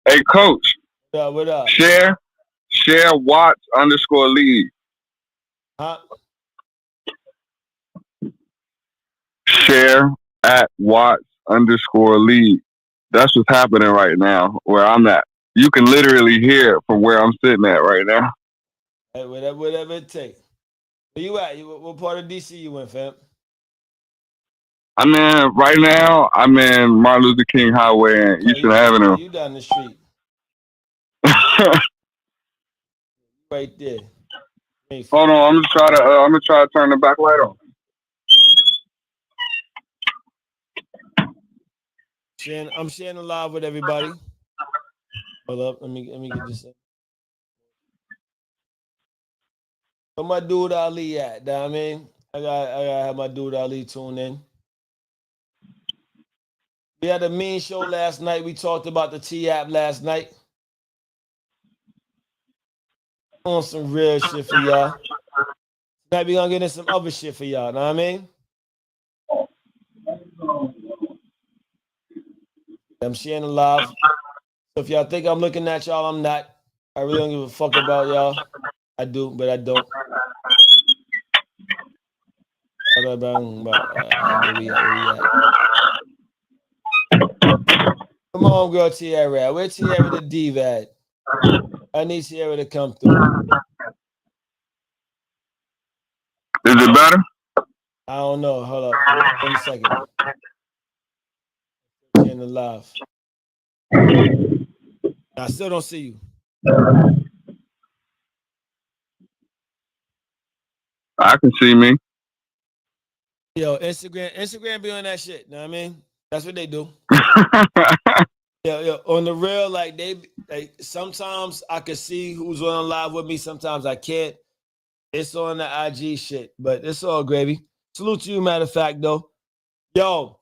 Hey, coach, What up? share Watts underscore league. Huh? Share at Watts underscore league. That's what's happening right now where I'm at. You can literally hear it from where I'm sitting at right now. Hey, whatever it takes. Where you at? What part of DC you in, fam? I'm in right now. I'm in Martin Luther King Highway and Okay, Eastern okay, Avenue. you down the street, right there. Ain't Hold far. on, I'm gonna try to turn the back light on. I'm sharing a live with everybody. Hold up, let me get this. Where my dude Ali at? Know what I mean, I gotta have my dude Ali tune in. We had a mean show last night. We talked about the T app last night. On some real shit for y'all. Tonight we gonna get in some other shit for y'all. Know what I mean? I'm sharing a live. So if y'all think I'm looking at y'all, I'm not. I really don't give a fuck about y'all. I do, but I don't. Where we at? Where we at? Come on, girl, Tierra. Where Tierra the diva at? I need Tierra to come through. Is it better? I don't know. Hold up. 1 second. Sharing the live. I still don't see you. I can see me. Yo, Instagram be on that shit. Know what I mean? That's what they do. Yeah, on the real, like sometimes I can see who's on live with me. Sometimes I can't. It's on the IG shit, but it's all gravy. Salute to you, matter of fact, though. Yo,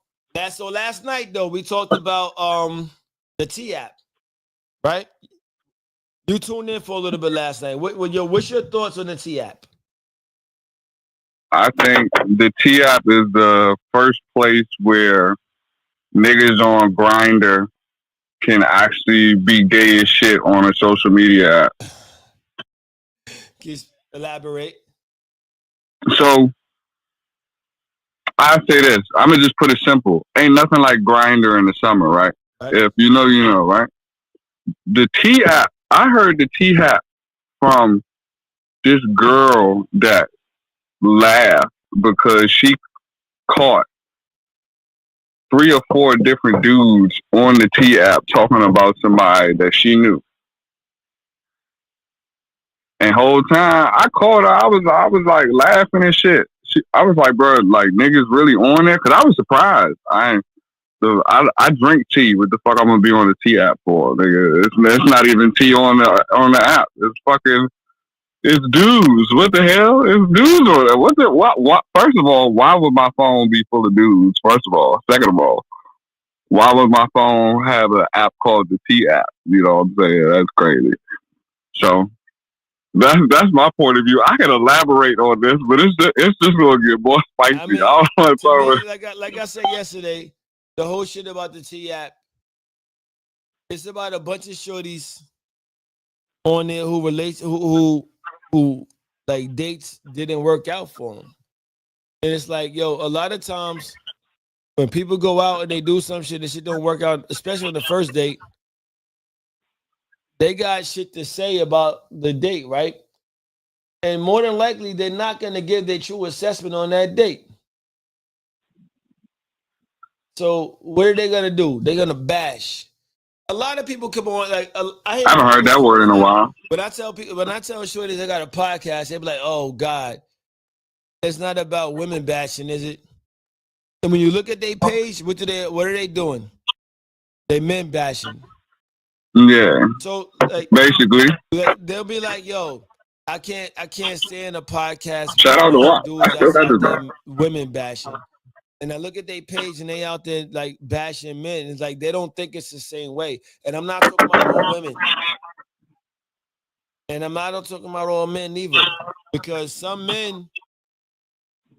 so last night though, we talked about the T app, right? You tuned in for a little bit last night. What's your thoughts on the T app? I think the T app is the first place where niggas on Grinder can actually be gay as shit on a social media app. Can you elaborate? So I say this. I'm gonna just put it simple. Ain't nothing like Grinder in the summer, right? Right? If you know, you know, right? The T app. I heard the T app from this girl that laughed because she caught 3 or 4 different dudes on the T app talking about somebody that she knew. And whole time I called her, I was like laughing and shit. I was like, bro, like niggas really on there? Cause I was surprised. I drink tea. What the fuck I'm gonna be on the T app for? Nigga, it's not even tea on the app. It's fucking it's dudes. What the hell? It's dudes on there. What's it? What? First of all, why would my phone be full of dudes? First of all, second of all, why would my phone have an app called the T app? You know what I'm saying? That's crazy. So that's my point of view. I can elaborate on this, but it's just gonna get more spicy. I I mean, don't want to to throw it. me, like I said yesterday, the whole shit about the T app, it's about a bunch of shorties on there who relates who like dates didn't work out for them. And it's like, yo, a lot of times when people go out and they do some shit and shit don't work out, especially on the first date, they got shit to say about the date, right? And more than likely, they're not gonna give their true assessment on that date. So what are they gonna do? They're gonna bash. A lot of people come on like I I hate haven't heard telling that word shorties in a like while. when I tell shorties I got a podcast, they be like, "Oh God, it's not about women bashing, is it?" And when you look at their page, what are they doing? They men bashing. Yeah, So like basically. they'll be like, "Yo, I can't stand a podcast Shout out to featuring Watt. I dudes still that's got out this there bro. women bashing." And I look at their page and they out there like bashing men. It's like they don't think it's the same way. And I'm not talking about all women. And I'm not talking about all men either. Because some men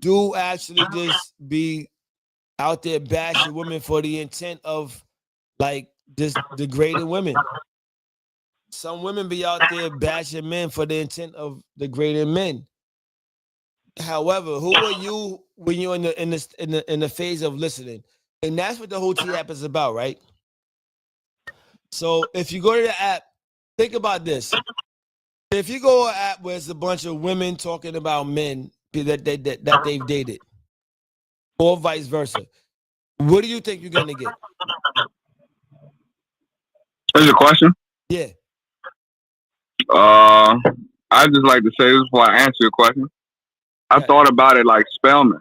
do actually just be out there bashing women for the intent of like just degrading women. some women be out there bashing men for the intent of degrading men. However, who are you when you're in the phase of listening? And that's what the whole T app is about, right? So if you go to the app, think about this. If you go to an app where it's a bunch of women talking about men that they've dated, or vice versa, what do you think you're gonna get? There's a question. Yeah. I just like to say this before I answer your question. I Right. thought about it like Spellman.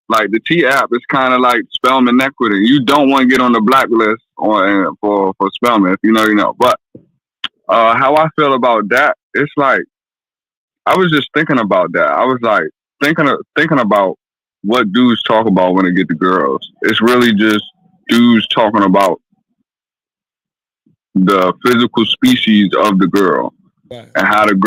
Like the T app is kind of like Spellman equity. You don't want to get on the blacklist for Spellman. If you know, you know. But how I feel about that, it's like I was just thinking about that. I was like thinking about what dudes talk about when they get to girls. It's really just dudes talking about the physical species of the girl Right. and how that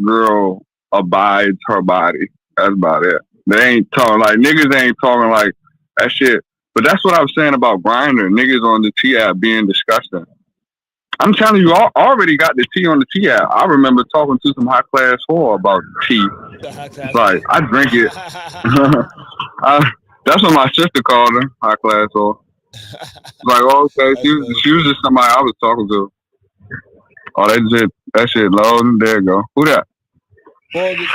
girl abides her body. That's about it. They ain't talking like niggas ain't talking like that shit. But that's what I was saying about Grindr. Niggas on the T app being disgusting. I'm telling you, I already got the tea on the T app. I remember talking to some high class whore about tea. Like I drink it. That's what my sister called her, high class whore. Like, oh, okay, she was just somebody I was talking to. Oh, that shit low. There you go. Who that? Mortgage.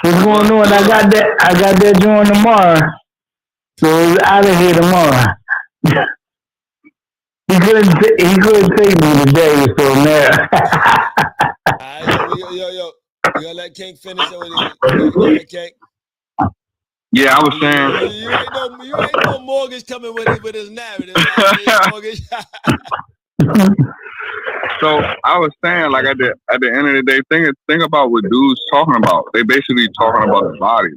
What's going on? I got that joint tomorrow. So he's out of here tomorrow. He couldn't take me today, so man. Yo, you gonna let King finish or go ahead, King? Yeah, I was saying. You ain't no mortgage coming with his narrative. Mortgage. So I was saying, like at the end of the day, think about what dudes talking about. They basically talking about the body.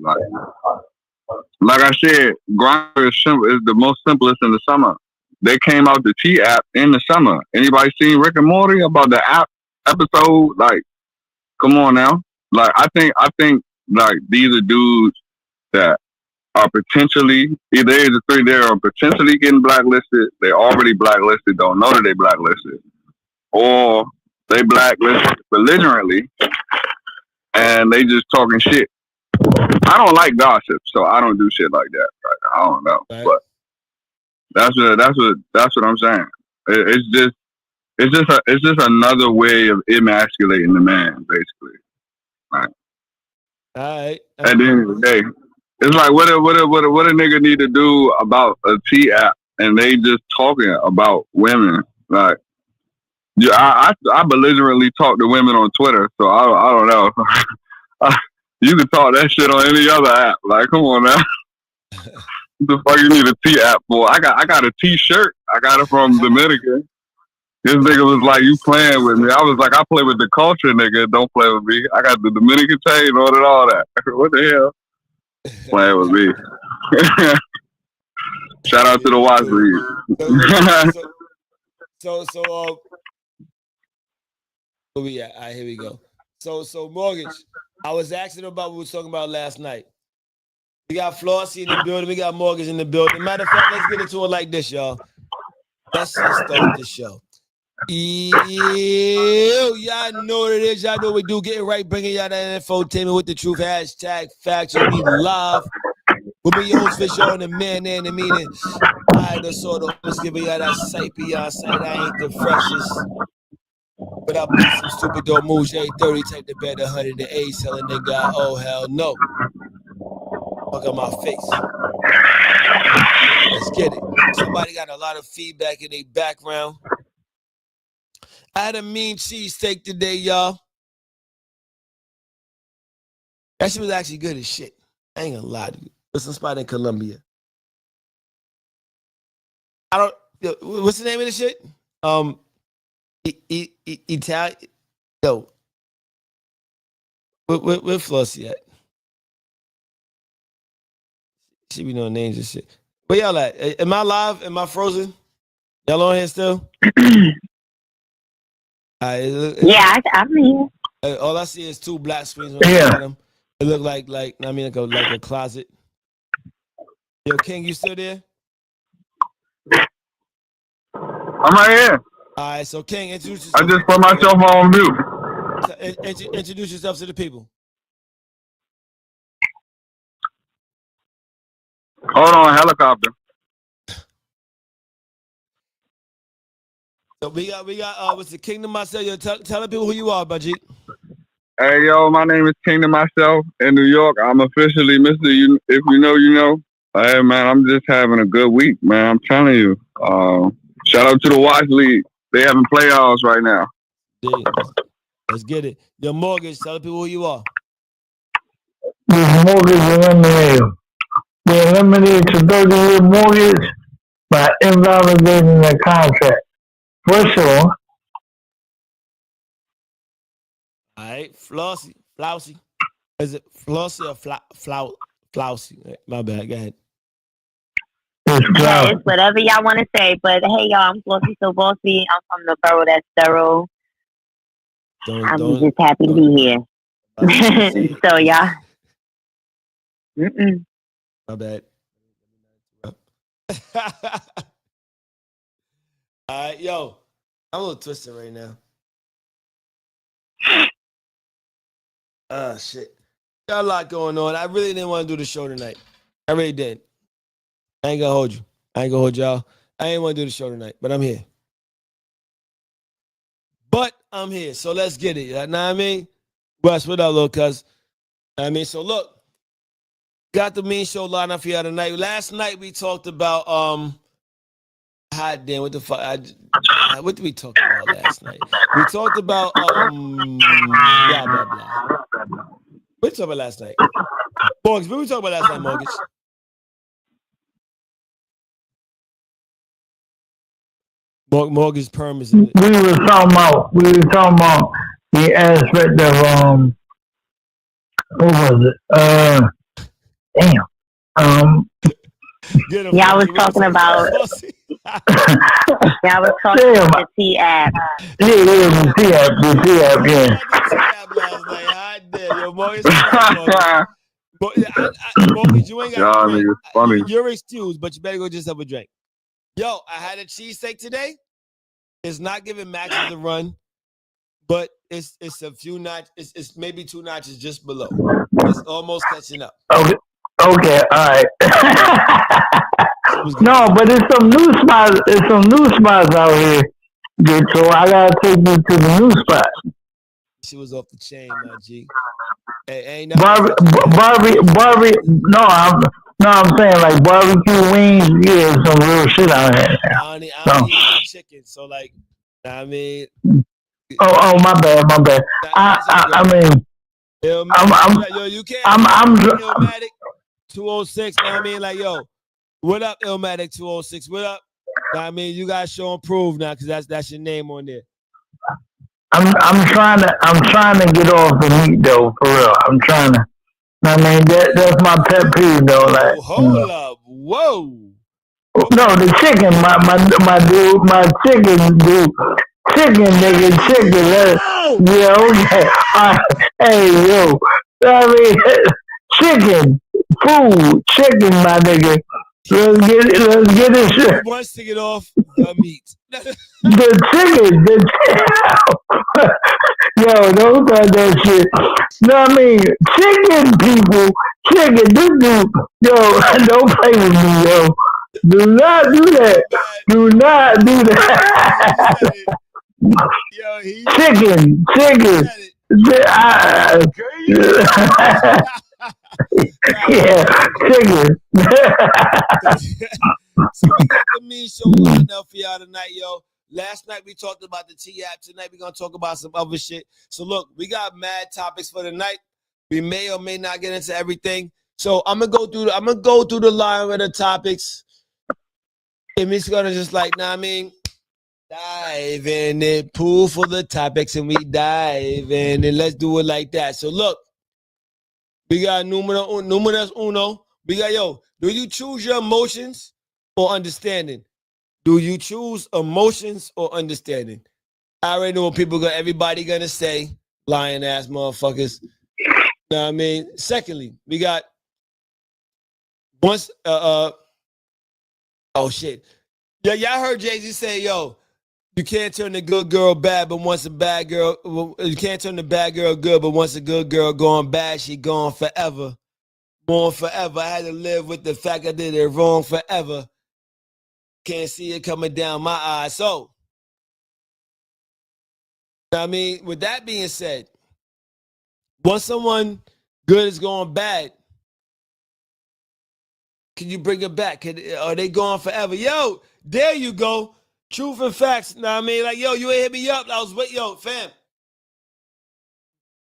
Like I said, Grindr is the most simplest in the summer. They came out the T app in the summer. Anybody seen Rick and Morty about the app episode? Like, come on now. Like I think like these are dudes that are potentially either age of 3, they are potentially getting blacklisted. They already blacklisted, don't know that they blacklisted, or they blacklisted belligerently and they just talking shit. I don't like gossip, so I don't do shit like that. Right? I don't know, Right. but that's what I'm saying. It's just another way of emasculating the man, basically. Right. All right. At the end of the day, it's like what a nigga need to do about a T app and they just talking about women. Like, yeah, I belligerently talk to women on Twitter, so I don't know. You can talk that shit on any other app. Like, come on now. What the fuck you need a T app for? I got a T-shirt. I got it from Dominican. This nigga was like, you playing with me. I was like, I play with the culture, nigga. Don't play with me. I got the Dominican chain on and all that. What the hell? Playing with me. Shout out to the Watch League. So where we at? All right, here we go. So mortgage. I was asking about what we were talking about last night. We got Flossie in the building. We got Mortgage in the building. Matter of fact, let's get into it like this, y'all. Let's just start the show. Ew, y'all know what it is. Y'all know what we do. Getting right, bringing y'all that infotainment with the truth. Hashtag Factuals. We live. With me, your host, Fish, and the man there in the meeting. I the sort of almost giving y'all that sight beyond sight. I ain't the freshest. But I beat some stupid dope moves. 830, take the bet 108. Selling nigga, oh hell no. Fuck on my face. Let's get it. Somebody got a lot of feedback in their background. I had a mean cheesesteak today, y'all. That shit was actually good as shit. I ain't gonna lie to you. It's some spot in Colombia. What's the name of the shit? Italian. Yo. Where Flossie at? She be knowing names and shit. Where y'all at? Am I live? Am I frozen? Y'all on here still? Yeah, I'm here. All I see is 2 black screens on the bottom. It look like a closet. Yo, King, you still there? I'm right here. All right, so King, introduce I yourself. just put myself on mute. Introduce yourself to the people. Hold on, helicopter. So we got what's the Kingdom myself? Yo, tell the people who you are, Baji. Hey, yo, my name is Kingdom myself in New York. I'm officially Mr. You. If you know, you know. Hey, man, I'm just having a good week, man. I'm telling you. Shout out to the Watch League. They having playoffs right now. Let's get it. Your mortgage. Tell the people who you are. This mortgage eliminated. They eliminated the 30-year mortgage by invalidating the contract. For sure. All right, Flousy. Is it Flossy or Flousy? My bad. Go ahead. Yeah, it's whatever y'all want to say. But hey, y'all, I'm Flossy So Bossy. I'm from the borough that's thorough. I'm just happy to be here. So y'all. My bad. All right, yo, I'm a little twisted right now. Shit. Got a lot going on. I really didn't want to do the show tonight. I really didn't. I ain't gonna hold you. I ain't gonna hold y'all. I ain't want to do the show tonight, but I'm here. So let's get it. You know what I mean? Wes, what up, little cuz? So look, got the mean show lined up for y'all tonight. Last night we talked about hot damn, what the fuck? What did we talk about last night? We talked about blah blah blah. What did we talk about last night? Mortgage. What did we talk about last night, mortgage? Mortgage perm is. We were talking about the aspect of what was it? Damn. Y'all was talking about. Y'all was talking about the T app. Yeah, the T app, The T app last night. Hot damn, yo, mortgage. Mortgage, you ain't got to drink. Funny. You're excused, but you better go just have a drink. Yo, I had a cheesesteak today. It's not giving Max's a run, but it's a few notches. It's maybe 2 notches just below. It's almost catching up. Okay, all right. No, but it's some new spots. It's some new spots out here. So I gotta take you to the new spots. She was off the chain, my G. Hey, Barbie. No, I'm saying like barbecue wings. Yeah, some real shit out here. I don't eat chicken, so like, I mean. Oh, my bad. I mean, you can't. I'm Illmatic 206. I mean, like, yo, what up, Illmatic 206? What up? I mean, you guys show and prove now, because that's your name on there. I'm trying to get off the meat though, for real. I'm trying to. I mean, that's my pet peeve though. Like, hold up, whoa. No, the chicken, my dude, my chicken dude, chicken nigga, chicken. Yeah, okay. Hey, yo, I mean, chicken, food, chicken, my nigga. Let's get it. Who wants to get off the meat? The chicken. Yo, don't start that shit. No, I mean, chicken people, chicken, this dude, yo, don't play with me, yo. Do not do that. Do not do that. Yo, chicken. Yeah, chicken. So we got the mean show lined up for y'all tonight, yo. Last night we talked about the T app. Tonight we're gonna talk about some other shit. So look, we got mad topics for the night. We may or may not get into everything. So I'm gonna go through the line of the topics. And we're gonna just like, I mean, dive in it, pool for the topics, and we dive in and let's do it like that. So look, we got numeros uno. We got, yo, do you choose your emotions or understanding? Do you choose emotions or understanding? I already know what everybody gonna say, lying ass motherfuckers. You know what I mean? Secondly, we got oh shit. Yeah, y'all heard Jay-Z say, yo, You can't turn the good girl bad, but once a bad girl, you can't turn the bad girl good, but once a good girl gone bad, she gone forever. Gone forever. I had to live with the fact I did it wrong forever. Can't see it coming down my eyes. So, I mean, with that being said, once someone good is going bad, can you bring it back? Are they gone forever? Yo, there you go. Truth and facts. Know what I mean? Like, yo, you ain't hit me up. I was waiting. Yo, fam.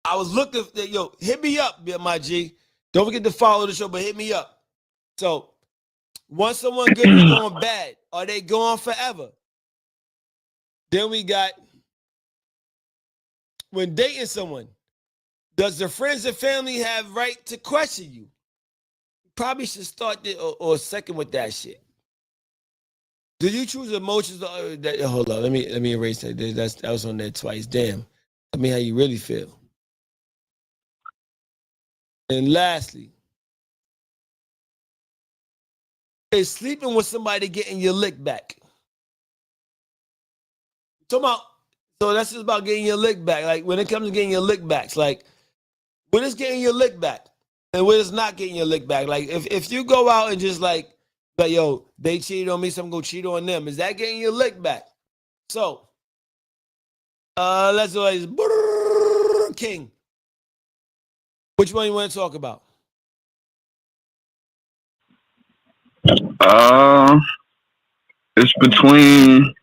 I was looking. Yo, hit me up, my G. Don't forget to follow the show, but hit me up. So, once someone good is going bad, are they gone forever? Then we got when dating someone, does the friends and family have right to question you? Probably should start or second with that shit. Do you choose emotions? Hold on, let me erase that. That was on there twice. Damn. Tell me how you really feel. And lastly, is sleeping with somebody getting your lick back? So that's just about getting your lick back. Like when it comes to getting your lick backs, like when it's getting your lick back and when it's not getting your lick back. Like if you go out and just like yo, they cheated on me, so I'm gonna cheat on them. Is that getting your lick back? So let's always King. Which one you want to talk about? It's between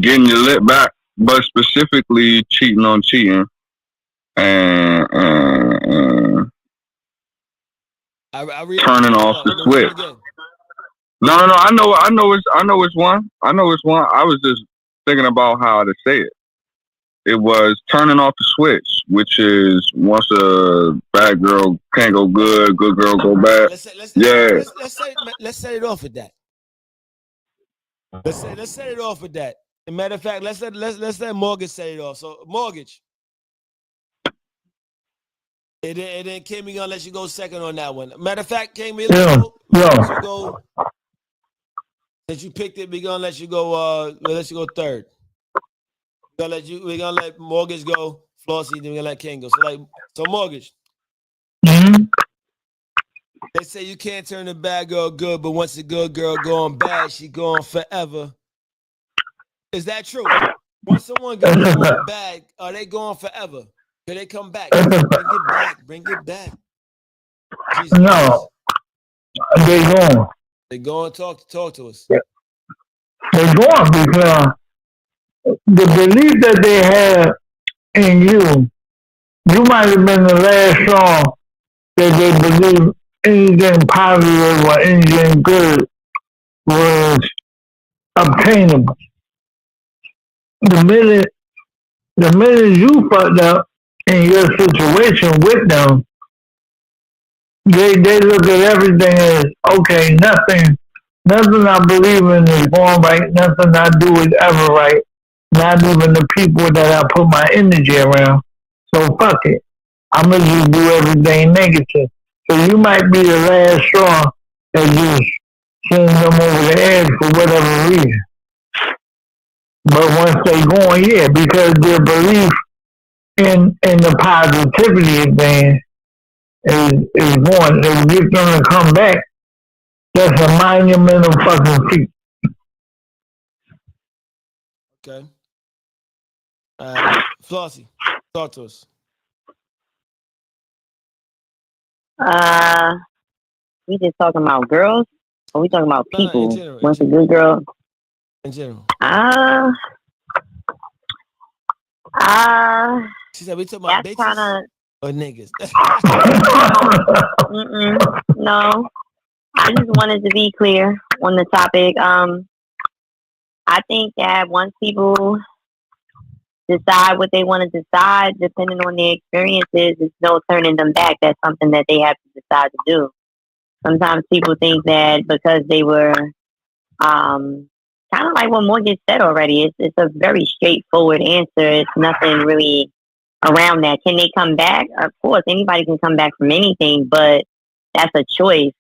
getting your lip back, but specifically cheating on cheating, and turning off the switch. No. I know it's one. I was just thinking about how to say it. It was turning off the switch, which is once a bad girl can't go good, good girl go bad. Let's set it off with that. Let's set it off with that. As a matter of fact, let's let Mortgage set it off. So Mortgage. It didn't Kimmy gonna let you go second on that one. Matter of fact, Kimmy, since you picked it, we're gonna let you go third. We're gonna let Mortgage go, Flossie, then we're gonna let King go. So Mortgage. Mm-hmm. They say you can't turn a bad girl good, but once a good girl going bad, she going forever. Is that true? Once someone good is going bad, are they going forever? Can they come back? Bring it back. Jesus no, they going. Talk to us. They're going because the belief that they have in you might have been the last straw that they believe anything positive or anything good was obtainable. The minute you fucked up in your situation with them, they look at everything as okay, nothing I believe in is going right, nothing I do is ever right, not even the people that I put my energy around. So fuck it. I'm gonna just do everything negative. So you might be the last straw that just sends them over the edge for whatever reason. But once they go on, yeah, because their belief in the positivity of things is going to get them to come back. That's a monumental fucking feat. Okay. Flossie, talk to us. We just talking about girls, or we talking about people? In general, What's a good girl? In general. She said we talking about bitches or niggas. No, I just wanted to be clear on the topic. I think that once people decide what they want to decide, depending on their experiences, there's no turning them back. That's something that they have to decide to do. Sometimes people think that because they were kind of like what Morgan said already, it's a very straightforward answer. It's nothing really around that. Can they come back? Of course, anybody can come back from anything, but that's a choice.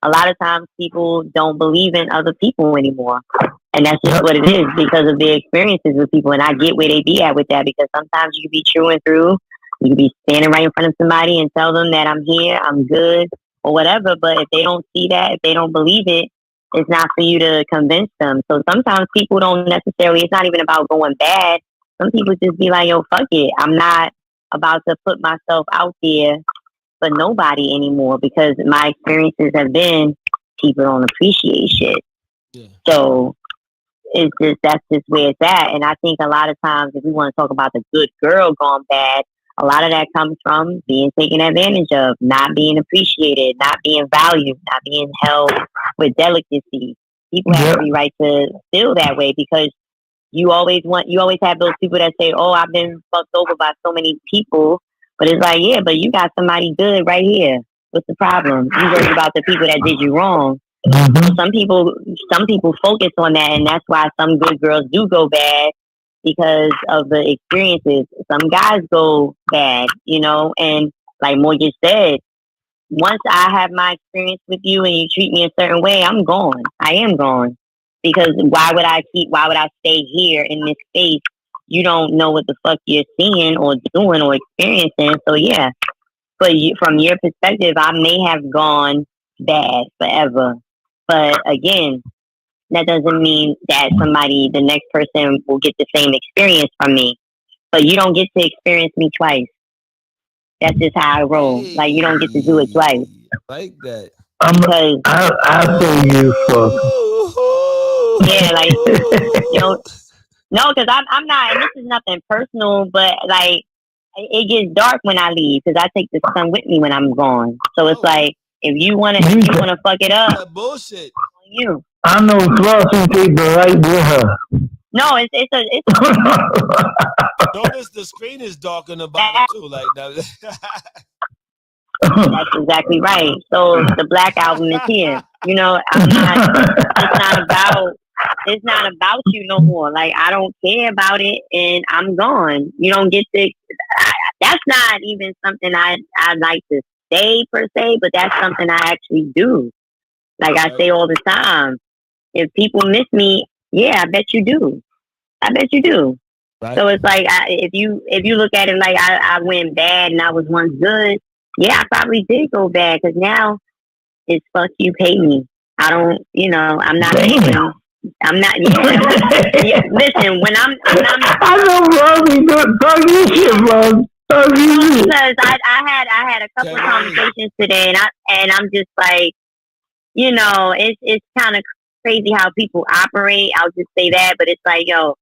A lot of times people don't believe in other people anymore. And that's just what it is because of their experiences with people. And I get where they be at with that because sometimes you can be true and through. You can be standing right in front of somebody and tell them that I'm here, I'm good, or whatever. But if they don't see that, if they don't believe it, it's not for you to convince them. So sometimes people don't necessarily, it's not even about going bad. Some people just be like, yo, fuck it. I'm not about to put myself out there for nobody anymore because my experiences have been people don't appreciate shit. Yeah. So that's just where it's at. And I think a lot of times if we want to talk about the good girl gone bad, a lot of that comes from being taken advantage of, not being appreciated, not being valued, not being held with delicacy. People have every right to feel that way because you always have those people that say, oh, I've been fucked over by so many people. But it's like, yeah, but you got somebody good right here. What's the problem? You worried about the people that did you wrong. Mm-hmm. Some people focus on that, and that's why some good girls do go bad because of the experiences. Some guys go bad, and like Morgan said, once I have my experience with you and you treat me a certain way, I'm gone. I am gone. Because why would I stay here in this space? You don't know what the fuck you're seeing or doing or experiencing. So yeah, but from your perspective, I may have gone bad forever. But again, that doesn't mean that the next person will get the same experience from me. But you don't get to experience me twice. That's just how I roll. Like, you don't get to do it twice. Like that. Because I feel you for. Yeah, like, no, because I'm not, and this is nothing personal, but like, it gets dark when I leave because I take the sun with me when I'm gone. So it's like, if you wanna fuck it up, that bullshit. You. I know Flossie people right with her. No, it's Notice the screen is dark on the bottom too. Like that. That's exactly right. So the Black Album is here. It's not about you no more. Like, I don't care about it and I'm gone. You don't get to, that's not even something I like to say per se, but that's something I actually do. Like I say all the time, if people miss me, yeah, I bet you do. I bet you do. Right. So it's like, if you look at it like I went bad and I was once good, yeah, I probably did go bad because now it's fuck you, pay me. I don't, I'm not making. I'm not. Yeah, listen, when I'm I know, bro. We don't talk this shit, bro. Because I had a couple of conversations today, and I'm just like, it's kind of crazy how people operate. I'll just say that, but it's like, yo,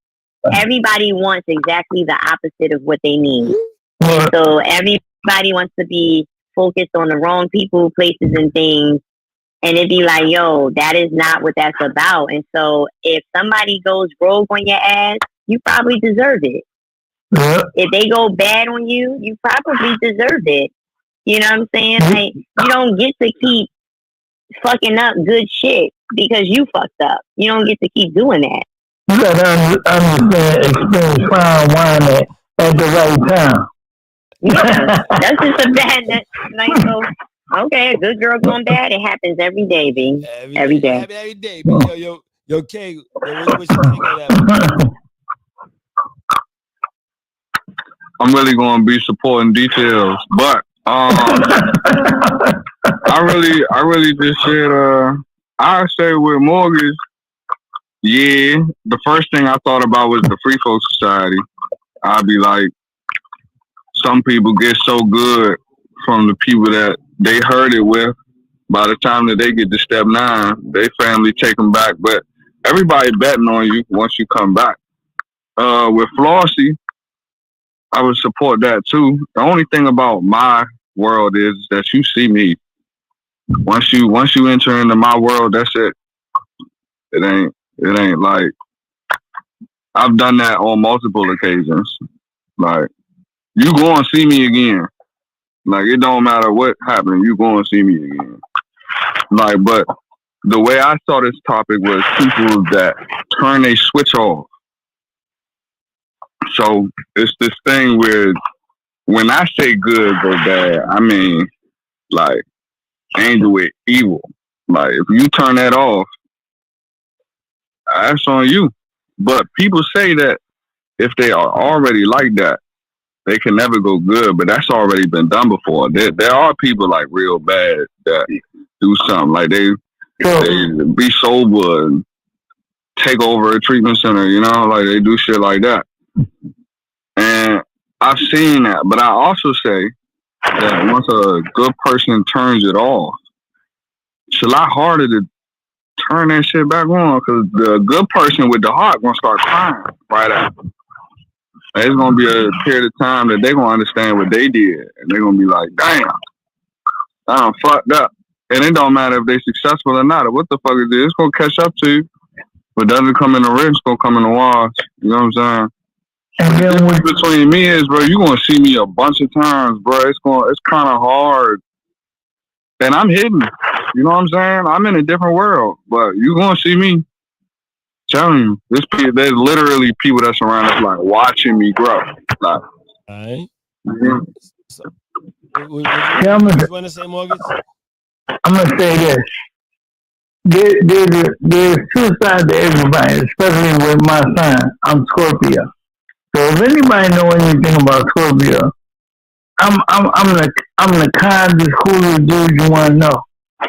everybody wants exactly the opposite of what they need. So everybody wants to be focused on the wrong people, places, and things. And it'd be like, yo, that is not what that's about. And so if somebody goes rogue on your ass, you probably deserve it. Yeah. If they go bad on you, you probably deserve it. You know what I'm saying? Like, you don't get to keep fucking up good shit because you fucked up. You don't get to keep doing that. You gotta understand, experience fine wine at the right time. Yeah, that's just a bad. So, okay, a good girl going bad. It happens every day, B. Every day. Every day, B. Yo, K. What's your take on that? I'm really gonna be supporting details, but I really just said I say with mortgage. Yeah, the first thing I thought about was the Free Folk Society. I'd be like, some people get so good from the people that they heard it with. By the time that they get to step 9, their family take them back. But everybody betting on you once you come back. With Flossie, I would support that too. The only thing about my world is that you see me. Once you enter into my world, that's it. It ain't like, I've done that on multiple occasions. Like, you go and see me again. Like, it don't matter what happened, you go and see me again. Like, but the way I saw this topic was people that turn a switch off. So it's this thing where when I say good go bad, I mean like angel with evil. Like, if you turn that off, that's on you. But people say that if they are already like that, they can never go good. But that's already been done before. There are people like real bad that do something like they be sober and take over a treatment center. You know, like they do shit like that. And I've seen that. But I also say that once a good person turns it off, it's a lot harder to turn that shit back on because the good person with the heart gonna start crying right after. It's gonna be a period of time that they're gonna understand what they did, and they're gonna be like, "Damn, I'm fucked up." And it don't matter if they're successful or not, or what the fuck it is. It's gonna catch up to you. But doesn't come in the ring, it's gonna come in the wash. You know what I'm saying? And the difference between me is, bro, you gonna see me a bunch of times, bro. It's kind of hard, and I'm hidden. You know what I'm saying? I'm in a different world, but you gonna see me. Telling you, there's literally people that's around us like watching me grow. Like, all right. Mm-hmm. So, what you want to say, Morgan? I'm gonna say this. There's two sides to everybody, especially with my son. I'm Scorpio. So if anybody know anything about Scorpio, I'm the kindest, coolest dude you wanna know.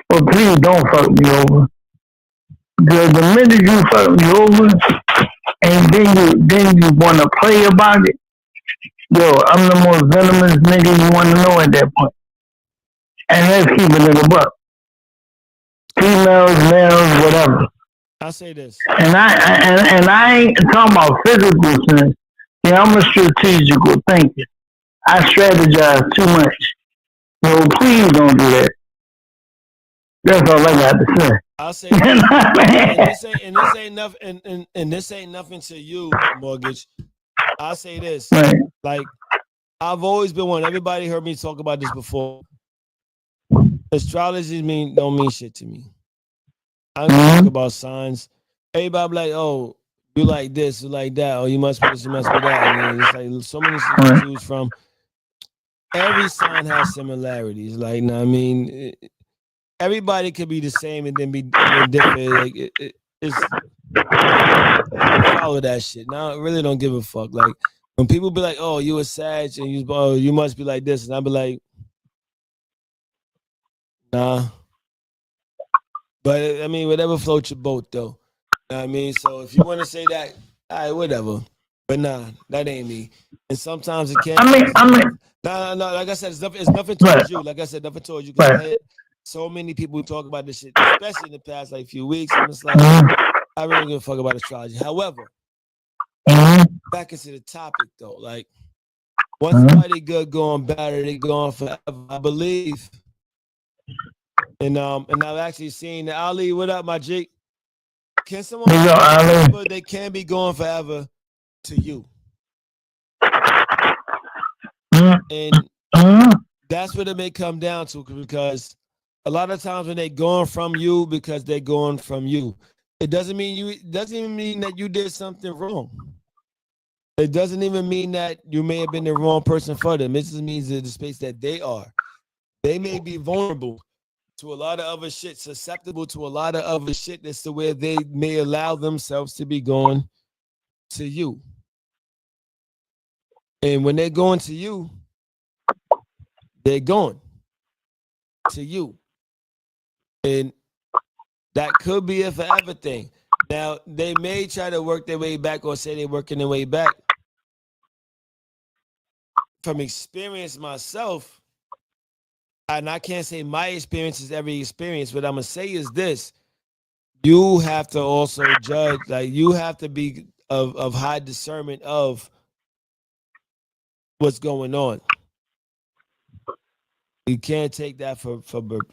But please don't fuck me over. The minute you fuck me over and then you wanna play about it, yo, I'm the most venomous nigga you wanna know at that point. And let's keep it in a buck. Females, males, whatever. I'll say this. And I ain't talking about physical sense. Yeah, I'm a strategical thinker. I strategize too much. So please don't do that. That's all I got to say. I'll say this. and this ain't nothing to you, Mortgage. I'll say this. Right. Like, I've always been one. Everybody heard me talk about this before. Astrology don't mean shit to me. I don't talk about signs. Everybody be like, oh, you like this, you like that, or you must be this, you must be that. And it's like so many things to choose from. Every sign has similarities. Like, I mean, everybody could be the same and then be different. Like, it's follow that shit. Now I really don't give a fuck. Like, when people be like, oh, you a Sag and you must be like this, and I be like, nah. But I mean, whatever floats your boat, though. You know what I mean? So if you want to say that, all right, whatever. But nah, that ain't me. And sometimes it can't. I mean, no. Like I said, it's nothing towards you. Like I said, nothing towards you. Because I had so many people talk about this shit, especially in the past like few weeks. And it's like, I really don't give a fuck about astrology. However, back into the topic though, like once somebody good going better, they going forever. I believe. And I've actually seen the Ali. What up, my Jake? Can someone forever, they can be going forever to you? And that's what it may come down to, because a lot of times when they're going from you because they're going from you, it doesn't even mean that you did something wrong. It doesn't even mean that you may have been the wrong person for them. It just means that the space that they are. They may be vulnerable to a lot of other shit, susceptible to a lot of other shit. That's the way they may allow themselves to be going to you. And when they're going to you, they're going to you. And that could be a forever thing. Now, they may try to work their way back or say they're working their way back. From experience myself, and I can't say my experience is every experience, what I'm going to say is this. You have to also judge, like you have to be of high discernment of what's going on. You can't take that for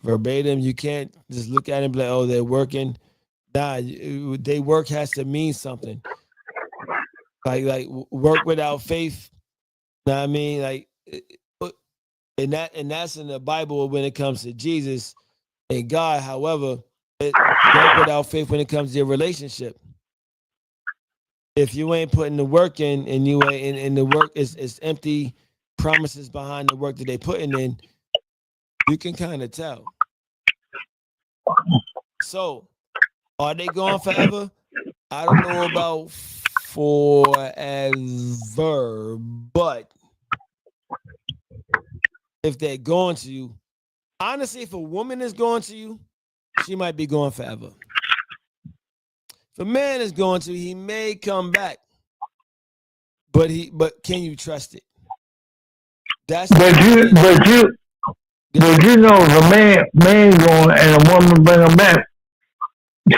verbatim. You can't just look at it and be like, oh, they're working. Nah, they work has to mean something. Like work without faith. Know what I mean? Like, and that's in the Bible when it comes to Jesus and God. However, work without faith when it comes to your relationship. If you ain't putting the work in, and you ain't, and the work is empty promises behind the work that they putting in, you can kind of tell. So, are they going forever? I don't know about forever, but if they're going to you, honestly, if a woman is going to you, she might be going forever. If a man is going to, he may come back, but can you trust it? But you know, if a man going and a woman bring him back,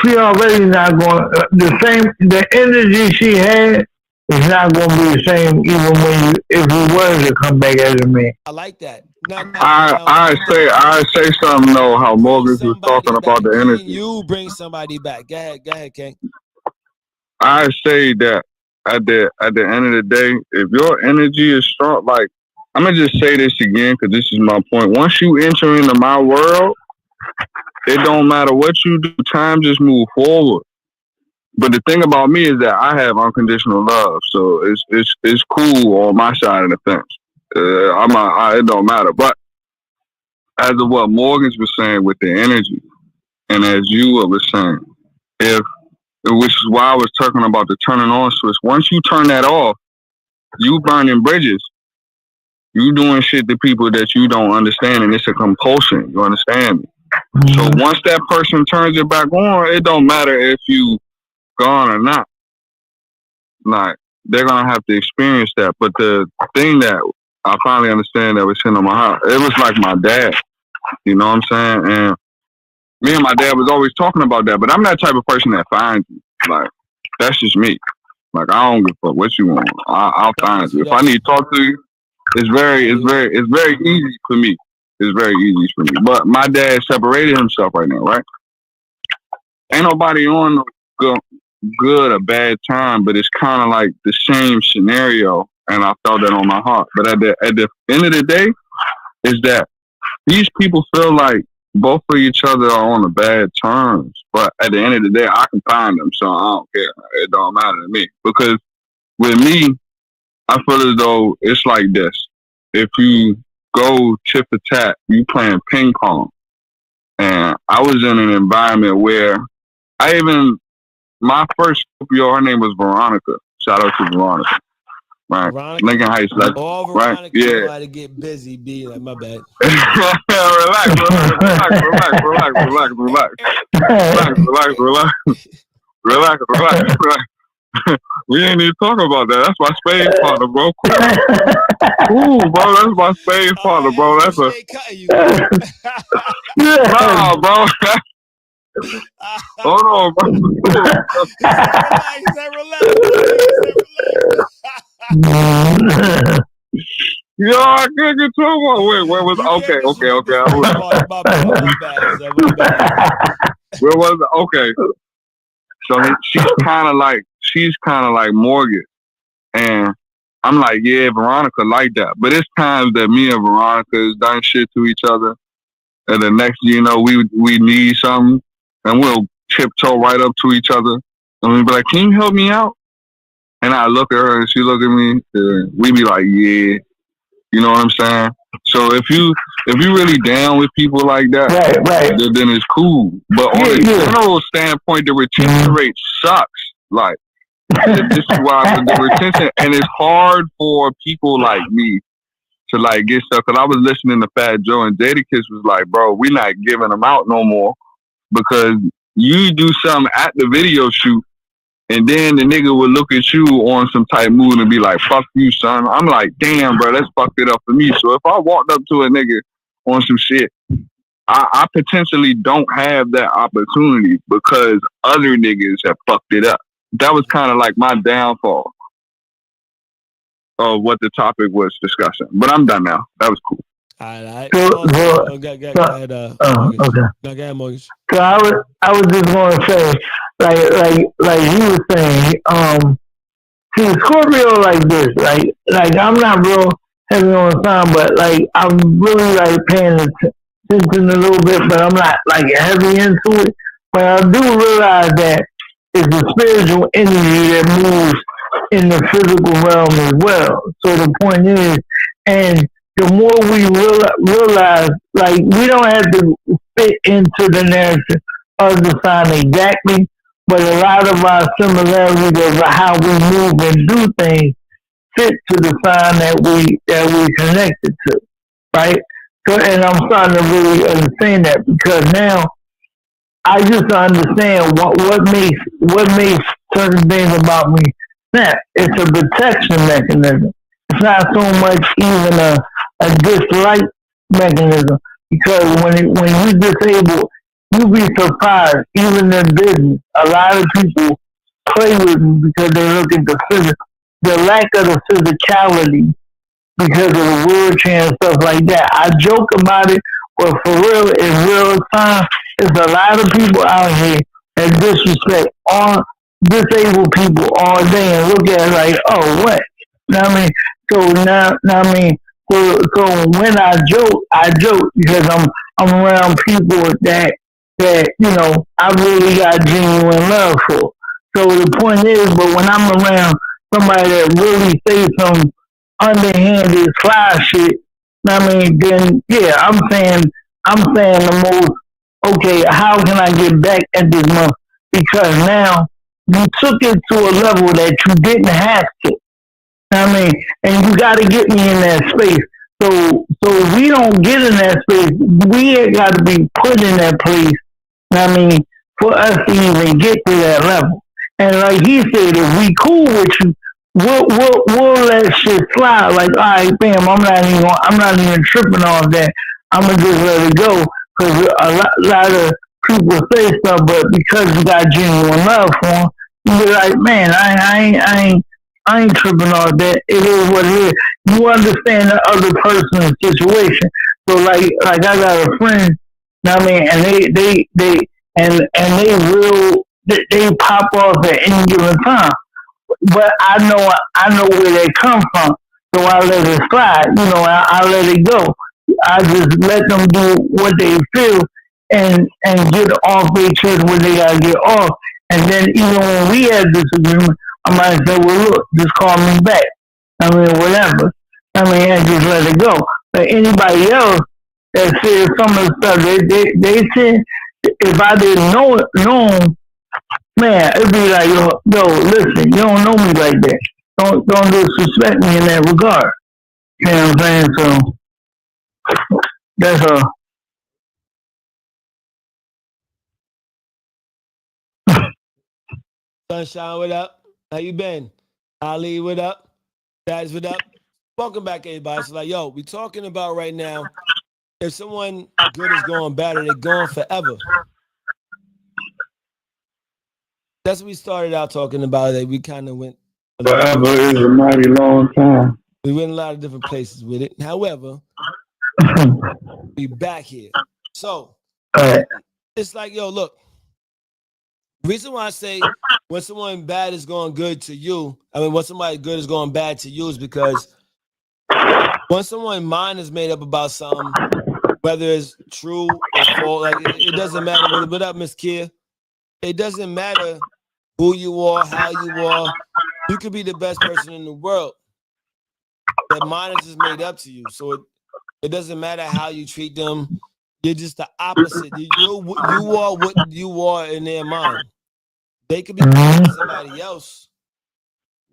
she already not going. The energy she had is not going to be the same even if you were to come back as a man. I like that. I say something though. How Morgan was talking about the energy. You bring somebody back. Go ahead, King. I say that at the end of the day, if your energy is strong, like I'm gonna just say this again because this is my point. Once you enter into my world, it don't matter what you do. Time just move forward. But the thing about me is that I have unconditional love, so it's cool on my side of the fence. It don't matter. But as of what Morgan's was saying with the energy, and as you were saying, which is why I was talking about the turning on switch. Once you turn that off, you burning bridges. You doing shit to people that you don't understand, and it's a compulsion. You understand me? So once that person turns it back on, it don't matter if you gone or not. Like, they're gonna have to experience that. But the thing that I finally understand that was hitting on my heart, it was like my dad. You know what I'm saying? And me and my dad was always talking about that. But I'm that type of person that finds you. Like, that's just me. Like, I don't give a fuck what you want. I'll find you. If I need to talk to you, it's very easy for me. It's very easy for me. But my dad separated himself right now, right? Ain't nobody on good or bad time, but it's kind of like the same scenario, and I felt that on my heart. But at the end of the day, is that these people feel like both of each other are on the bad terms. But at the end of the day, I can find them, so I don't care. It don't matter to me. Because with me, I feel as though it's like this. If you go tit for tat, you playing ping pong. And I was in an environment where my first Scorpio, her name was Veronica. Shout out to Veronica. Right. Veronica, Lincoln Heights. all Veronica, right? Yeah. Know how to get busy, be like, my bad. relax. We ain't even talking about that. That's my spade partner, bro. Ooh, bro, that's my spade partner, bro. That's a. Nah, bro. Hold on, bro. Relax. Yo, I couldn't get to one. Wait, where was okay? Where was it? Okay. So she's kind of like Morgan, and I'm like, yeah, Veronica like that. But it's times that me and Veronica has done shit to each other, and the next, we need something, and we'll tiptoe right up to each other, and we'll be like, can you help me out? And I look at her, and she look at me, and we be like, yeah, you know what I'm saying? So if you really down with people like that, right. Then it's cool. But on a general standpoint, the retention rate sucks. Like, this is why the retention, and it's hard for people like me to like get stuff. Cause I was listening to Fat Joe, and Jadakiss was like, bro, we not giving them out no more because you do something at the video shoot, and then the nigga would look at you on some type mood and be like, fuck you, son. I'm like, damn, bro, that's fucked it up for me. So if I walked up to a nigga on some shit, I potentially don't have that opportunity because other niggas have fucked it up. That was kind of like my downfall of what the topic was discussing. But I'm done now. That was cool. All right. Go ahead, Morgan. So I was just going to say, like you were saying, see, Scorpio like this, like I'm not real heavy on time, but like I'm really like paying attention a little bit, but I'm not like heavy into it. But I do realize that it's a spiritual energy that moves in the physical realm as well. So the point is, and the more we realize, like, we don't have to fit into the narrative of the sign exactly, but a lot of our similarities of how we move and do things fit to the sign that we connected to, right? So, and I'm starting to really understand that because now I just understand what makes certain things about me snap. It's a protection mechanism. It's not so much even a dislike mechanism because when you disable, you be surprised. Even in business, a lot of people play with me because they look at the lack of the physicality because of the wheelchair and stuff like that. I joke about it, but for real, in real time, there's a lot of people out here that disrespect all disabled people all day and look at it like, oh, what? Know what I mean? So now I mean, so when I joke because I'm around people that I really got genuine love for. So the point is, but when I'm around somebody that really say some underhanded fly shit, I mean, then yeah, I'm saying the most. Okay, how can I get back at this month? Because now you took it to a level that you didn't have to. I mean, and you got to get me in that space. So if we don't get in that space, we got to be put in that place. I mean, for us to even get to that level. And like he said, if we cool with you, we'll let shit slide. Like, all right, bam, I'm not even tripping off that. I'm gonna just let it go because a lot of people say stuff, but because you got genuine love for them, you be like, man, I ain't tripping off that. It is what it is. You understand the other person's situation. So like I got a friend, you know what I mean, and they pop off at any given time. But I know where they come from, so I let it slide. I let it go. I just let them do what they feel and get off their chest when they gotta get off. And then even when we had disagreement, I might say, well, look, just call me back. I mean, whatever. I mean, and just let it go. But anybody else that says some of the stuff they said, if I didn't know 'em, man, it'd be like, yo, listen, you don't know me like that. Don't disrespect me in that regard. You know what I'm saying? So that's Sunshine, what up? How you been? Ali, what up? Guys, what up? Welcome back, everybody. So, like, yo, we talking about right now. If someone good is going bad, or they going forever. That's what we started out talking about. That we kind of went. forever is a mighty long time. We went a lot of different places with it. However, we back here. So it's like, yo, look. Reason why I say when someone bad is going good to you, I mean, when somebody good is going bad to you is because once someone's mind is made up about something, whether it's true or false, like it doesn't matter. What up, Miss Kia? It doesn't matter who you are, how you are. You could be the best person in the world. That mind is just made up to you. So it doesn't matter how you treat them. You're just the opposite. You are what you are in their mind. They could be somebody else.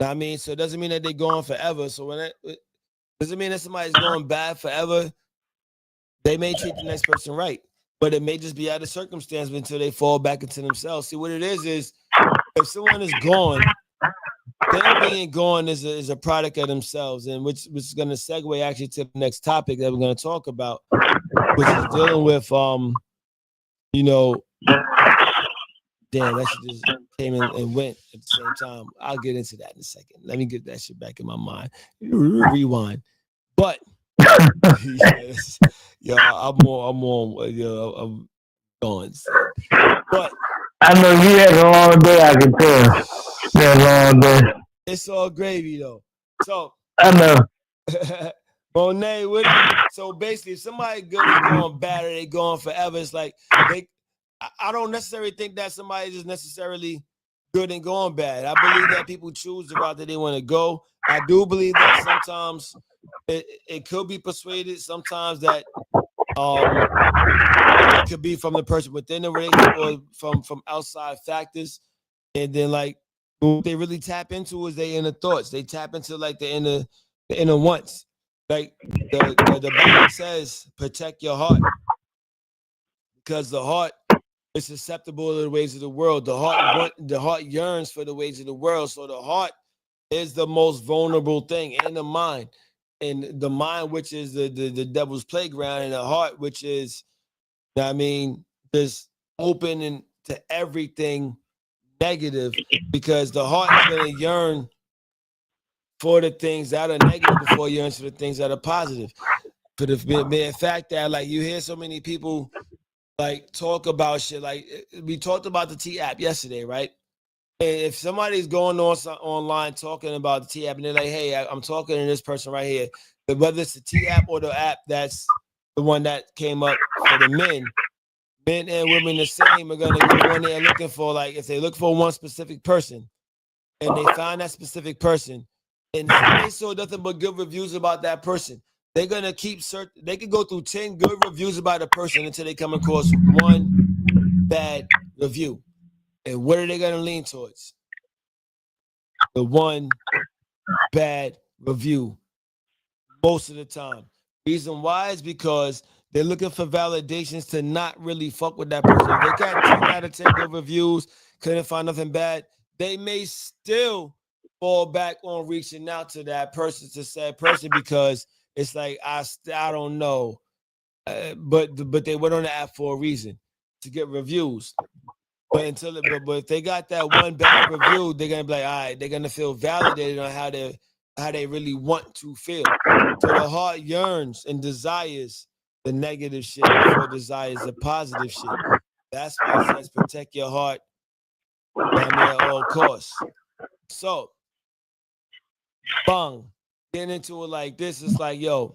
I mean, so it doesn't mean that they're going forever. So when it doesn't mean that somebody's going bad forever. They may treat the next person right, but it may just be out of circumstance until they fall back into themselves. See, what it is if someone is gone, them being gone is a product of themselves, and which is going to segue actually to the next topic that we're going to talk about, which is dealing with damn, that shit just came in and went at the same time. I'll get into that in a second. Let me get that shit back in my mind. Rewind. But I'm going. But I know you had a long day. I can tell. You had a long day. It's all gravy though. So I know. Monet, so basically, if somebody good is going bad or they going forever, it's like I don't necessarily think that somebody is necessarily good and going bad. I believe that people choose the route that they want to go. I do believe that sometimes it could be persuaded. Sometimes that it could be from the person within the relationship or from outside factors. And then like what they really tap into is their inner thoughts. They tap into like the inner wants. Like the Bible says, protect your heart. Because the heart is susceptible to the ways of the world. The heart yearns for the ways of the world. So the heart is the most vulnerable thing in the mind. And the mind, which is the devil's playground, and the heart, which is, I mean, just open and to everything negative, because the heart is going to yearn for the things that are negative before it yearns for the things that are positive. For the mere fact that, like, you hear so many people like talk about shit. Like we talked about the T app yesterday, right? And if somebody's going on online talking about the T app, and they're like, "Hey, I'm talking to this person right here," but whether it's the T app or the app that's the one that came up for the men and women the same are gonna go on there looking for, like, if they look for one specific person and they find that specific person and they saw nothing but good reviews about that person, they're gonna keep searching. They could go through 10 good reviews about a person until they come across one bad review. And what are they gonna lean towards? The one bad review most of the time. Reason why is because they're looking for validations to not really fuck with that person. If they got 10 out of 10 good reviews, couldn't find nothing bad, they may still fall back on reaching out to that person, to said person, because it's like, I don't know. But they went on the app for a reason, to get reviews. But if they got that one bad review, they're gonna be like, all right, they're gonna feel validated on how they really want to feel. So the heart yearns and desires the negative shit before it desires the positive shit. That's why it says protect your heart at all costs. So, bang, getting into it like this, it's like, yo,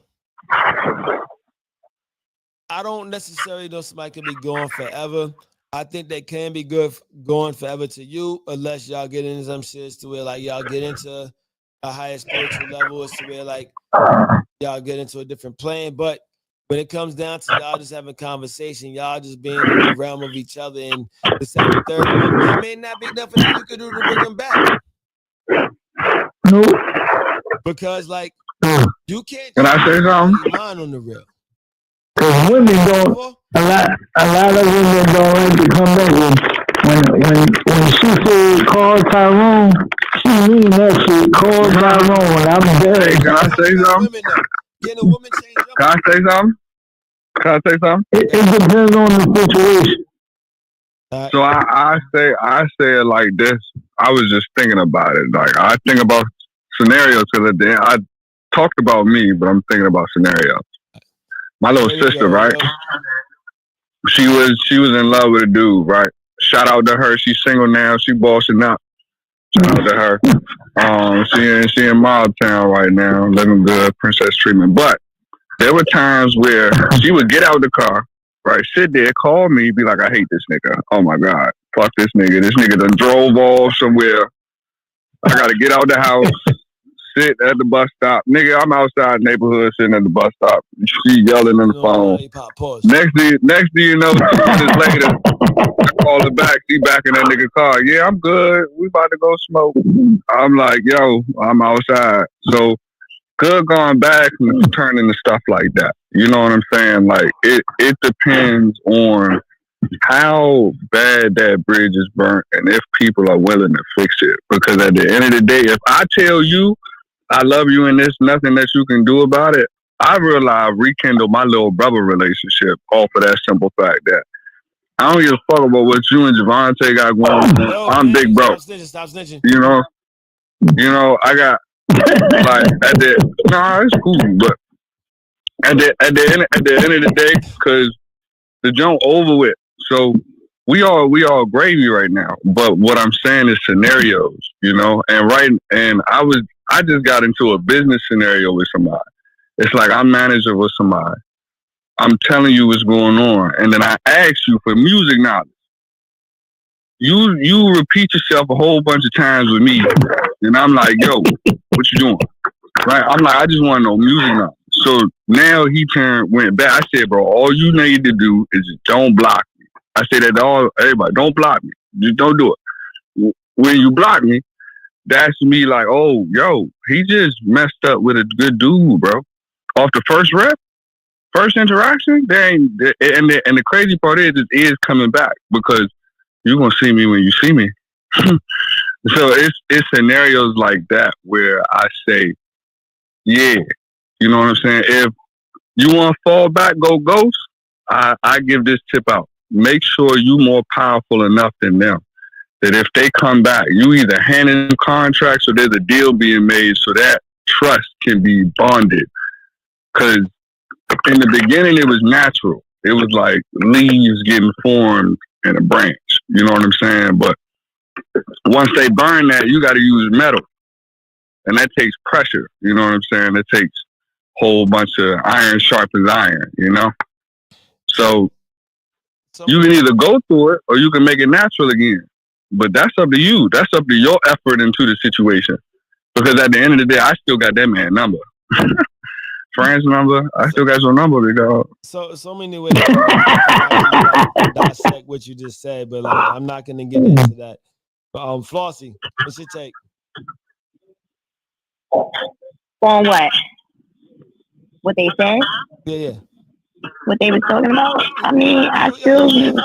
I don't necessarily know somebody can be going forever. I think they can be good going forever to you, unless y'all get into some shit to where, like, y'all get into a higher spiritual level, is to where, like, y'all get into a different plane. But when it comes down to y'all just having conversation, y'all just being in the realm of each other and the second, third, there may not be nothing that you could do to bring them back. Nope. Because, like, you can't Can I say something? mind on the real. Because women don't, a lot of women don't like to come back. When she said call Tyrone, she mean that shit. Call Tyrone. I'm dead. Hey, can I say something? Can a woman change your Can I say something? Can I say something? It depends on the situation. So I say it like this. I was just thinking about it. Like, I think about scenarios, because I talked about me, but I'm thinking about scenarios. My little sister, right? She was in love with a dude, right? Shout out to her. She's single now. She bossing up. Shout out to her. She in Mob Town right now, living good, princess treatment. But there were times where she would get out of the car, right, sit there, call me, be like, I hate this nigga. Oh my God, fuck this nigga. This nigga done drove off somewhere. I gotta get out the house, sit at the bus stop. Nigga, I'm outside the neighborhood sitting at the bus stop. She yelling on the phone. Next thing you know, 2 minutes later, I call her back. She back in that nigga car. Yeah, I'm good. We about to go smoke. I'm like, yo, I'm outside. So good going back and turning to stuff like that. You know what I'm saying? Like, it depends on how bad that bridge is burnt and if people are willing to fix it. Because at the end of the day, if I tell you I love you and there's nothing that you can do about it, I realize rekindle my little brother relationship off of that simple fact that I don't give a fuck about what you and Javante got going on. I'm big bro. Stop snitching. You know, I got like it's cool, but at the end of the day, because the jump over with. So we all gravy right now. But what I'm saying is scenarios, you know, and I just got into a business scenario with somebody. It's like I'm manager with somebody. I'm telling you what's going on, and then I ask you for music knowledge. You repeat yourself a whole bunch of times with me, and I'm like, yo, what you doing? Right? I'm like, I just want to know music knowledge. So now he went back. I said, bro, all you need to do is just don't block me. I said that to everybody, don't block me. Just don't do it. when you block me, that's me like, oh, yo, he just messed up with a good dude, bro. Off the first rep, first interaction, they ain't. And the crazy part is, it is coming back because you're gonna see me when you see me. So it's scenarios like that where I say, yeah, you know what I'm saying. If you want to fall back, go ghost. I give this tip out. Make sure you more powerful enough than them. That if they come back, you either hand in contracts or there's a deal being made so that trust can be bonded. Because in the beginning, it was natural. It was like leaves getting formed in a branch. You know what I'm saying? But once they burn that, you got to use metal. And that takes pressure. You know what I'm saying? It takes a whole bunch of iron sharpens iron, you know? So you can either go through it or you can make it natural again. But that's up to you. That's up to your effort into the situation. Because at the end of the day, I still got that man number. Fran's number. I still got your number, because so many ways to dissect what you just said, but like I'm not gonna get into that. But Flossie, what's your take? On what? What they said? Yeah. What they were talking about? I mean, I still. No,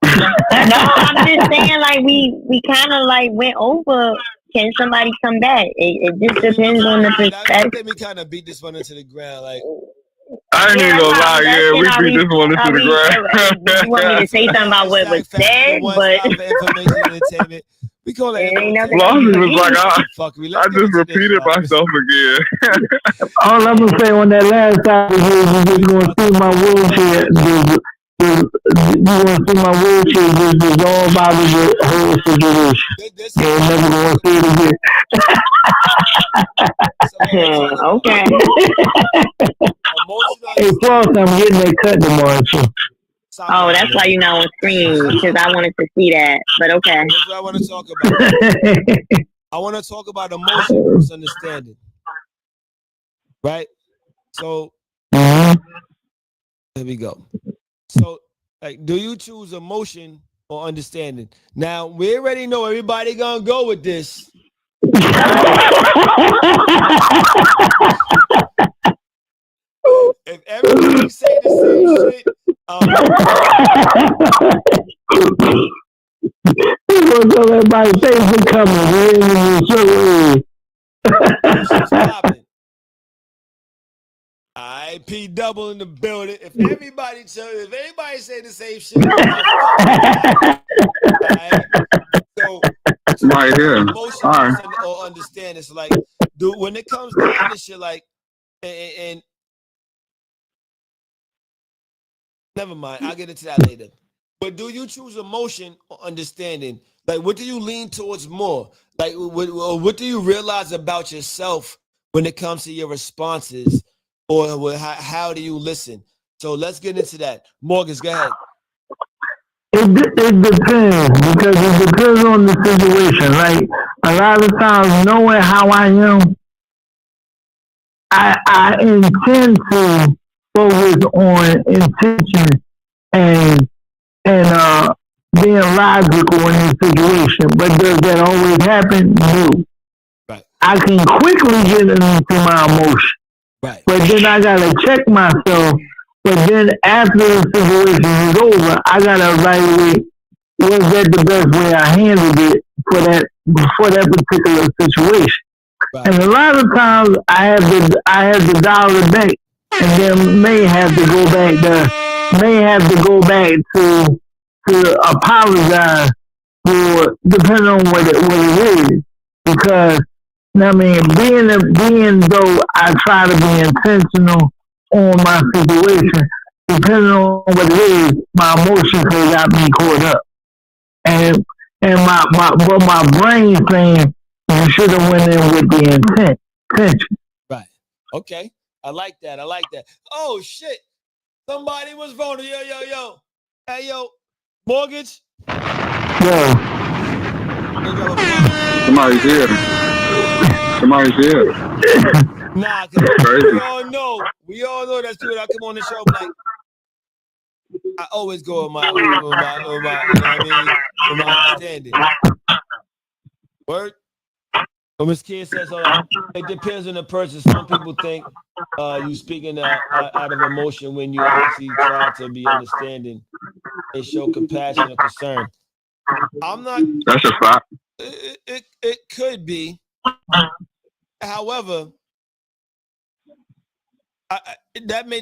I'm just saying, like we kind of like went over. Can somebody come back? It just depends on the perspective. Let me kind of beat this one into the ground, like. I ain't even gonna lie, yeah, we beat this one into the ground. You want me to say something about what was said, but we call it. Flossie was like, I just repeated myself again. All I'm gonna say on that last time is you just gonna see my wheelchair. You gonna see my wheelchair just dissolve out of the whole situation. You're never gonna see it again. Okay. Hey, Floss, I'm getting that cut tomorrow too. Oh, that's why you're not on screen, because I wanted to see that. But okay. That's what I want to talk about. I want to talk about emotion versus understanding. Right? So, here we go. So, like, do you choose emotion or understanding? Now, we already know everybody gonna go with this. If everybody say the same shit, everybody thinks it's coming. P double in the building. If anybody say the same shit, so right here. Emotion or understanding. So like, when it comes down to shit, like, and never mind, I'll get into that later. But do you choose emotion or understanding? Like, what do you lean towards more? Like, what do you realize about yourself when it comes to your responses, or how do you listen? So let's get into that. Morgan, go ahead. It depends, because it depends on the situation. Like, a lot of times, knowing how I am, I intend to focus on intention and being logical in the situation. But does that always happen? No. Right. I can quickly get into my emotion. Right. But then I gotta check myself. But then after the situation is over, I gotta evaluate, was that the best way I handled it for that particular situation. Right. And a lot of times I have to dial it back, and then may have to go back to apologize for, depending on what it is, because I mean, being though I try to be intentional on my situation, depending on what it is, my emotions have got me caught up, and my brain saying you should have went in with the intention. Right. Okay. I like that. Oh shit! Somebody was voting. Yo. Hey yo, mortgage. Yo. Somebody's here. Nah, cause we all know that's people that come on the show. Like, I always go with my you know what I mean, with my understanding. Word. But Miss Kia says, it depends on the person. Some people think you speaking out of emotion when you actually try to be understanding and show compassion or concern. I'm not. That's a fact. It could be. However, that may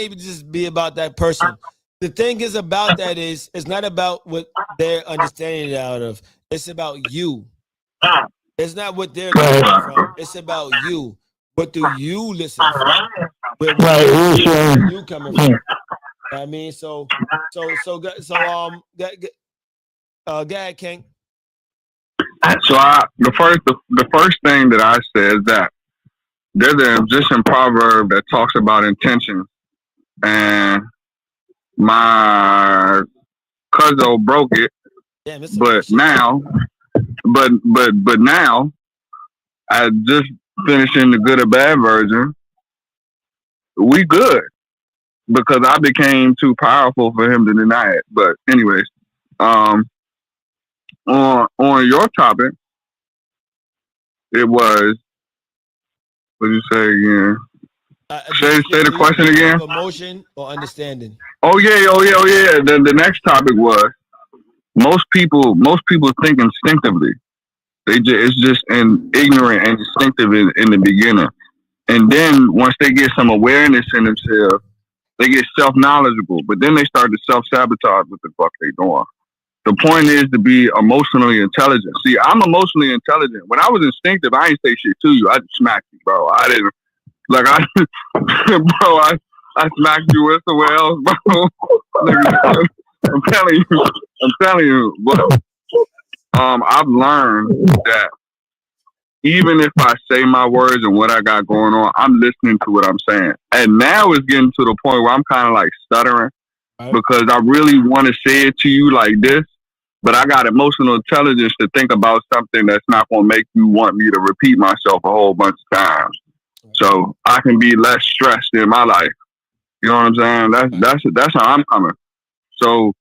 just be about that person. The thing is about that is it's not about what they're understanding it out of. It's about you. It's not what they're listening from. It's about you. What do you listen from? Where you coming from? I mean, go ahead, King. So the first thing that I said is that there's an Egyptian proverb that talks about intention, and my cousin broke it. Damn, but now, but now, I just finishing the good or bad version. We good because I became too powerful for him to deny it. But anyways, on your topic, it was. What did you say again? Say the question again. Emotion or understanding? Oh yeah. The next topic was most people think instinctively. It's just an ignorant and instinctive in the beginning, and then once they get some awareness in themselves, they get self knowledgeable. But then they start to self sabotage what the fuck they doing. The point is to be emotionally intelligent. See, I'm emotionally intelligent. When I was instinctive, I ain't say shit to you. I just smacked you, bro. I didn't bro. I smacked you with somewhere else, bro. I'm telling you, bro. I've learned that even if I say my words and what I got going on, I'm listening to what I'm saying. And now it's getting to the point where I'm kind of like stuttering because I really want to say it to you like this, but I got emotional intelligence to think about something that's not going to make you want me to repeat myself a whole bunch of times. So I can be less stressed in my life. You know what I'm saying? That's how I'm coming. So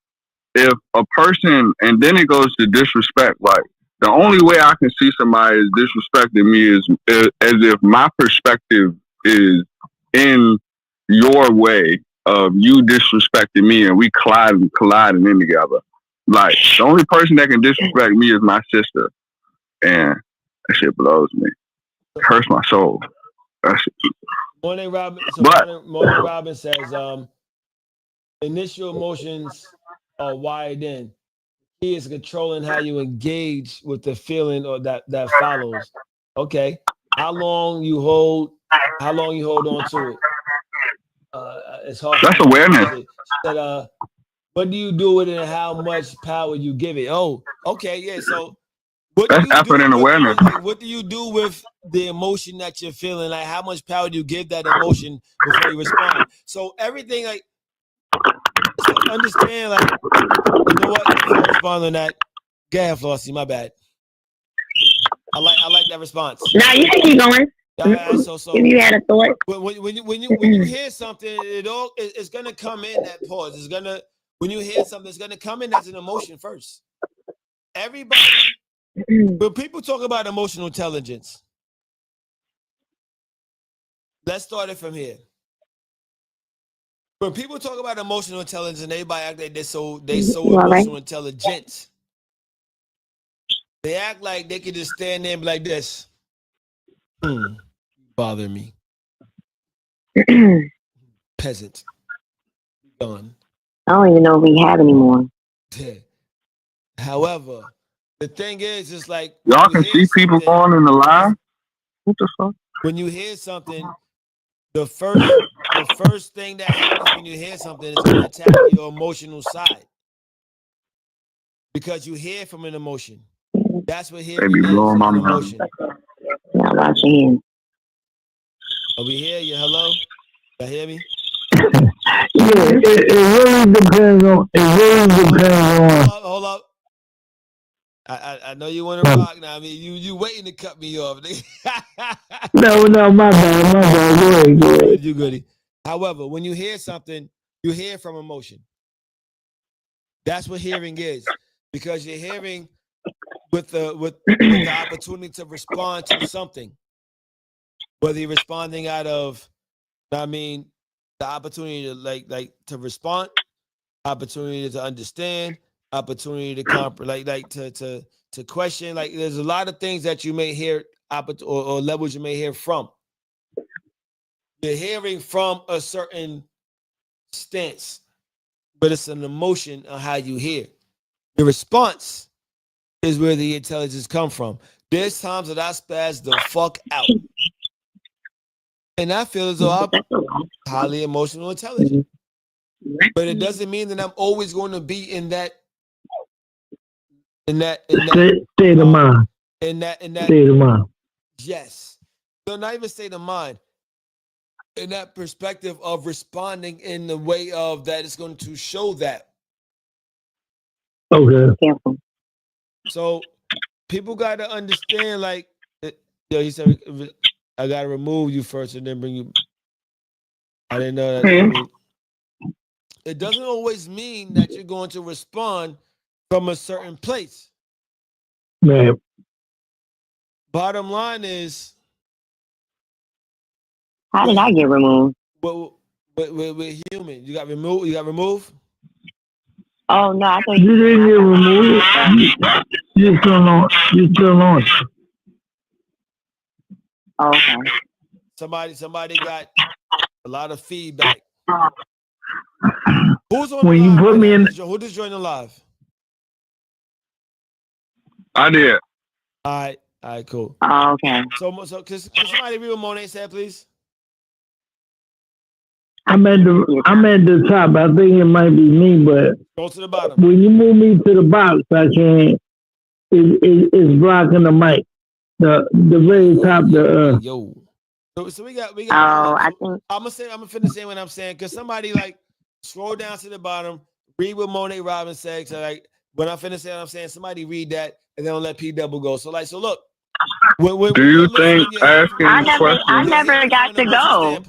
if a person, and then it goes to disrespect, like the only way I can see somebody is disrespecting me is as if my perspective is in your way of you disrespecting me and we colliding in together. Like the only person that can disrespect me is my sister. And that shit blows me. It hurts my soul. Morning Robin says, initial emotions are wired in. Key is controlling how you engage with the feeling or that follows. Okay. How long you hold on to it? It's hard. That's awareness. Said, what do you do with it and how much power you give it? Oh, okay, yeah. So that's effort and awareness. What do you do with the emotion that you're feeling? Like how much power do you give that emotion before you respond? So everything like understand, like, you know what? Before I respond on that, go ahead, Flossie, my bad. I like that response. Now you can keep going. So if you had a thought. When you hear something, it's gonna come in that pause. It's gonna when you hear something, it's gonna come in as an emotion first. Everybody, when people talk about emotional intelligence, let's start it from here. When people talk about emotional intelligence and everybody act like they're so emotional intelligent, they act like they could just stand there and be like this. Bother me. Peasant. Gone. I don't even know if we have anymore. However, the thing is, it's like y'all can see people going in the line. What the fuck? When you hear something, the first thing that happens when you hear something is going to attack your emotional side because you hear from an emotion. That's what hearing is, an emotion. Not watching. Are we here? You hello? You hear me? Yeah, it really depends on. Hold up. I know you want to rock now. I mean, you waiting to cut me off. No, my bad. Go ahead. You goody. However, when you hear something, you hear from emotion. That's what hearing is, because you're hearing with the opportunity to respond to something, whether you're responding out of, I mean, the opportunity to like to respond, opportunity to understand, opportunity to to question. Like there's a lot of things that you may hear or levels you may hear from. You're hearing from a certain stance, but it's an emotion on how you hear. The response is where the intelligence come from. There's times that I spaz the fuck out, and I feel as though I'm highly emotional intelligent. But it doesn't mean that I'm always going to be in that state of mind. In that state of mind. Yes. So not even state of mind. In that perspective of responding in the way of that it's going to show that. Okay. So people got to understand, like, he said, I got to remove you first and then bring you. I didn't know that. I mean, it doesn't always mean that you're going to respond from a certain place. Right. Bottom line is, how did I get removed? But we're human. You got removed. You got removed. Oh no, I thought you didn't get removed. You're still on. You're still on. Oh, okay. Somebody got a lot of feedback. Who's on when the you live put right me now? in, Who just joined the live? I did. All right, cool. Oh, okay. So can somebody read what Monet said, please? I'm at the top. I think it might be me, but go to the bottom. When you move me to the box, I can't. It's blocking the mic. The very top. Yo. So we got. Oh, I think I'm gonna finish saying what I'm saying, because somebody like scroll down to the bottom, read what Monet Robbins said. So like when I finish saying what I'm saying, somebody read that and then I'll let P double go. So look. When do you think asking questions? I never got to go.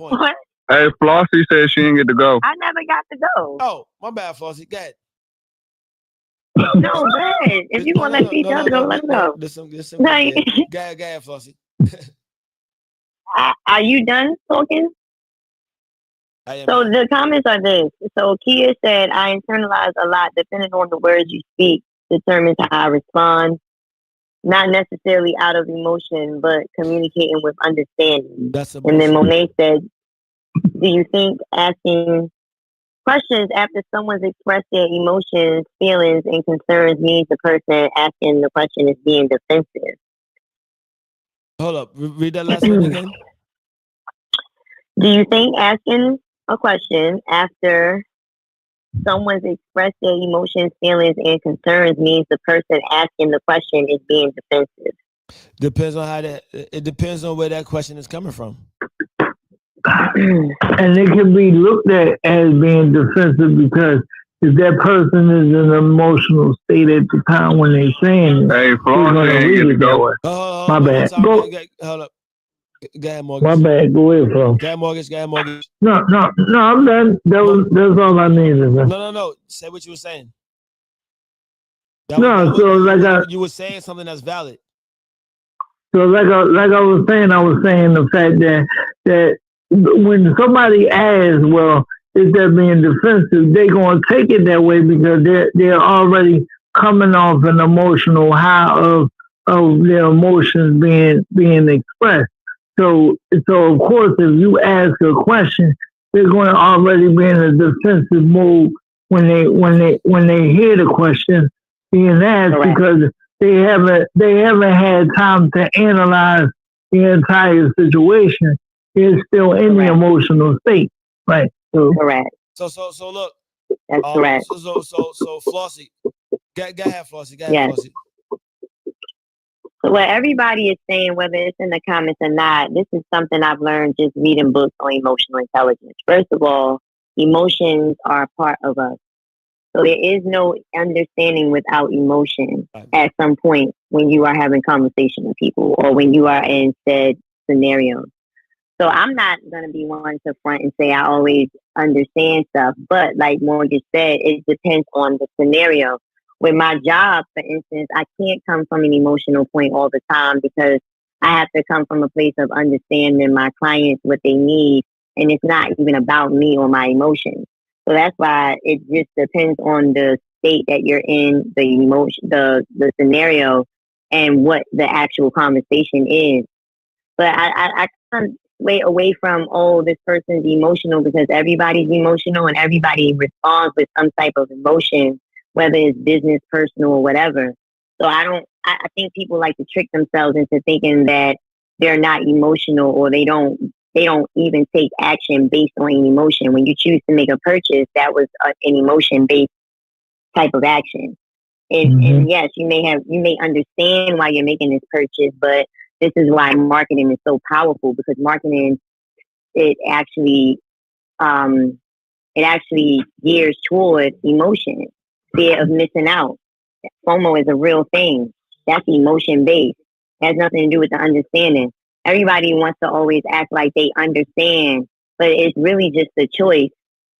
Hey, Flossie said she didn't get to go. I never got to go. Oh, my bad, Flossie. Go ahead. No, go ahead. If you want to let P double go, let's go. Listen, go ahead, Flossie. Are you done talking? So the comments are this. So Kia said, I internalize a lot depending on the words you speak, determines how I respond. Not necessarily out of emotion, but communicating with understanding. And then Monet said, do you think asking questions after someone's expressed their emotions, feelings, and concerns means the person asking the question is being defensive? Hold up. Read that last one again. Do you think asking a question after someone's expressed their emotions, feelings, and concerns means the person asking the question is being defensive? Depends on it depends on where that question is coming from. And it can be looked at as being defensive because if that person is in an emotional state at the time when they're saying it, hey, Flossie ain't get to go. My bad. Go. Hold up. Go ahead, Mortgage. My bad. Go ahead, Flo. Go ahead, Mortgage. No, I'm done. That's all I needed. No. Say what you were saying. You were saying something that's valid. So like I was saying the fact that when somebody asks, well, is that being defensive? They're gonna take it that way because they're already coming off an emotional high of their emotions being expressed. So of course, if you ask a question, they're going to already be in a defensive mode when they hear the question being asked. Correct. Because they haven't had time to analyze the entire situation. They're still in the emotional state, right? So, correct. So look. That's correct. So Flossie, go ahead, Flossie. Flossie. So what everybody is saying, whether it's in the comments or not, this is something I've learned just reading books on emotional intelligence. First of all, emotions are a part of us. So there is no understanding without emotion at some point when you are having conversation with people or when you are in said scenarios. So I'm not going to be one to front and say I always understand stuff. But like Morgan said, it depends on the scenario. With my job, for instance, I can't come from an emotional point all the time because I have to come from a place of understanding my clients, what they need. And it's not even about me or my emotions. So that's why it just depends on the state that you're in, the emotion, the scenario, and what the actual conversation is. But I kind of way away from, oh, this person's emotional, because everybody's emotional and everybody responds with some type of emotion, whether it's business, personal, or whatever. So I think people like to trick themselves into thinking that they're not emotional, or they don't even take action based on an emotion. When you choose to make a purchase, that was an emotion based type of action. And yes, you may understand why you're making this purchase, but this is why marketing is so powerful, because marketing, it actually gears toward emotion, fear of missing out. FOMO is a real thing. That's emotion based. It has nothing to do with the understanding. Everybody wants to always act like they understand, but it's really just a choice.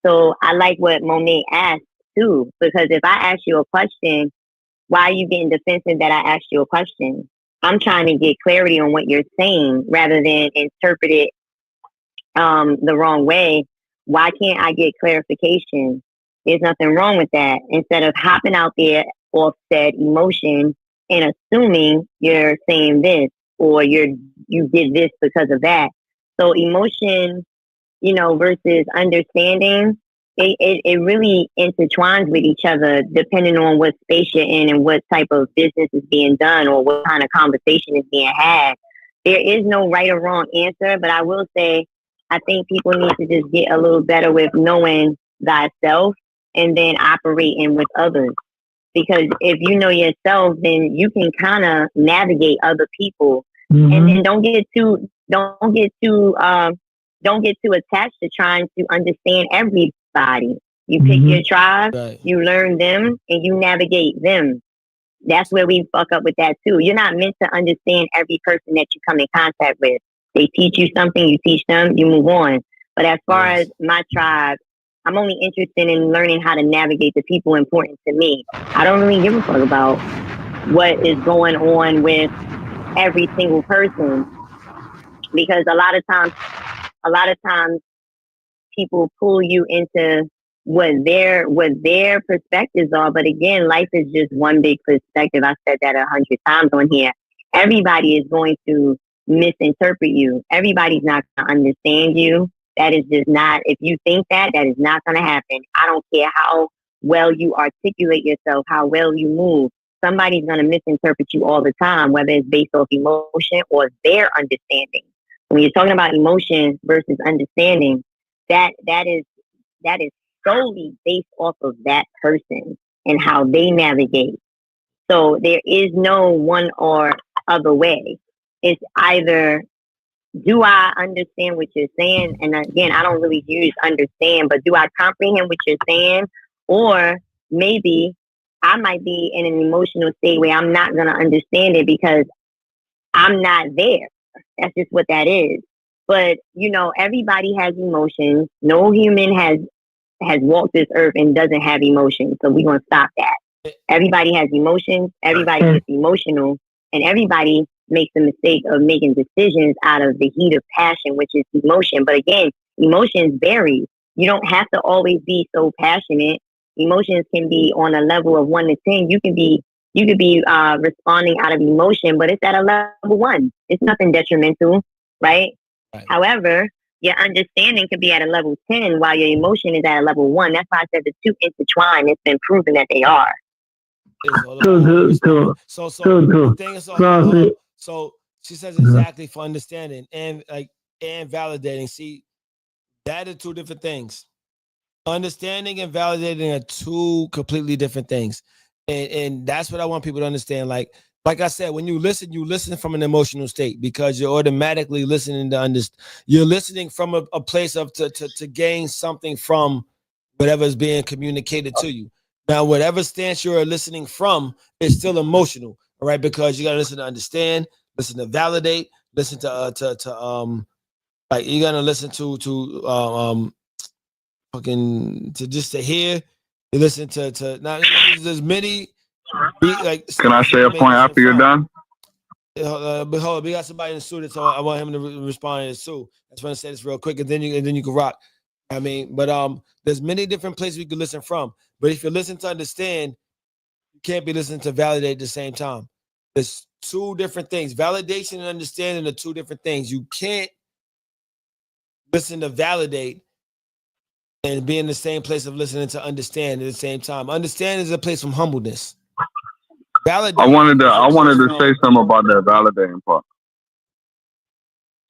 So I like what Monet asked too, because if I ask you a question, why are you getting defensive that I asked you a question? I'm trying to get clarity on what you're saying rather than interpret it the wrong way. Why can't I get clarification? There's nothing wrong with that. Instead of hopping out there off said emotion and assuming you're saying this, or you did this because of that. So emotion, versus understanding, it really intertwines with each other depending on what space you're in and what type of business is being done or what kind of conversation is being had. There is no right or wrong answer, but I will say I think people need to just get a little better with knowing thyself and then operating with others. Because if you know yourself, then you can kind of navigate other people, and then don't get too attached to trying to understand everybody. You pick your tribe, right. You learn them, and you navigate them. That's where we fuck up with that too. You're not meant to understand every person that you come in contact with. They teach you something, you teach them, you move on. But as far as my tribe, I'm only interested in learning how to navigate the people important to me. I don't really give a fuck about what is going on with every single person, because a lot of times people pull you into what their perspectives are. But again, life is just one big perspective. I said that 100 times on here. Everybody is going to misinterpret you. Everybody's not going to understand you. That is just not, if you think that is not going to happen. I don't care how well you articulate yourself, how well you move. Somebody's going to misinterpret you all the time, whether it's based off emotion or their understanding. When you're talking about emotion versus understanding, that is solely based off of that person and how they navigate. So there is no one or other way. It's either, do I understand what you're saying? And again, I don't really use understand, but do I comprehend what you're saying? Or maybe I might be in an emotional state where I'm not going to understand it because I'm not there. That's just what that is. But, everybody has emotions. No human has walked this earth and doesn't have emotions. So we're going to stop that. Everybody has emotions. Everybody gets emotional. And everybody makes the mistake of making decisions out of the heat of passion, which is emotion. But again, emotions vary. You don't have to always be so passionate. Emotions can be on a level of 1 to 10. You could be responding out of emotion, but it's at a level 1. It's nothing detrimental, right? However, your understanding could be at a level 10 while your emotion is at a level 1. That's why I said the two intertwine. It's been proven that they are. So she says exactly for understanding and validating. See, that are two different things. Understanding and validating are two completely different things. And that's what I want people to understand. Like I said, when you listen from an emotional state because you're automatically listening to understand. You're listening from a place of to gain something from whatever is being communicated to you. Now, whatever stance you're listening from is still emotional, all right? Because you gotta listen to understand, listen to validate, listen to like you gotta listen to fucking to hear, you listen to not there's many like. Can I say a point after you're done? But hold on, we got somebody in the suit, so I want him to respond to Sue. I just want to say this real quick, and then you can rock. I mean, but there's many different places we could listen from. But if you listen to understand, you can't be listening to validate at the same time. There's two different things. Validation and understanding are two different things. You can't listen to validate and be in the same place of listening to understand at the same time. Understand is a place from humbleness. I wanted to say something about that validating part.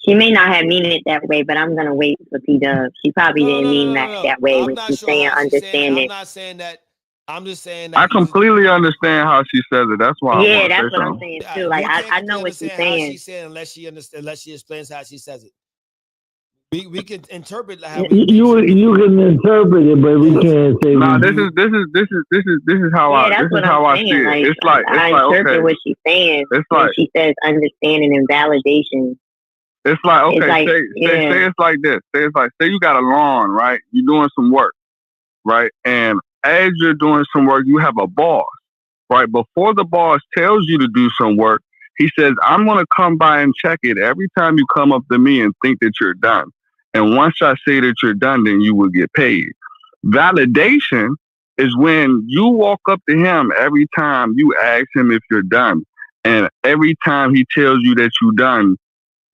She may not have mean it that way, but I'm gonna wait for P-Dub. She probably didn't mean that way when she's saying understanding. I'm not saying that. I'm just saying that. I completely understand how she says it. That's why. Yeah, that's what I'm saying too. Like I know what she's saying. She's saying unless she explains how she says it. We can interpret how you can interpret it, but we can't say. Nah, this is how I see it. Like, it's like I interpret okay. what she's saying. It's like she says understanding and validation. It's like okay, it's like, say it's like this. Say you got a lawn, right? You're doing some work, right? And as you're doing some work, you have a boss, right? Before the boss tells you to do some work, he says, "I'm going to come by and check it every time you come up to me and think that you're done. And once I say that you're done, then you will get paid." Validation is when you walk up to him every time you ask him if you're done. And every time he tells you that you're done,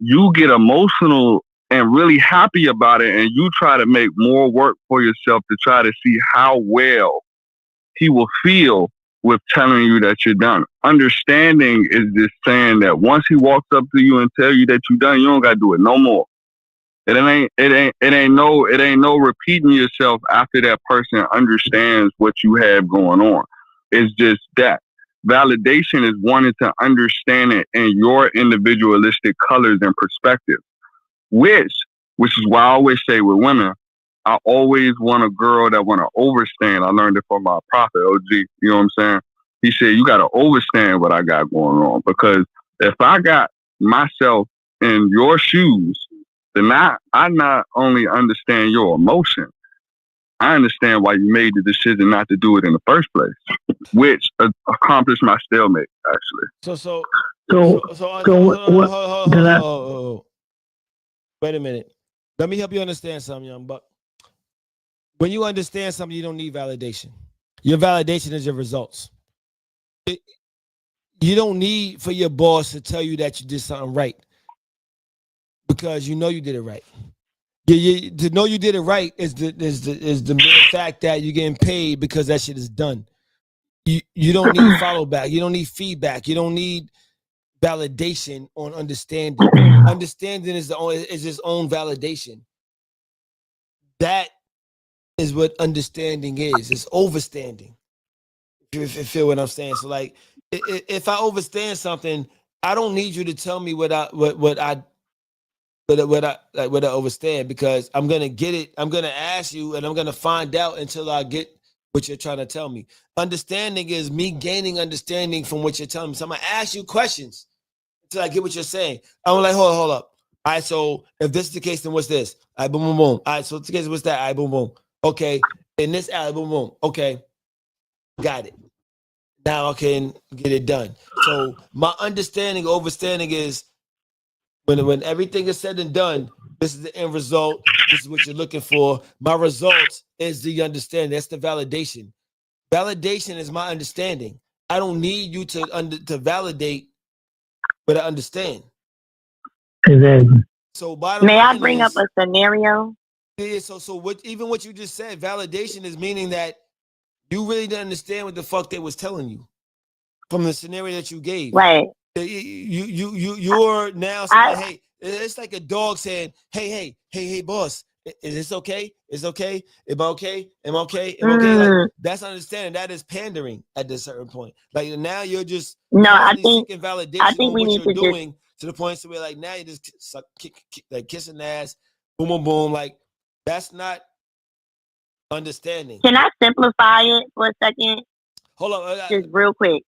you get emotional and really happy about it. And you try to make more work for yourself to try to see how well he will feel with telling you that you're done. Understanding is this saying that once he walks up to you and tell you that you're done, you don't got to do it no more. It ain't no repeating yourself after that person understands what you have going on. It's just that. Validation is wanting to understand it in your individualistic colors and perspectives, which is why I always say with women, I always want a girl that want to overstand. I learned it from my prophet, OG. You know what I'm saying? He said, you got to overstand what I got going on, because if I got myself in your shoes, then I not only understand your emotion, I understand why you made the decision not to do it in the first place, which accomplished my stalemate, actually. Wait a minute. Let me help you understand something, young buck. When you understand something, you don't need validation. Your validation is your results. You don't need for your boss to tell you that you did something right, because you know you did it right. To know you did it right is the mere fact that you're getting paid because that shit is done. You don't need follow back. You don't need feedback. You don't need validation on understanding. Understanding is its own validation. That is what understanding is. It's overstanding. If you feel what I'm saying. So like, if I overstand something, I don't need you to tell me what I overstand, because I'm gonna get it. I'm gonna ask you, and I'm gonna find out until I get what you're trying to tell me. Understanding is me gaining understanding from what you're telling me. So I'm gonna ask you questions until I get what you're saying. I'm like, hold up. All right, so if this is the case, then what's this? All right, boom, boom, boom. All right, so if it's the case, what's that? All right, boom, boom. Okay, in this alley, boom, boom. Okay, got it. Now I can get it done. So my understanding, overstanding is when everything is said and done, this is the end result. This is what you're looking for. My result is the understanding. That's the validation. Validation is my understanding. I don't need you to validate, but I understand. Exactly. So may I bring up a scenario? Yeah. So what you just said, validation is meaning that you really didn't understand what the fuck they was telling you from the scenario that you gave. Right. You're now saying, hey, it's like a dog saying, hey, boss, is this okay? Is okay? Am I okay? Am I okay? Am I okay? Like, that's understanding. That is pandering at this certain point. Like now you're just seeking validation on what you're doing to the point where like now you're just like kissing ass, boom, boom, boom. Like that's not understanding. Can I simplify it for a second? Hold on. Just real quick.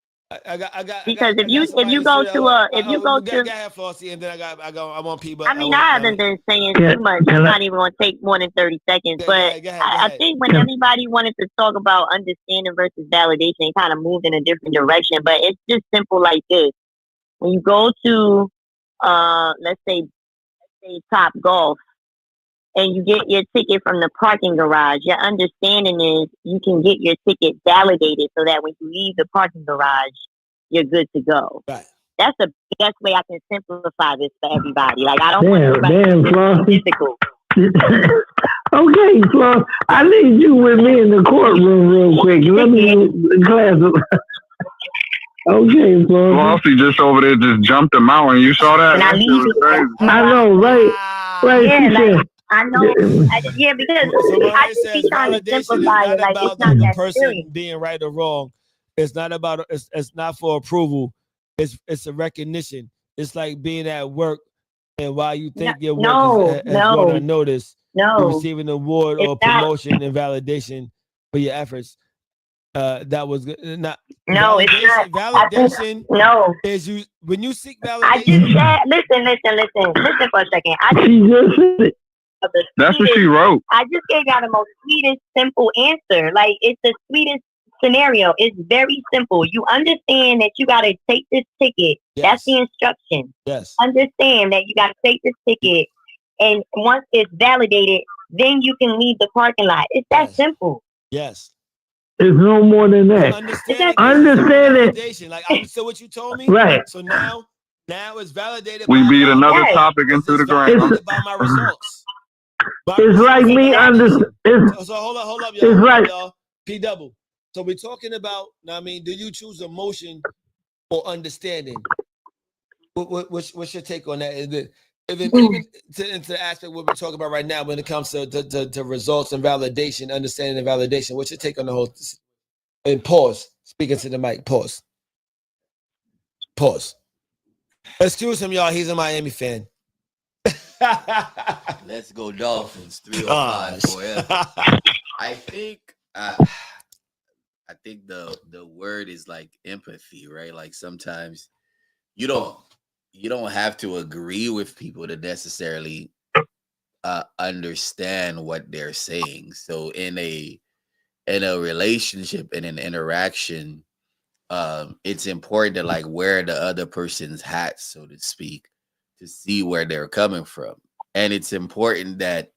Because if you go to go ahead, Flossie, and then I want people. I mean, I haven't been saying too much. It's not even going to take more than 30 seconds. But I think when everybody wanted to talk about understanding versus validation, it kind of moved in a different direction. But it's just simple like this. When you go to, let's say Top Golf, and you get your ticket from the parking garage, your understanding is you can get your ticket validated so that when you leave the parking garage, you're good to go. Right. That's the best way I can simplify this for everybody. Like, I don't want everybody to be difficult. Okay, Flo, I need you with me in the courtroom real quick. Let me class. Okay, Flo. Flossie just over there just jumped him out, and you saw that? I know, right? Right. Yeah, I know. Because I just be trying to simplify it. Like, it's not the that person serious. being right or wrong. It's not about. It's not for approval. It's a recognition. It's like being at work, and while you think your work is going unnoticed, you're receiving an award or promotion and validation for your efforts. That was not. No, it's not. Validation. Is you when you seek validation. I just said, listen for a second. That's what she wrote. I just gave y'all the most sweetest, simple answer. Like, it's the sweetest scenario. It's very simple. You understand that you got to take this ticket. Yes. That's the instruction. Yes. Understand that you got to take this ticket, and once it's validated, then you can leave the parking lot. It's that simple. Yes. It's no more than that. Understand it. Like, I understood what you told me. Right. So now it's validated. We beat another topic into the ground. By my results. It's like me understand. So hold up, y'all. It's like y'all. P double. So we're talking about. I mean, do you choose emotion or understanding? What's your take on that? Is it even into the aspect what we're talking about right now when it comes to results and validation, understanding and validation? What's your take on the whole? And pause. Speaking to the mic. Pause. Excuse him, y'all. He's a Miami fan. Let's go Dolphins. 305 forever. I think the word is like empathy, right? Like, sometimes you don't have to agree with people to necessarily understand what they're saying. So in a relationship, in an interaction, it's important to like wear the other person's hat, so to speak, to see where they're coming from. And it's important that,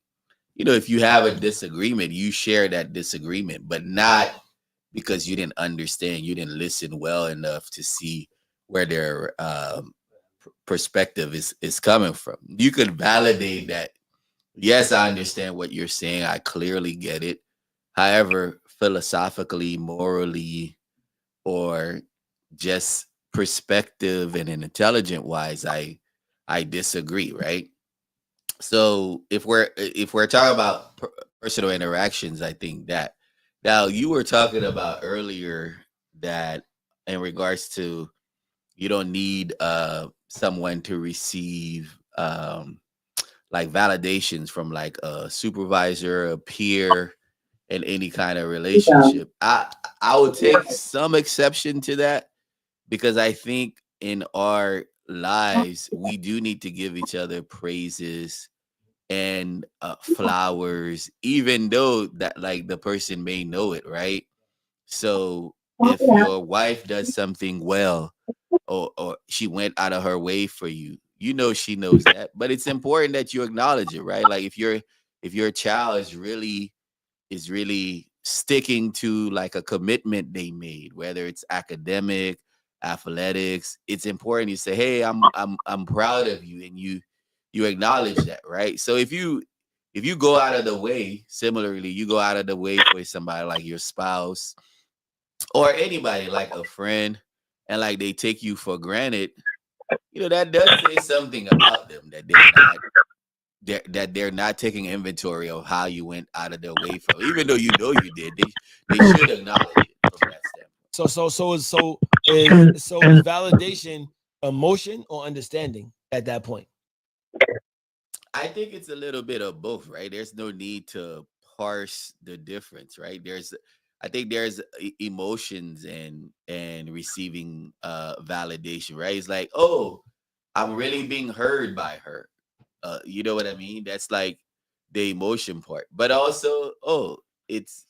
if you have a disagreement, you share that disagreement, but not because you didn't understand, you didn't listen well enough to see where their perspective is coming from. You could validate that. Yes, I understand what you're saying. I clearly get it. However, philosophically, morally, or just perspective and an intelligent wise, I disagree, right? So if we're talking about personal interactions, I think that now you were talking about earlier that in regards to you don't need someone to receive like validations from like a supervisor, a peer, in any kind of relationship. I would take some exception to that, because I think in our lives we do need to give each other praises and flowers, even though that like the person may know it, right? So if your wife does something well, or she went out of her way for you, she knows that, but it's important that you acknowledge it, right? Like if your child is really sticking to like a commitment they made, whether it's academic, athletics, it's important you say, hey, I'm proud of you, and you acknowledge that, right? So if you go out of the way, similarly, you go out of the way for somebody like your spouse or anybody like a friend, and like they take you for granted, that does say something about them, that they're not taking inventory of how you went out of their way from, even though you did. They should acknowledge it from that standpoint. So is validation emotion or understanding at that point? I think it's a little bit of both, right? There's no need to parse the difference, right? I think there's emotions and receiving validation, right? It's like, oh, I'm really being heard by her. You know what I mean? That's like the emotion part. But also, oh, it's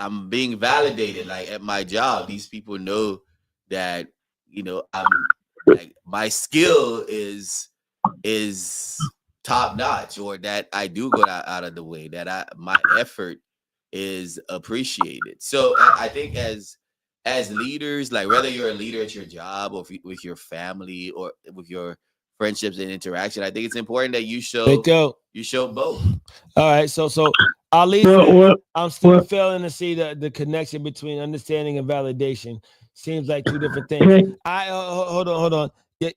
I'm being validated. Like at my job, these people know that, you know, I'm like my skill is top notch, or that I do go out of the way, that my effort is appreciated. So I think as leaders, like whether you're a leader at your job or with your family or with your friendships and interaction, I think it's important that you show both. All right, so Ali says, I'm still failing to see the connection between understanding and validation. Seems like two different things. Hold on. Yeah,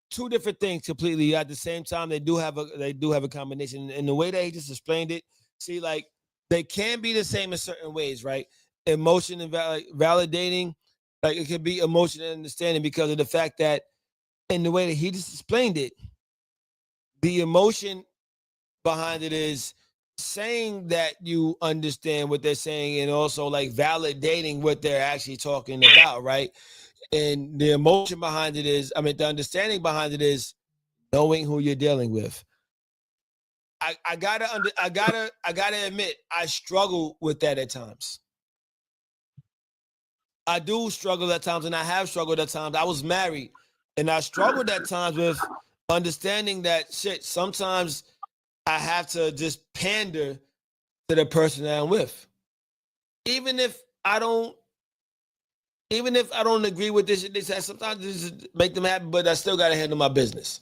two different things completely. At the same time, they do have a combination. And the way that he just explained it, see, like they can be the same in certain ways, right? Emotion and validating, like it could be emotion and understanding because of the fact that in the way that he just explained it, the emotion behind it is saying that you understand what they're saying and also like validating what they're actually talking about, right? And the emotion behind it is, the understanding behind it is knowing who you're dealing with. I gotta admit, I struggle with that at times. I do struggle at times, and I have struggled at times. I was married, and I struggled at times with understanding that shit. Sometimes I have to just pander to the person that I'm with, even if I don't agree with this shit they say. Sometimes this make them happy, but I still gotta handle my business.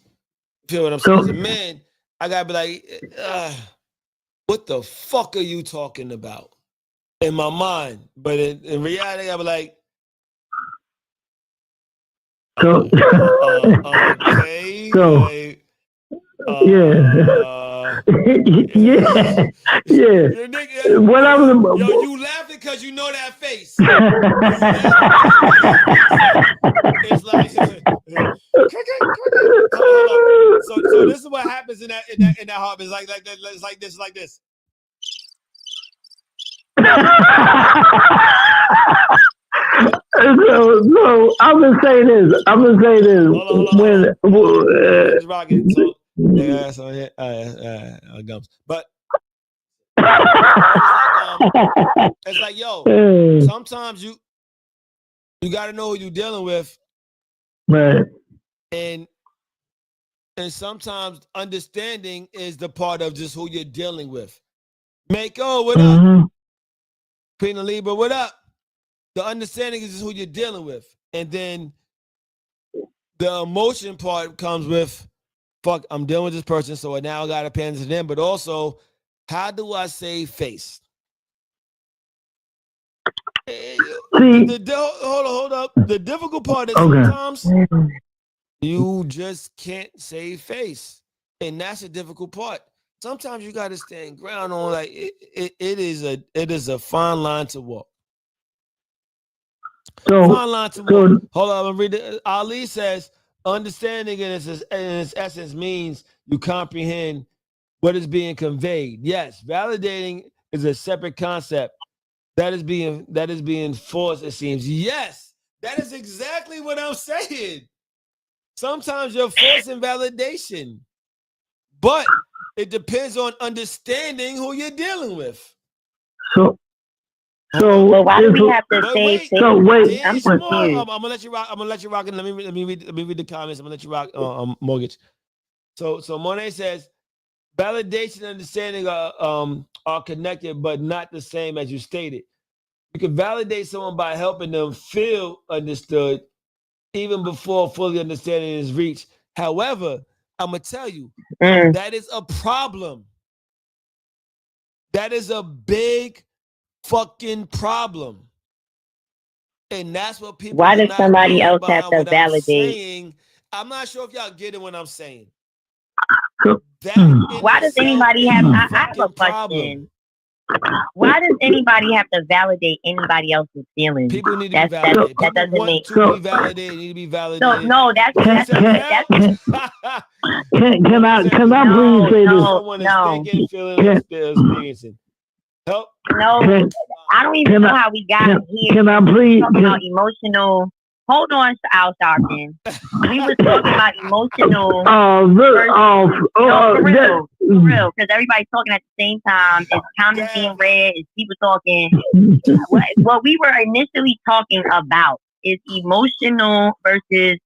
Feel what I'm saying? As a man, I gotta be like, what the fuck are you talking about? In my mind, but in reality, I gotta be like, okay. Yeah. What I was, you laughing because you know that face. It's like, so this is what happens in that heart. It's like this. So I'm gonna say this. Gums. But it's like, yo, sometimes you gotta know who you're dealing with, right? And sometimes understanding is the part of just who you're dealing with. Mako, what up? Queen Libra, what up? The understanding is just who you're dealing with. And then the emotion part comes with, fuck, I'm dealing with this person, so now I got to pay attention to them. But also, how do I save face? Hold up. The difficult part is sometimes you just can't save face. And that's a difficult part. Sometimes you got to stand ground on, like, it is a fine line to walk. Hold on, I'm read it. Ali says, understanding in its essence means you comprehend what is being conveyed. Yes, validating is a separate concept that is being forced, it seems. Yes, that is exactly what I'm saying. Sometimes you're forcing validation, but it depends on understanding who you're dealing with. So why do we have to say? I'm gonna let you rock. And let me read the comments. I'm gonna let you rock. Mortgage. So Monet says, validation and understanding are connected, but not the same as you stated. You can validate someone by helping them feel understood, even before fully understanding is reached. However, I'm gonna tell you that is a problem. That is a big fucking problem. And that's what people. Why does somebody else have to validate? I'm not sure if y'all get it when I'm saying. Why does anybody have? I have a question. Why does anybody have to validate anybody else's feelings? People need to be validated. That doesn't make sense. Be validated. Need to be validated. No, that's. Can I please say this? Someone is thinking, feeling, experiencing. Help. No, I don't even know how we got here. Can I please talking about emotional? Hold on, Al Sharpton. We was talking about emotional. For real, because everybody's talking at the same time. It's comments being read. It's people talking. What we were initially talking about is emotional versus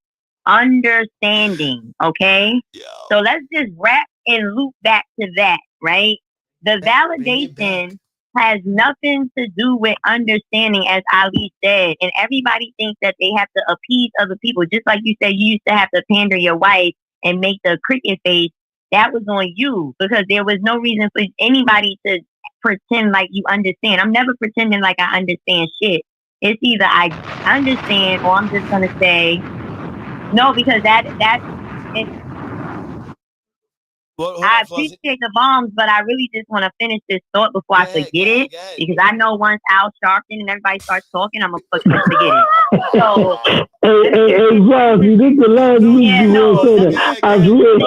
understanding. Okay, so let's just wrap and loop back to that. Right, the validation has nothing to do with understanding, as Ali said. And everybody thinks that they have to appease other people. Just like you said, you used to have to pander your wife and make the cricket face. That was on you because there was no reason for anybody to pretend like you understand. I'm never pretending like I understand shit. It's either I understand or I'm just going to say no, because I appreciate the bombs, but I really just want to finish this thought before I forget it. Because I know once Al Sharpton and everybody starts talking, I'm going to fucking forget it. So, hey, Josh, you think the last week you will say that. I swear.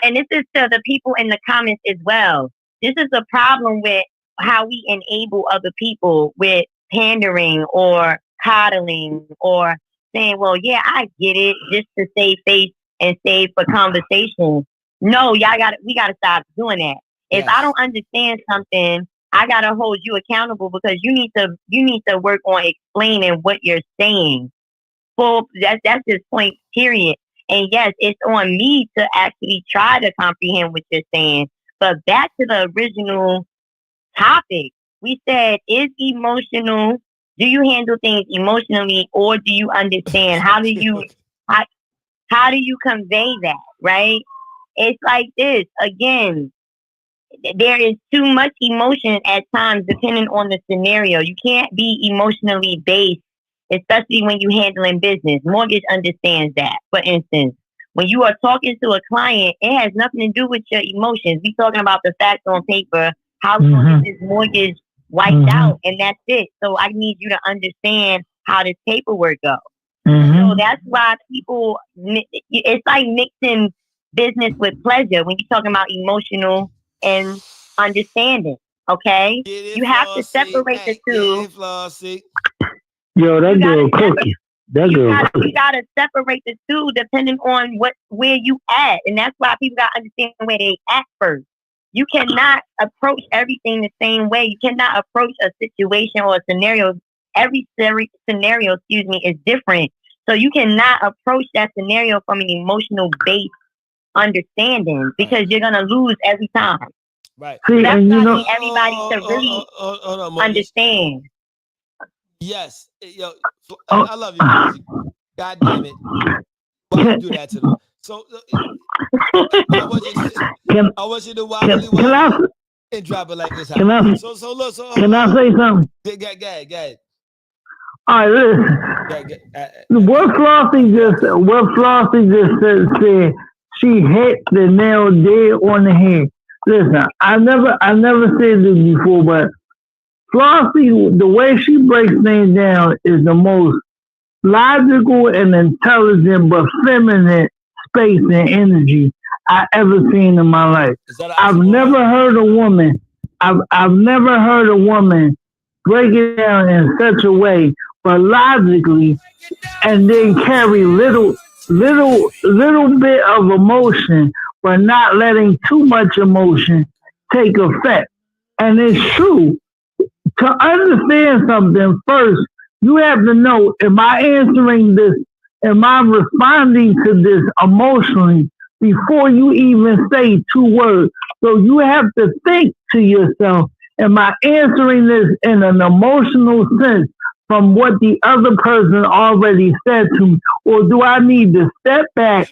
And this is to the people in the comments as well. This is the problem with how we enable other people with pandering or coddling or saying, well, yeah, I get it, just to save face and save for conversation. No, we gotta stop doing that. If I don't understand something, I gotta hold you accountable because you need to work on explaining what you're saying. Well, that's just point period. And yes, it's on me to actually try to comprehend what you're saying. But back to the original topic, we said, is emotional, do you handle things emotionally or do you understand? How do you convey that, right? It's like this. Again, there is too much emotion at times depending on the scenario. You can't be emotionally based, especially when you're handling business. Mortgage understands that. For instance, when you are talking to a client, it has nothing to do with your emotions. We're talking about the facts on paper. How long is this mortgage wiped out? And that's it. So I need you to understand how this paperwork goes. So that's why people, it's like mixing business with pleasure when you're talking about emotional and understanding. Okay? You have to separate the two. Yo, that girl cooking. You gotta separate the two depending on where you at. And that's why people gotta understand where they at first. You cannot approach everything the same way. You cannot approach a situation or a scenario. Every scenario, is different. So you cannot approach that scenario from an emotional based understanding because you're gonna lose every time. Right. See, that's and not everybody to really understand. Yes. Yo, I love you, Moses. God damn it. Why you do that to them? So I want you to wobble and drop it like this. Can I say something? Go ahead. All right, listen. What Flossie just said, she hit the nail dead on the head. Listen, I never said this before, but Flossie, the way she breaks things down is the most logical and intelligent but feminine space and energy I ever seen in my life. I've never heard a woman break it down in such a way, but logically, and then carry little bit of emotion, but not letting too much emotion take effect. And it's true. To understand something first, you have to know, am I answering this? Am I responding to this emotionally before you even say two words? So you have to think to yourself, am I answering this in an emotional sense from what the other person already said to me? Or do I need to step back,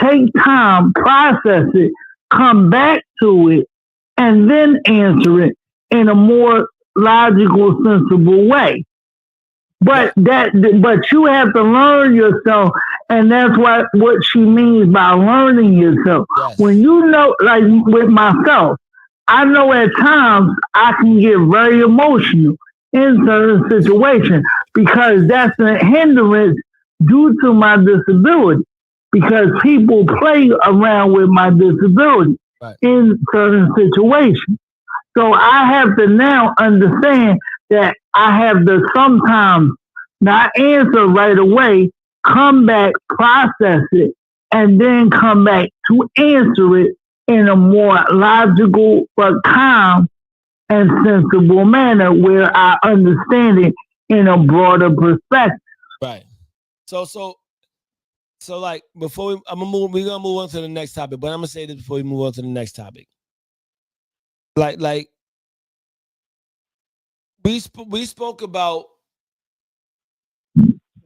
take time, process it, come back to it, and then answer it in a more logical, sensible way? But you have to learn yourself, and that's what she means by learning yourself. Yes. When you know, like with myself, I know at times I can get very emotional in certain situations because that's a hindrance due to my disability. Because people play around with my disability in certain situations. So I have to now understand that I have to sometimes not answer right away, come back, process it, and then come back to answer it in a more logical but calm and sensible manner where I understand it in a broader perspective. Right. So like before we're gonna move on to the next topic, but I'm gonna say this before we move on to the next topic. Like we spoke about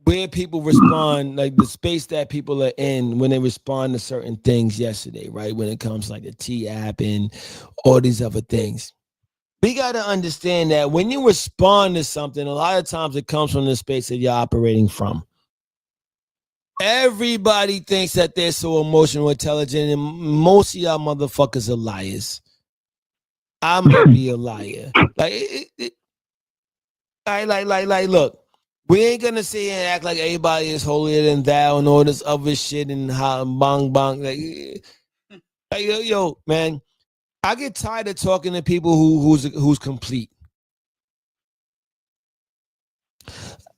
where people respond, like the space that people are in when they respond to certain things yesterday, right? When it comes like the T app and all these other things. We got to understand that when you respond to something, a lot of times it comes from the space that you're operating from. Everybody thinks that they're so emotional intelligent, and most of y'all motherfuckers are liars. I may be a liar. Like, look, we ain't gonna sit here and act like everybody is holier than thou and all this other shit and how bang bang. Like yo, man, I get tired of talking to people who's complete.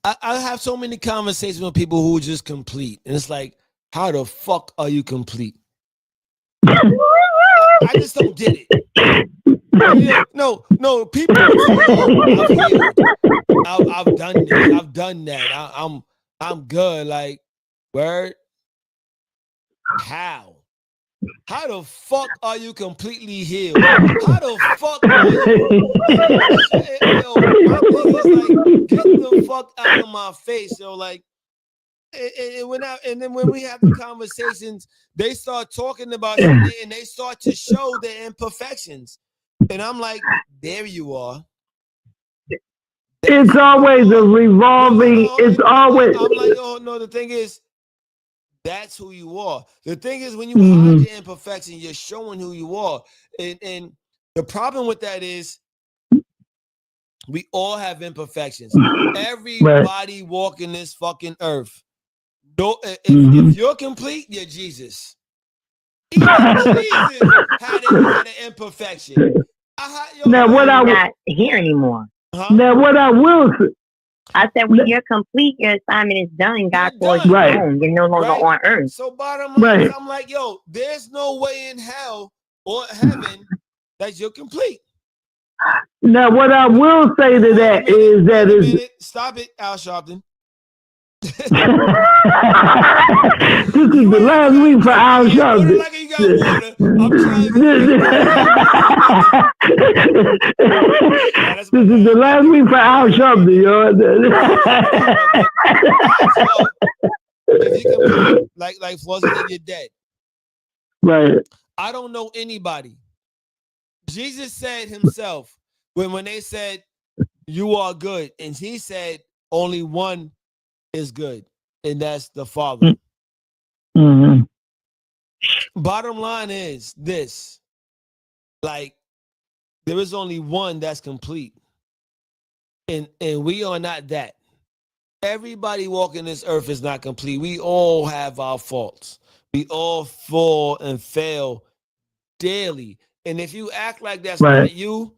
I have so many conversations with people who are just complete, and it's like, how the fuck are you complete? I just don't get it. No, people I've healed. I've done this. I've done that. I'm good. Like, word. How? How the fuck are you completely healed? How the fuck are you? Yo, my thing is like, get the fuck out of my face, yo. Like, and then when we have the conversations, they start talking about something and they start to show their imperfections. And I'm like, there you are. It's always a revolving. It's always. I'm like, oh no. The thing is, that's who you are. The thing is, when you hide your imperfection, you're showing who you are. And the problem with that is, we all have imperfections. Everybody walking this fucking earth. If you're complete, you're Jesus. Even Jesus had an imperfection. Now, what I'm not here anymore. Huh? Now, what I will say, I said, when you're complete, your assignment is done. God calls you home. You're no longer on earth. So bottom line is, I'm like, yo, there's no way in hell or heaven that you're complete. Now, what I will say to that is that is stop it, Al Sharpton. This is the last week for Al Sharpton. Like you got water. I'm trying This is the last week for Al Sharpton, yo. If you can, like Flossie said, you're dead. Right. I don't know anybody. Jesus said himself when they said you are good, and he said only one is good, and that's the Father. Mm-hmm. Bottom line is this: like, there is only one that's complete, and we are not that. Everybody walking this earth is not complete. We all have our faults. We all fall and fail daily. And if you act like that's not you,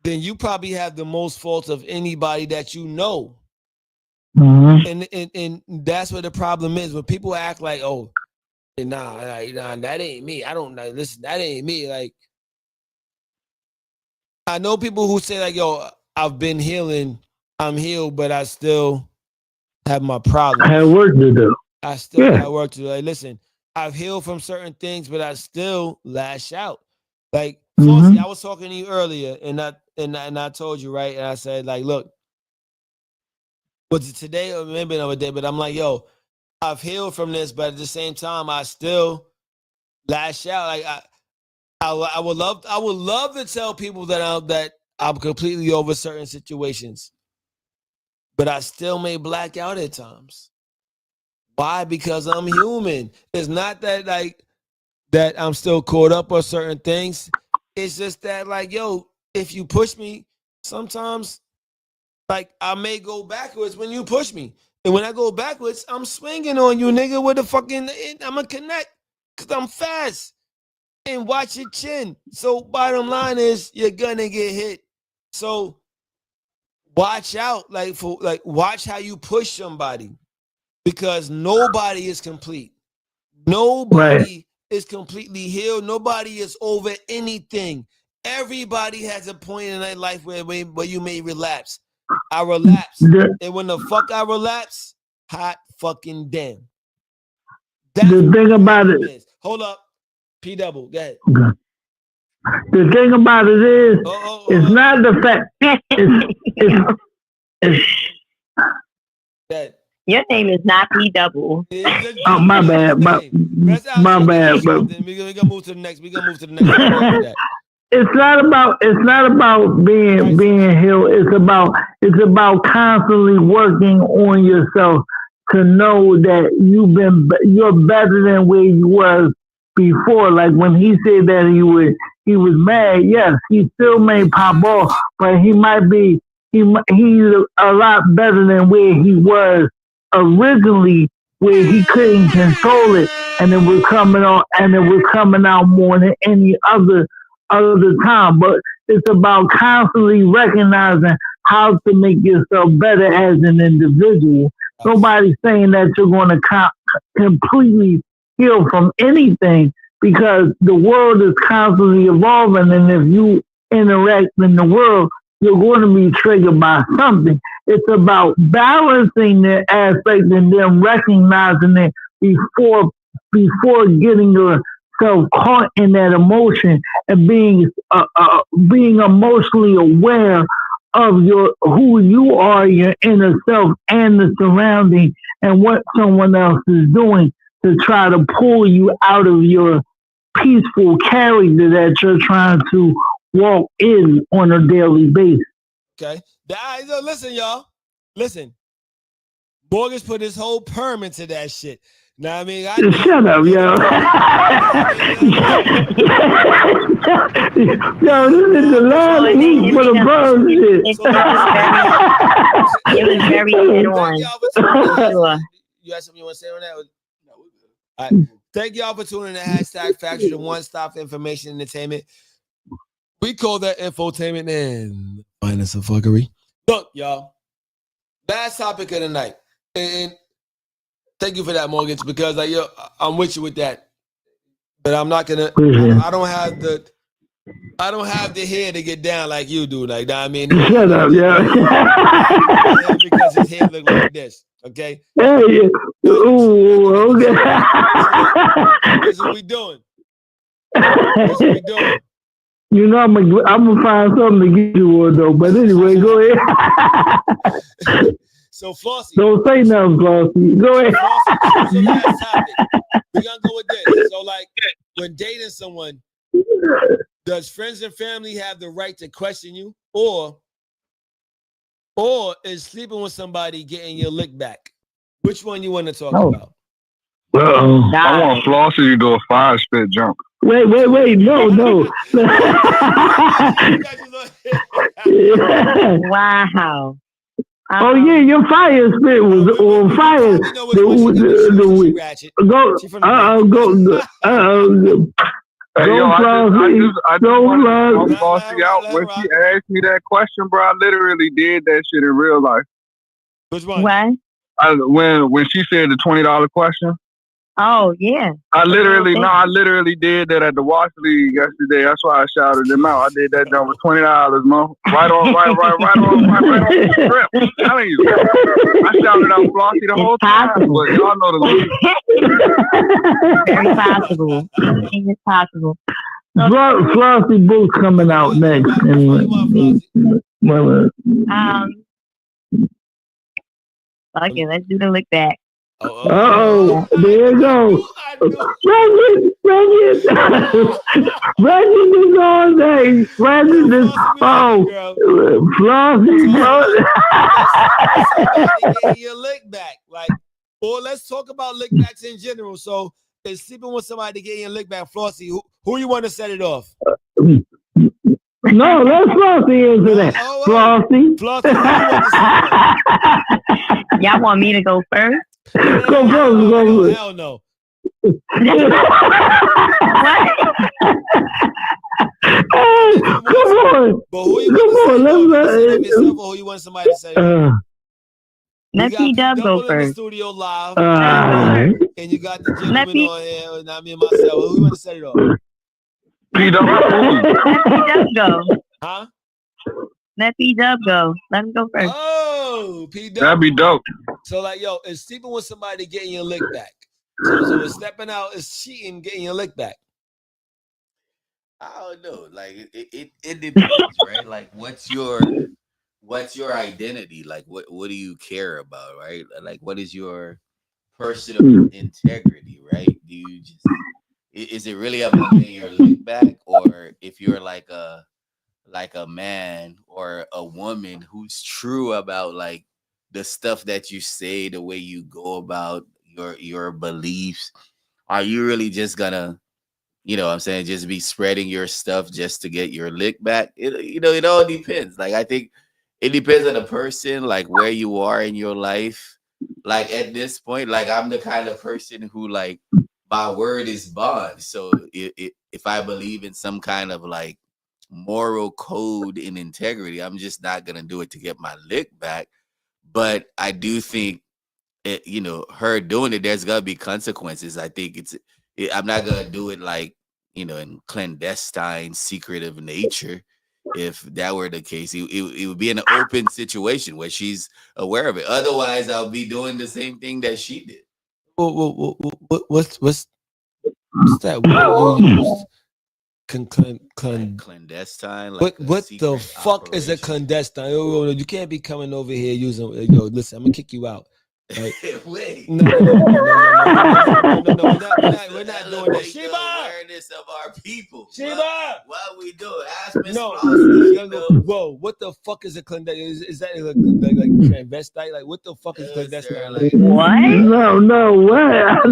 then you probably have the most faults of anybody that you know. Mm-hmm. And that's what the problem is. When people act like, oh, nah, that ain't me. I don't know. Listen, that ain't me. Like, I know people who say like, yo, I've been healing. I'm healed, but I still have my problems. I have work to do. I still got work to do. Like, listen, I've healed from certain things, but I still lash out. Like, Flossie, I was talking to you earlier, and I told you, right? And I said, like, look, was it today or maybe another day? But I'm like, yo, I've healed from this, but at the same time, I still lash out. Like, I would love to tell people that I'm completely over certain situations, but I still may black out at times. Why? Because I'm human. It's not that like that I'm still caught up on certain things. It's just that like, yo, if you push me, sometimes like I may go backwards when you push me. And when I go backwards, I'm swinging on you, nigga, with a fucking, I'm going to connect because I'm fast. and watch your chin. So bottom line is you're gonna get hit. So watch out, watch how you push somebody, because nobody is complete. Nobody is completely healed. Nobody is over anything. Everybody has a point in their life where you may relapse. I relapse. And when the fuck I relapse, hot fucking damn. That's the thing about it is. Hold up. P double, go ahead. The thing about it is, it's not the fact. Your name is not P double. Oh, my bad. My bad. But we're gonna move to the next. We're gonna move to the next one after that. It's not about being healed. It's about constantly working on yourself to know that you're better than where you was before. Like when he said that he was mad. Yes, he still may pop off, but he's a lot better than where he was originally, where he couldn't control it, and it was coming out more than any other time. But it's about constantly recognizing how to make yourself better as an individual. Nobody's saying that you're going to completely heal from anything, because the world is constantly evolving, and if you interact in the world, you're going to be triggered by something. It's about balancing the aspect and then recognizing it before getting yourself caught in that emotion, and being emotionally aware of who you are, your inner self, and the surrounding, and what someone else is doing to try to pull you out of your peaceful character that you're trying to walk in on a daily basis. Okay. Listen, y'all. Listen. Morgan's put his whole perm into that shit. Now, I mean, shut up, yo. Yo, this is a lot of heat for the perm shit. It was very head on. You have something you want to say on that? No, we're good. All right. Thank y'all for tuning in to #Factuals, the one-stop information entertainment. We call that infotainment and finance of fuckery. Look, y'all. Last topic of the night. And thank you for that, Mortgage, because I'm with you with that. But I'm not gonna. I don't have the hair to get down like you do. Like that. I mean, shut up, yeah. Because his hair look like this. Okay. Hey, ooh, okay. That's what we doing. That's what we doing. You know, I'm gonna find something to get you on though. But anyway, go ahead. So Flossie, don't say nothing, Flossie. Go ahead. Flossie, so last topic. We're gonna go with this. So, like, when dating someone, does friends and family have the right to question you, or is sleeping with somebody getting your lick back? Which one you want to talk about? I want Flossie to do a 5-spit jump. Wait, no. Wow. Oh yeah, your fire spit was on fire. I just want Flossie out. When she asked me that question, bro, I literally did that shit in real life. Which one? What? When she said the $20 question. Oh yeah. I literally did that at the Watch League yesterday. That's why I shouted them out. I did that jump with $20, Mo. Right on the script. I'm telling you. I shouted out Flossie the whole time. But y'all know the league. Very possible. It's possible. Flossie boots coming out next. Okay, let's do the lick back. There you go. Reggie is all day. Reggie is, Flossie. Get your lick back. Like, or let's talk about lick backs in general. So, is sleeping with somebody getting your lick back, Flossie, who you want to set it off? No, let's Flossie into that. Flossie. Y'all want me to go first? Go first. Hell no. Come on. But who you want to say it yourself, or who you want somebody to say it? Let P-Dub go first. In the studio live, and you got the gentleman on here, not me and myself. Who you want to set it off? P-Dub. Let P-Dub go. Huh? Let P-Dub go. Let him go first. Oh, P-Dub. That'd be dope. So like, yo, is sleeping with somebody getting your lick back? So is stepping out is cheating, getting your lick back? I don't know. Like it depends, right? Like what's your identity? Like what do you care about, right? Like what is your personal integrity, right? Do you just is it really about getting your lick back, or if you're like a man or a woman who's true about like the stuff that you say, the way you go about your beliefs, are you really just gonna, you know what I'm saying, just be spreading your stuff just to get your lick back? It all depends. Like I think it depends on the person, like where you are in your life. Like at this point, like I'm the kind of person who like my word is bond. So if I believe in some kind of like moral code and integrity, I'm just not gonna do it to get my lick back. But I do think her doing it, there's gonna be consequences. I think I'm not gonna do it like, in clandestine, secretive nature. If that were the case, it would be an open situation where she's aware of it. Otherwise, I'll be doing the same thing that she did. What's that word you used? Clandestine. Like what the fuck operation is a clandestine? You can't be coming over here using. Listen, I'm gonna kick you out. Right? Wait. No, we're not doing that. Sheba, awareness of our people. Sheba, what are we doing? Ask Miss Whoa, what the fuck is a clandestine? Is that like transvestite? Like, what the fuck is clandestine? Like, what? No, what?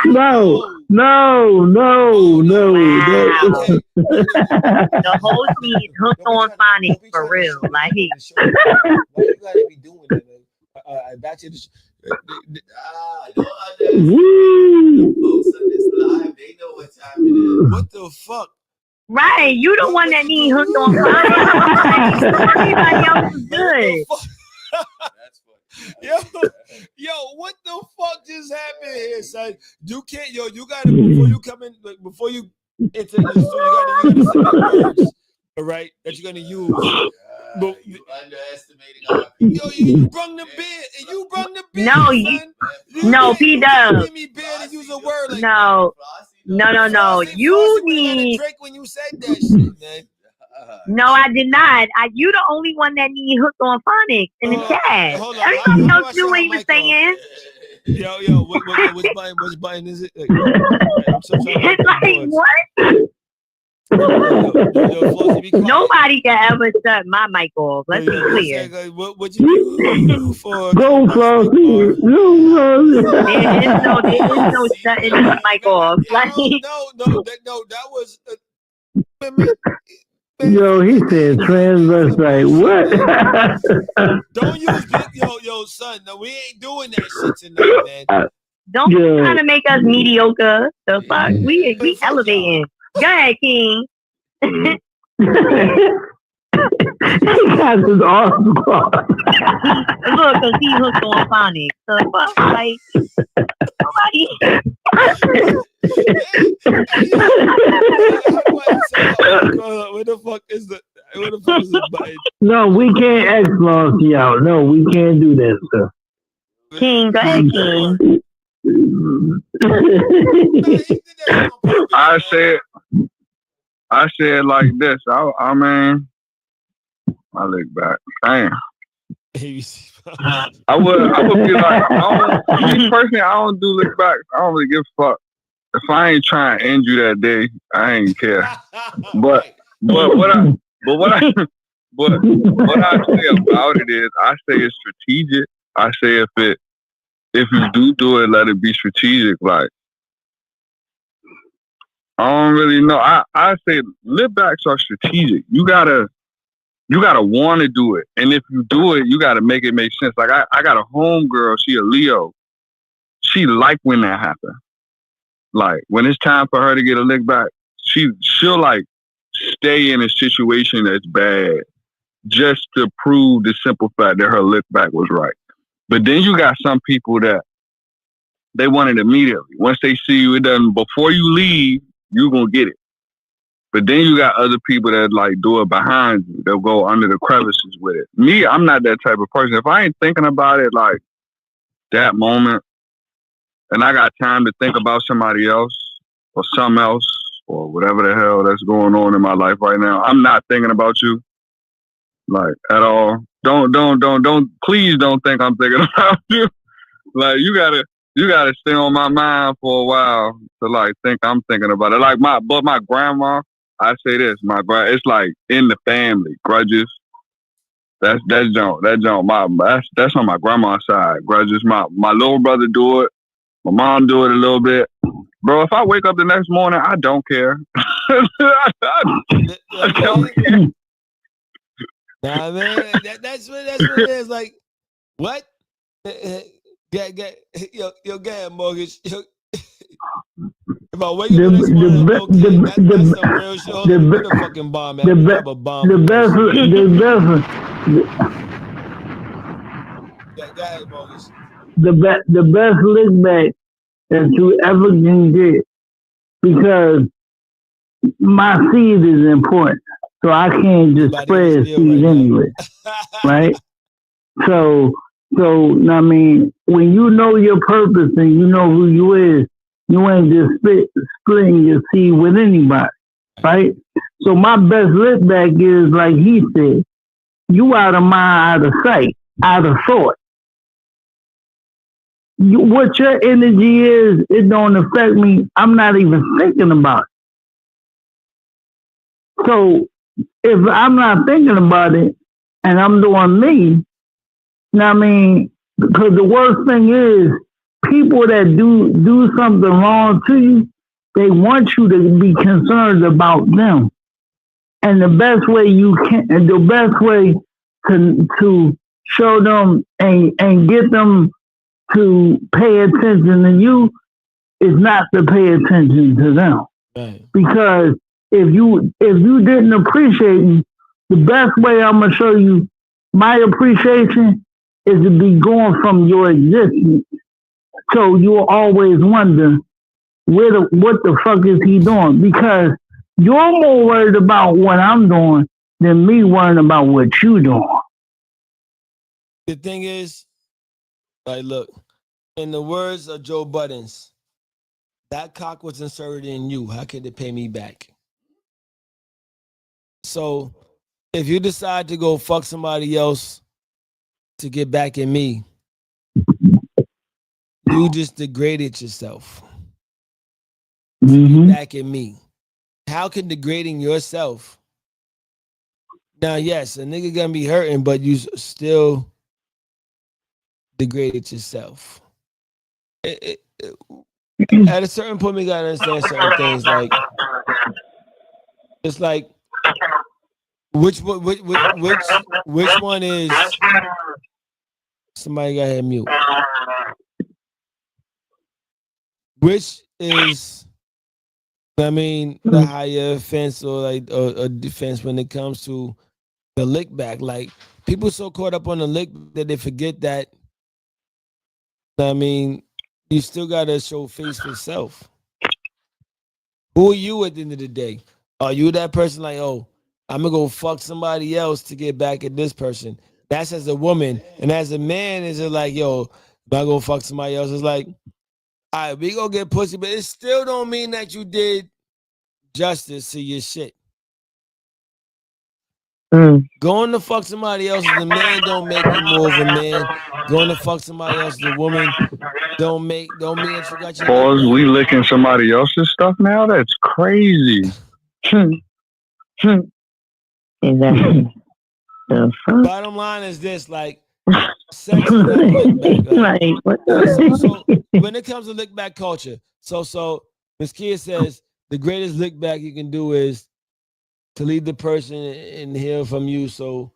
No. Wow. The whole team is hooked on phonics for real. Like, why you gotta be doing that? That's it. Folks on this live, they know what time it is. What the fuck? Right, you the one that need hooked on phonics. Everybody else is good. That's funny. Yo, what the fuck just happened here, son? You can't, you gotta, before you come in, like, before you enter the store, you gotta select words, all right, that you're gonna use. But you underestimating our people. You brung the beer, and you brung the beer. No, P-Dub. Give me beer to use a word like no. You need drink when you said that shit, man. No, I did not. You the only one that need hooked on phonics in the chat. Everybody else knew what he was saying. Yo, which button is it? Like, it's like what? Nobody can ever shut my mic off. Let's be clear. What you do for? Go, Flossie. There is no shutting my mic off. Like, no, that was. Yo, he said transvestite. What? Don't use big, yo, son. No, we ain't doing that shit tonight, man. Don't try to make us mediocre. The fuck, we elevating. Go ahead, King. He got his arms crossed. Look, because he hooked on phonics. The fuck, like, nobody. Where the fuck is the button? No, we can't expose y'all. No, we can't do that stuff. King, go ahead, King. I said like this. I mean, I look back. Damn. I would be like, personally, I don't do look back. I don't really give a fuck. If I ain't trying to end you that day, I ain't care. But what I say about it is, I say it's strategic. I say if you do it, let it be strategic. Like, I don't really know. I say live backs are strategic. You gotta want to do it, and if you do it, you gotta make it make sense. Like I got a homegirl. She a Leo. She like when that happens. like when it's time for her to get a lick back, she'll like stay in a situation that's bad just to prove the simple fact that her lick back was right. But then you got some people that they want it immediately. Once they see you, it doesn't. Before you leave, you gonna get it. But then you got other people that like do it behind you. They'll go under the crevices with it. Me, I'm not that type of person. If I ain't thinking about it like that moment, and I got time to think about somebody else or something else or whatever the hell that's going on in my life right now, I'm not thinking about you like at all. Please don't think I'm thinking about you. Like you gotta stay on my mind for a while to like think I'm thinking about it. Like my grandma, I say this, it's like in the family, grudges. That's that's on my grandma's side. Grudges. My little brother do it. My mom do it a little bit. Bro, if I wake up the next morning, I don't care. I don't care. Nah, man, that's what it is. Like, what? Get yo, get mortgage. If I wake up the next morning, okay, that's some real shit. Hold on, put a fucking bomb, man. We have a bomb. The best. Go ahead, mortgage. The best lick back that you ever can get, because my seed is important, so I can't just spread seed anyway, right? So I mean, when you know your purpose and you know who you is, you ain't just splitting your seed with anybody, right? So my best lick back is like he said, you out of mind, out of sight, out of thought. What your energy is, it don't affect me. I'm not even thinking about it. So if I'm not thinking about it and I'm doing me, you know what I mean? Because the worst thing is people that do something wrong to you, they want you to be concerned about them. And the best way to show them and get them to pay attention to you is not to pay attention to them. Right. Because if you didn't appreciate me, the best way I'm gonna show you my appreciation is to be going from your existence. So you'll always wonder what the fuck is he doing? Because you're more worried about what I'm doing than me worrying about what you doing. The thing is, like, look, in the words of Joe Buttons, that cock was inserted in you. How could it pay me back? So if you decide to go fuck somebody else to get back at me, you just degraded yourself. Mm-hmm. Back at me. How can degrading yourself? Now, yes, a nigga gonna be hurting, but you still degraded yourself. At a certain point, we gotta understand certain things. Like, it's like, which one is somebody got here mute? Which is, I mean, the higher offense or like a defense when it comes to the lick back? Like, people so caught up on the lick that they forget that. I mean, you still gotta show face for self. Who are you at the end of the day? Are you that person like, oh, I'm gonna go fuck somebody else to get back at this person? That's as a woman. And as a man, is it like, yo, if I go fuck somebody else, it's like, all right, we gonna get pussy, but it still don't mean that you did justice to your shit. Going to fuck somebody else as a man don't make you more of a man. Going to fuck somebody else as a woman don't mean that you got your Pause, we licking somebody else's stuff now? That's crazy. Exactly. Bottom line is this, like, sex is not a lick back. Like, what so when it comes to lick back culture, so Ms. Kia says the greatest lick back you can do is to leave the person and hear from you, so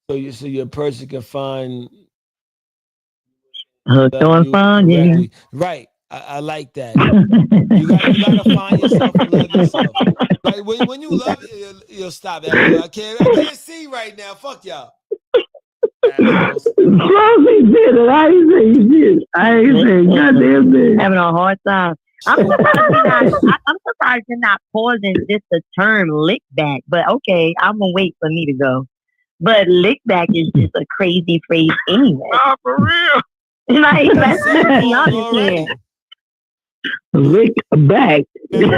your person can find hooked on fun, yeah. Right. I like that. You gotta find yourself and love yourself. Like when you love it, you'll stop it. I can't see right now. Fuck y'all. Slowly did it. I ain't saying shit. I ain't saying goddamn thing. Having a hard time. I'm surprised you're not pausing just the term lick back. But okay, I'm gonna wait for me to go. But lick back is just a crazy phrase anyway. Nah, for real. Like, let's be honest here. Lick back. Y'all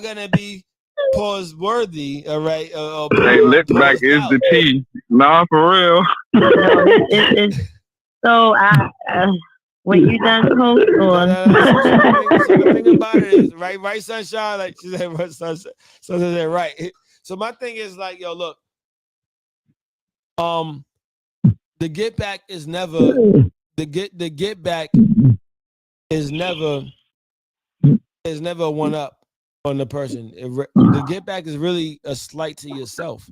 gonna be pause worthy, all right? Hey, lick back is the T. Nah, for real. So when you done coach or so the thing about it is right, sunshine, like she said, right, sunshine. So they said right. So my thing is like, yo, look, the get back is never the get back is never a one up on the person. The get back is really a slight to yourself.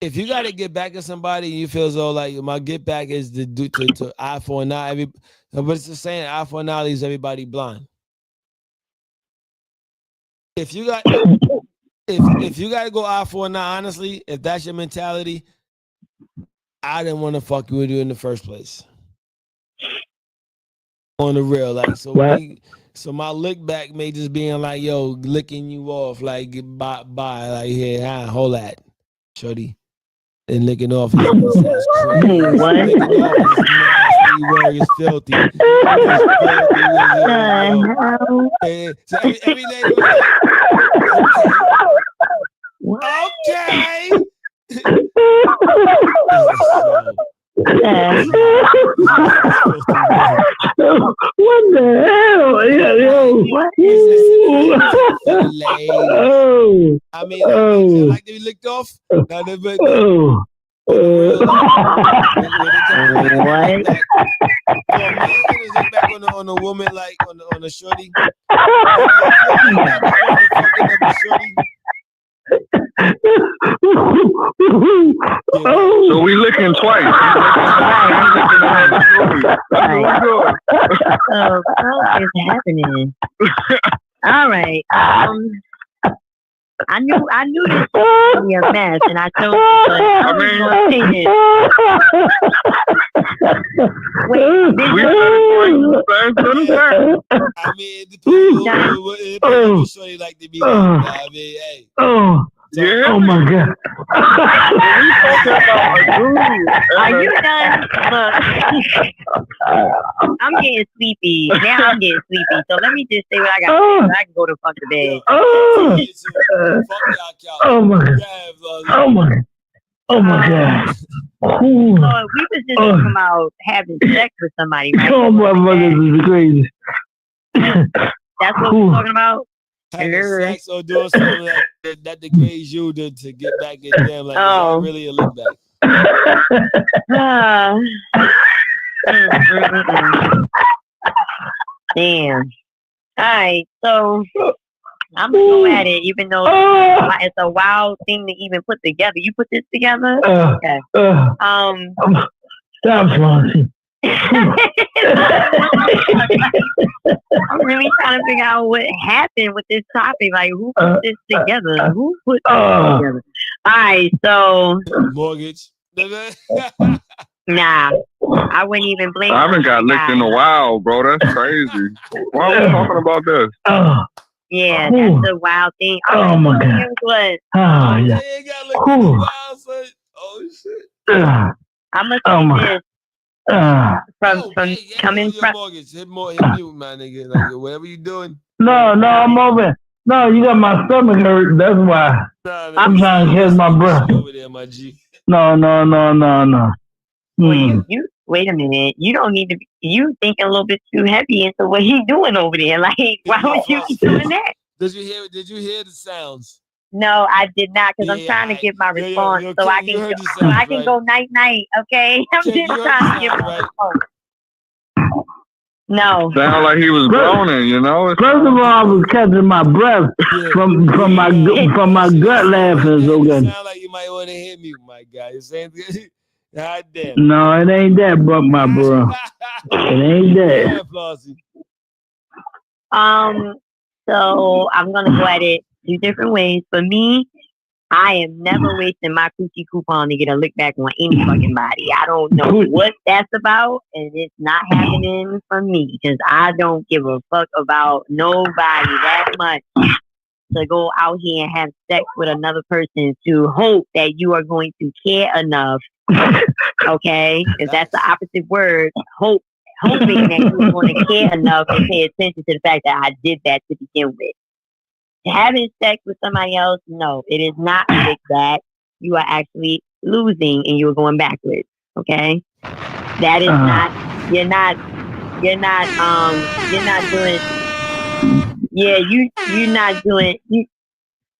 If you got to get back at somebody and you feel as though like my get back is to eye for an eye, but it's the saying eye for an eye leaves everybody blind. If you got to go eye for an eye, honestly, if that's your mentality, I didn't want to fuck with you in the first place. On the real, like so my lick back may just being like, yo, licking you off, like bye, like here, hold that, shorty, and licking off is crazy. What? Licking off is nasty word, is filthy. So every lady was like, okay. What the hell? Yo. I mean, I like to be licked off. What? Back on a woman, like on a shorty. So we licking twice. What is happening? All right. I knew this was be a mess, and I told you, but I was gonna say this. Wait, I mean, it depends on what shorty like to be like. I mean, hey. Yeah. Oh my God. Are you done? Look, I'm getting sleepy. Now I'm getting sleepy. So let me just say what I got to say so I can go to fuck the bed. Oh my God. So we was just talking about having sex with somebody, right? Oh my mother, is crazy. That's what we're talking about? Having sex or doing something that degrades you to get back at them, like that really a look back. Damn. All right, so I'm gonna go at it, even though it's a wild thing to even put together. You put this together? Okay. Stop, Flossie. I'm really trying to figure out what happened with this topic. Like, who put this together? Who put this together? All right, so mortgage. Nah, I wouldn't even blame. I haven't got licked in a while, bro. That's crazy. Why are we talking about this? Yeah, that's a wild thing. Oh my God. What? Oh yeah. Got licked in a while, son. Oh shit. I'm gonna say this. From coming from mortgage, hit mute, my nigga. Like whatever you doing. No, I'm over. No, you got my stomach hurt. That's why. I'm trying to catch my breath. Over there, my G. No. Well, you wait a minute. You don't need to. You thinking a little bit too heavy into what he's doing over there. Like, why would you be doing that? Did you hear the sounds? No, I did not, because I'm trying to give my response so I can go night night. Okay, I'm just trying to give my response. No. Sound like he was groaning, you know. First of all, I was catching my breath from my gut laughing so good. Sound like you might want to hit me, my guy. You saying God damn. No, it ain't that, but my bro. It ain't that. Yeah, Flossie. So I'm gonna go at it 2 different ways. For me, I am never wasting my coochie coupon to get a lick back on any fucking body. I don't know what that's about, and it's not happening for me because I don't give a fuck about nobody that much to go out here and have sex with another person to hope that you are going to care enough. Okay, because that's the opposite word. Hoping that you're going to care enough and pay attention to the fact that I did that to begin with. Having sex with somebody else, no, it is not like that. You are actually losing and you're going backwards. Okay, that is not. You're not doing. Yeah, you're not doing.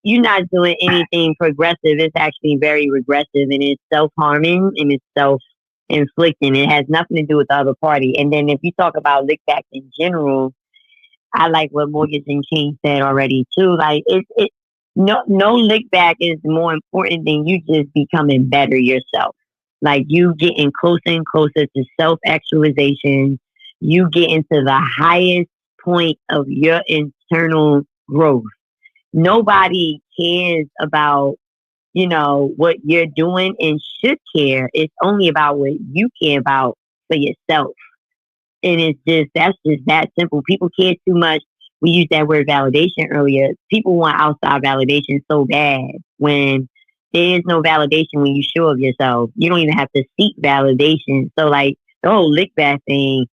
You're not doing anything progressive. It's actually very regressive, and it's self-harming and it's self-inflicting. It has nothing to do with the other party. And then if you talk about lickbacks in general, I like what Mortgage and King said already too. Like no lickback is more important than you just becoming better yourself. Like you getting closer and closer to self-actualization. You get into the highest point of your internal growth. Nobody cares about, what you're doing and should care. It's only about what you care about for yourself. And that's just that simple. People care too much. We used that word validation earlier. People want outside validation so bad when there is no validation when you sure of yourself. You don't even have to seek validation. So like the whole lick back thing,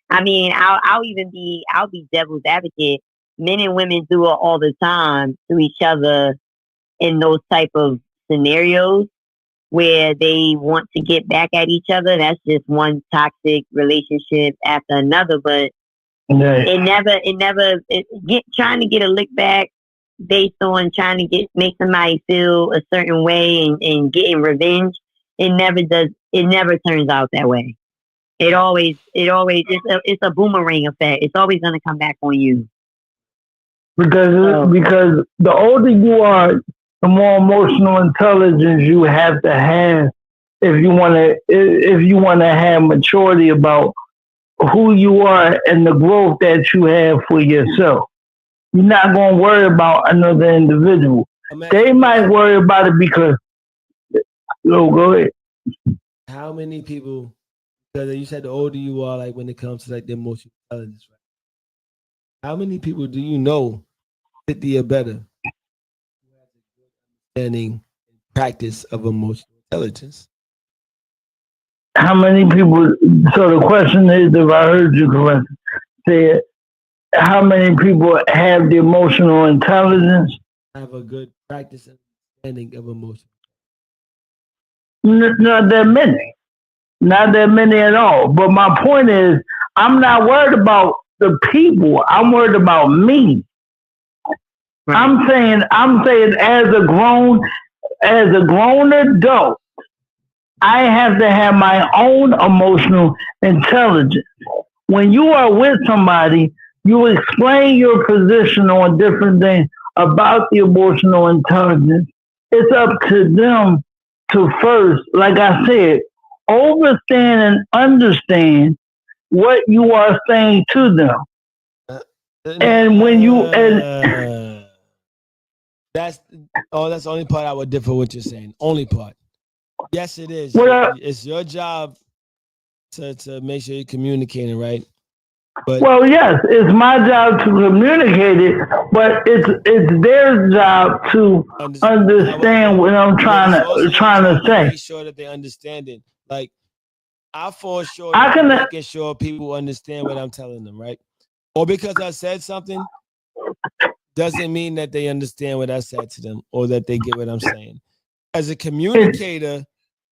I mean, I'll be devil's advocate. Men and women do it all the time to each other in those type of scenarios where they want to get back at each other. That's just one toxic relationship after another. But trying to get a lick back based on trying to make somebody feel a certain way and getting revenge. It never turns out that way. It's a boomerang effect. It's always going to come back on you. Because the older you are, the more emotional intelligence you have to have if you want to have maturity about who you are and the growth that you have for yourself. You're not going to worry about another individual. They might worry about it because. Go ahead. How many people? Because you said the older you are, like when it comes to like the emotional intelligence, right? How many people do you know 50 or better understanding and practice of emotional intelligence? How many people? So the question is, if I heard you correctly, say how many people have the emotional intelligence? Have a good practice and understanding of emotion. Not that many. Not that many at all. But my point is, I'm not worried about the people. I'm worried about me. Right. I'm saying as a grown adult, I have to have my own emotional intelligence. When you are with somebody, you explain your position on different things about the emotional intelligence. It's up to them to first, like I said, understand and understand what you are saying to them. And when you that's the only part I would differ with you saying. Only part. Yes, it is. It's your job to make sure you're communicating, right? But yes, it's my job to communicate it, but it's their job to understand what I'm trying to say. Make sure that they understand it. Like I fall short of making sure people understand what I'm telling them, right? Or because I said something doesn't mean that they understand what I said to them or that they get what I'm saying. As a communicator,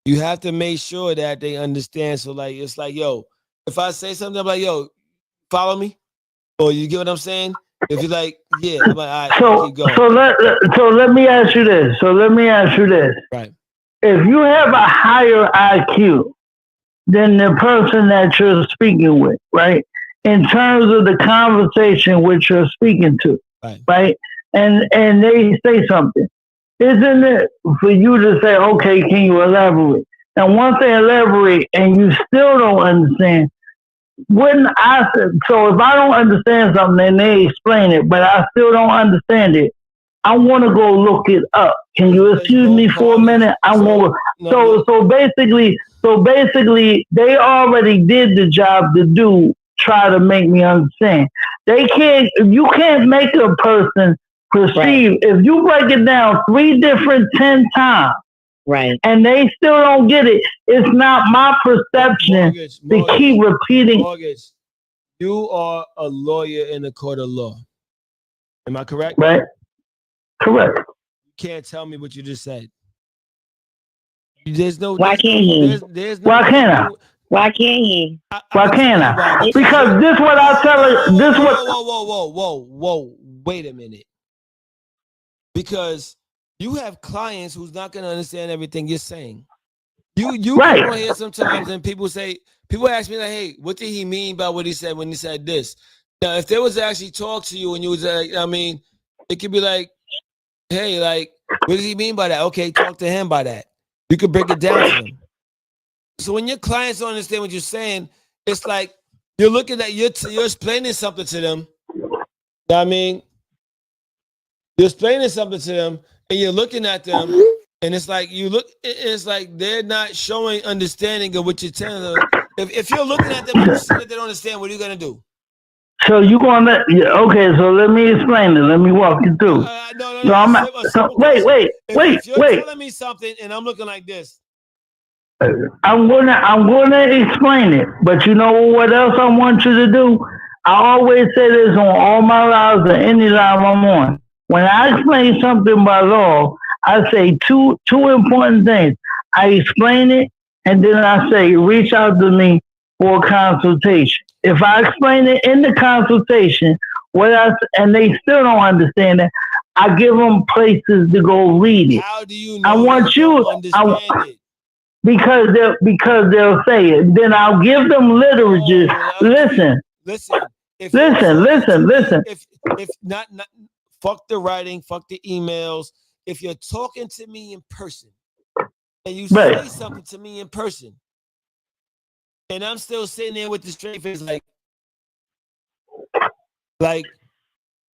you have to make sure that they understand. So like it's like, yo, if I say something, I'm like, yo, follow me? Or you get what I'm saying? If you're like, yeah, I'm like, all right, keep going. So let me ask you this. Right. If you have a higher IQ than the person that you're speaking with, right? In terms of the conversation which you're speaking to, right? And they say something. Isn't it for you to say, okay, can you elaborate? And once they elaborate and you still don't understand, when I so if I don't understand something, then they explain it, but I still don't understand it. I want to go look it up. Can you excuse me for a minute? So basically, they already did the job to do. Try to make me understand. They can't. You can't make a person perceive. Right. If you break it down 10 times. Right. And they still don't get it. It's not my perception to keep repeating. Mortgage, you are a lawyer in the court of law. Am I correct? Right. Correct. You can't tell me what you just said. There's no. Why can't he? There's no. Why can't I? Why can't he? Why can't I? Because this what I tell her. This what. Whoa! Wait a minute. Because you have clients who's not going to understand everything you're saying. You right. Come on here sometimes and people ask me like, hey, what did he mean by what he said when he said this? Now, if they was to actually talk to you and you was like, I mean, it could be like, hey, like, what does he mean by that? Okay, talk to him by that. You could break it down to them. So when your clients don't understand what you're saying, it's like you're looking at, you're explaining something to them. I mean, you're explaining something to them, and you're looking at them, and it's like it's like they're not showing understanding of what you're telling them. If you're looking at them and you see that they don't understand, what are you gonna do? So you gonna okay? So let me explain it. Let me walk you through. No. Wait. If you're telling me something and I'm looking like this, I'm gonna explain it. But you know what else I want you to do? I always say this on all my lives or any live I'm on. When I explain something by law, I say two important things. I explain it, and then I say, reach out to me for a consultation. If I explain it in the consultation, and they still don't understand it, I give them places to go read it. How do you know? I want you understand it? Because they'll say it. Then I'll give them literature. Listen. If not, fuck the writing, fuck the emails. If you're talking to me in person and you say something to me in person, and I'm still sitting there with the straight face, like,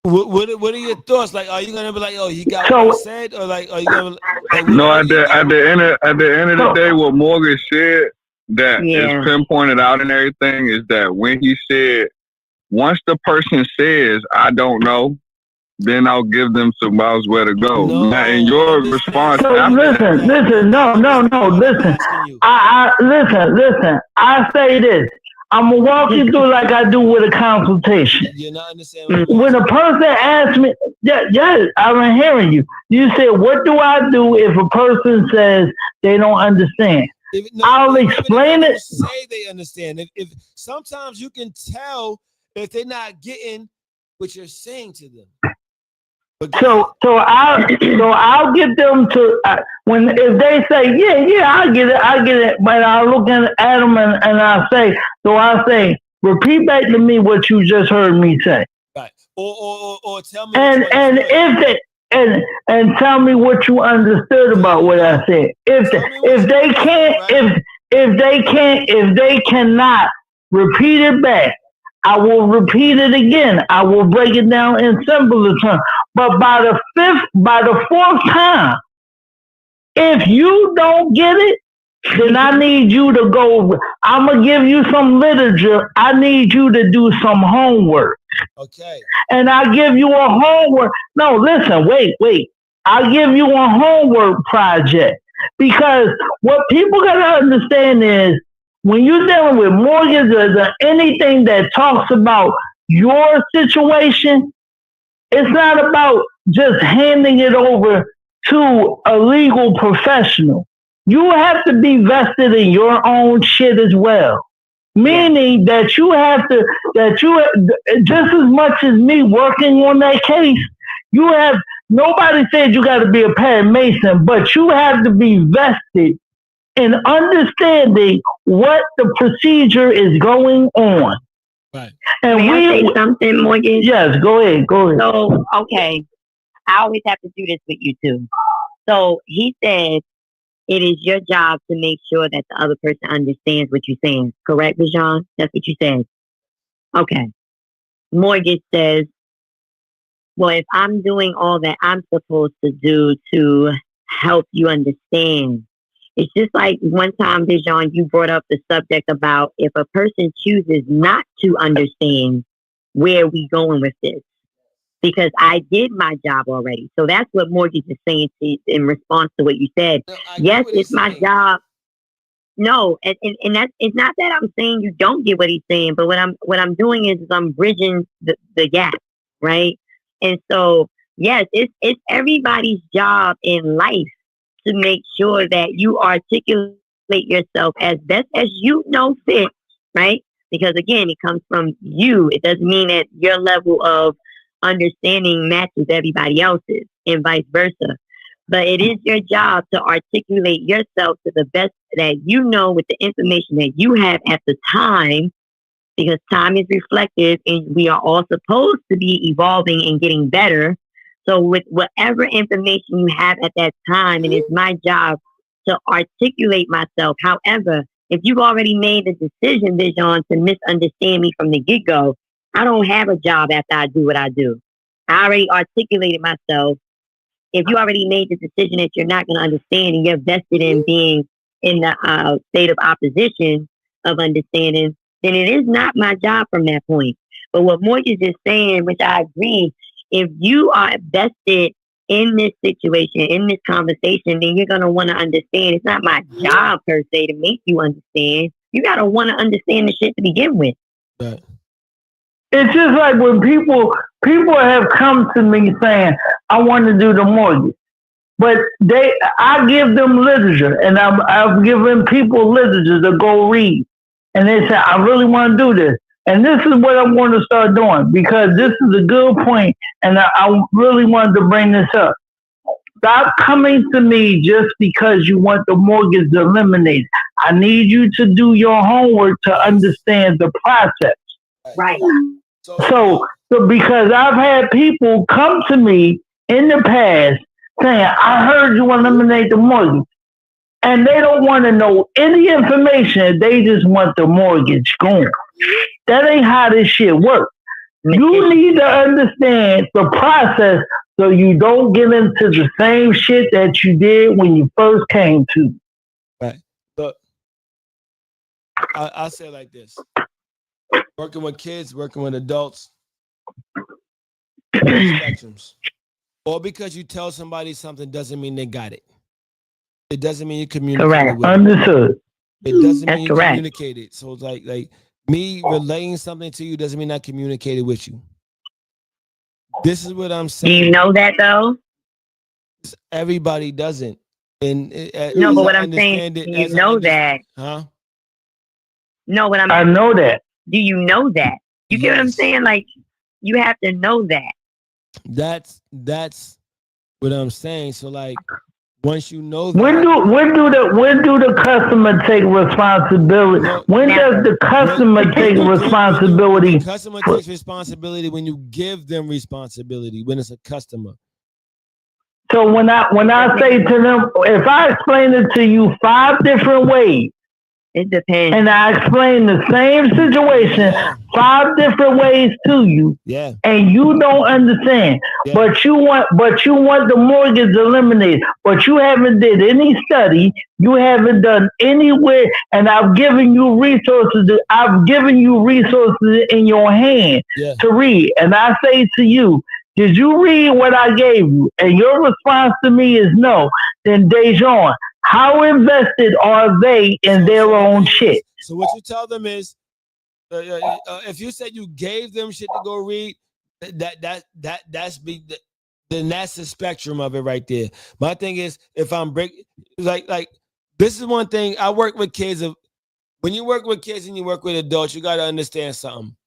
what are your thoughts? Like, are you gonna be like, oh, he got what I said, or like, are you gonna? Like, no, at the end of the day, what Morgan said that is pinpointed out and everything is that when he said, once the person says, I don't know, then I'll give them some miles where to go. No, now, in your response, listen. No. Listen. Listen. I say this. I'm gonna walk you through like I do with a consultation. You're not understanding. When a person asks me, yes, I'm hearing you. You said, "What do I do if a person says they don't understand?" I'll explain it. Say they understand. If sometimes you can tell if they're not getting what you're saying to them. So I'll get them to if they say I get it, but I look at them and I say repeat back to me what you just heard me say, right? Or tell me and tell me what you understood about what I said. If they cannot repeat it back, I will repeat it again. I will break it down in simpler terms. But by the fourth time, if you don't get it, then I need you to go. I'm going to give you some literature. I need you to do some homework. Okay. And I give you a homework. No, listen, wait. I give you a homework project. Because what people got to understand is, when you're dealing with mortgage or anything that talks about your situation, it's not about just handing it over to a legal professional. You have to be vested in your own shit as well. Meaning that you have to, just as much as me working on that case, nobody said you got to be a paramason, but you have to be vested in understanding what the procedure is going on. Right. And May I say something, Morgan? Yes, go ahead. So, okay, I always have to do this with you too. So he said, it is your job to make sure that the other person understands what you're saying. Correct, Bijan? That's what you said. Okay. Mortgage says, well, if I'm doing all that I'm supposed to do to help you understand, it's just like one time, Bijan, you brought up the subject about if a person chooses not to understand, where are we going with this? Because I did my job already. So that's what Mortgage is saying in response to what you said. No, yes, it's my job. No, and that's, it's not that I'm saying you don't get what he's saying, but what I'm doing is I'm bridging the gap, right? And so yes, it's everybody's job in life to make sure that you articulate yourself as best as you know fit, right? Because again, it comes from you. It doesn't mean that your level of understanding matches everybody else's and vice versa. But it is your job to articulate yourself to the best that you know with the information that you have at the time, because time is reflective and we are all supposed to be evolving and getting better. So with whatever information you have at that time, it is my job to articulate myself. However, if you've already made the decision, Bijan, to misunderstand me from the get-go, I don't have a job after I do what I do. I already articulated myself. If you already made the decision that you're not going to understand and you're vested in being in the state of opposition of understanding, then it is not my job from that point. But what Mortgage is saying, which I agree, if you are vested in this situation, in this conversation, then you're going to want to understand. It's not my job per se to make you understand. You got to want to understand the shit to begin with. Right. It's just like when people have come to me saying, I want to do the mortgage. But I give them literature, and I've given people literature to go read. And they say, I really want to do this. And this is what I want to start doing, because this is a good point, and I really wanted to bring this up. Stop coming to me just because you want the mortgage eliminated. I need you to do your homework to understand the process. Right. So because I've had people come to me in the past saying, I heard you eliminate the mortgage. And they don't want to know any information. They just want the mortgage going. That ain't how this shit works. You need to understand the process so you don't get into the same shit that you did when you first came to. Right. Look, I say it like this. Working with kids, working with adults, spectrums. All because you tell somebody something doesn't mean they got it. It doesn't mean you communicate. Correct. Understood. It doesn't mean you communicate it. So it's like me relaying something to you doesn't mean I communicated with you. This is what I'm saying. Do you know that though? Everybody doesn't. And no, but what I'm saying, do you know that? Huh? No, what I know that. Do you know that? You get what I'm saying? Like, you have to know that. That's what I'm saying. So like, once you know that, when do the customer take responsibility? When does the customer take responsibility? The customer takes responsibility when you give them responsibility. When it's a customer. So when I say to them, if I explain it to you 5 different ways, it depends. And I explain the same situation 5 different ways to you. Yeah. And you don't understand. Yeah. But you want the mortgage eliminated. But you haven't did any study. You haven't done anywhere. And I've given you resources. I've given you resources in your hand to read. And I say to you, did you read what I gave you? And your response to me is no. Then Dejan, how invested are they in their own shit? So what you tell them is, if you said you gave them shit to go read, then that's the spectrum of it right there. My thing is, if I'm like this is one thing I work with kids. When you work with kids and you work with adults, you got to understand something.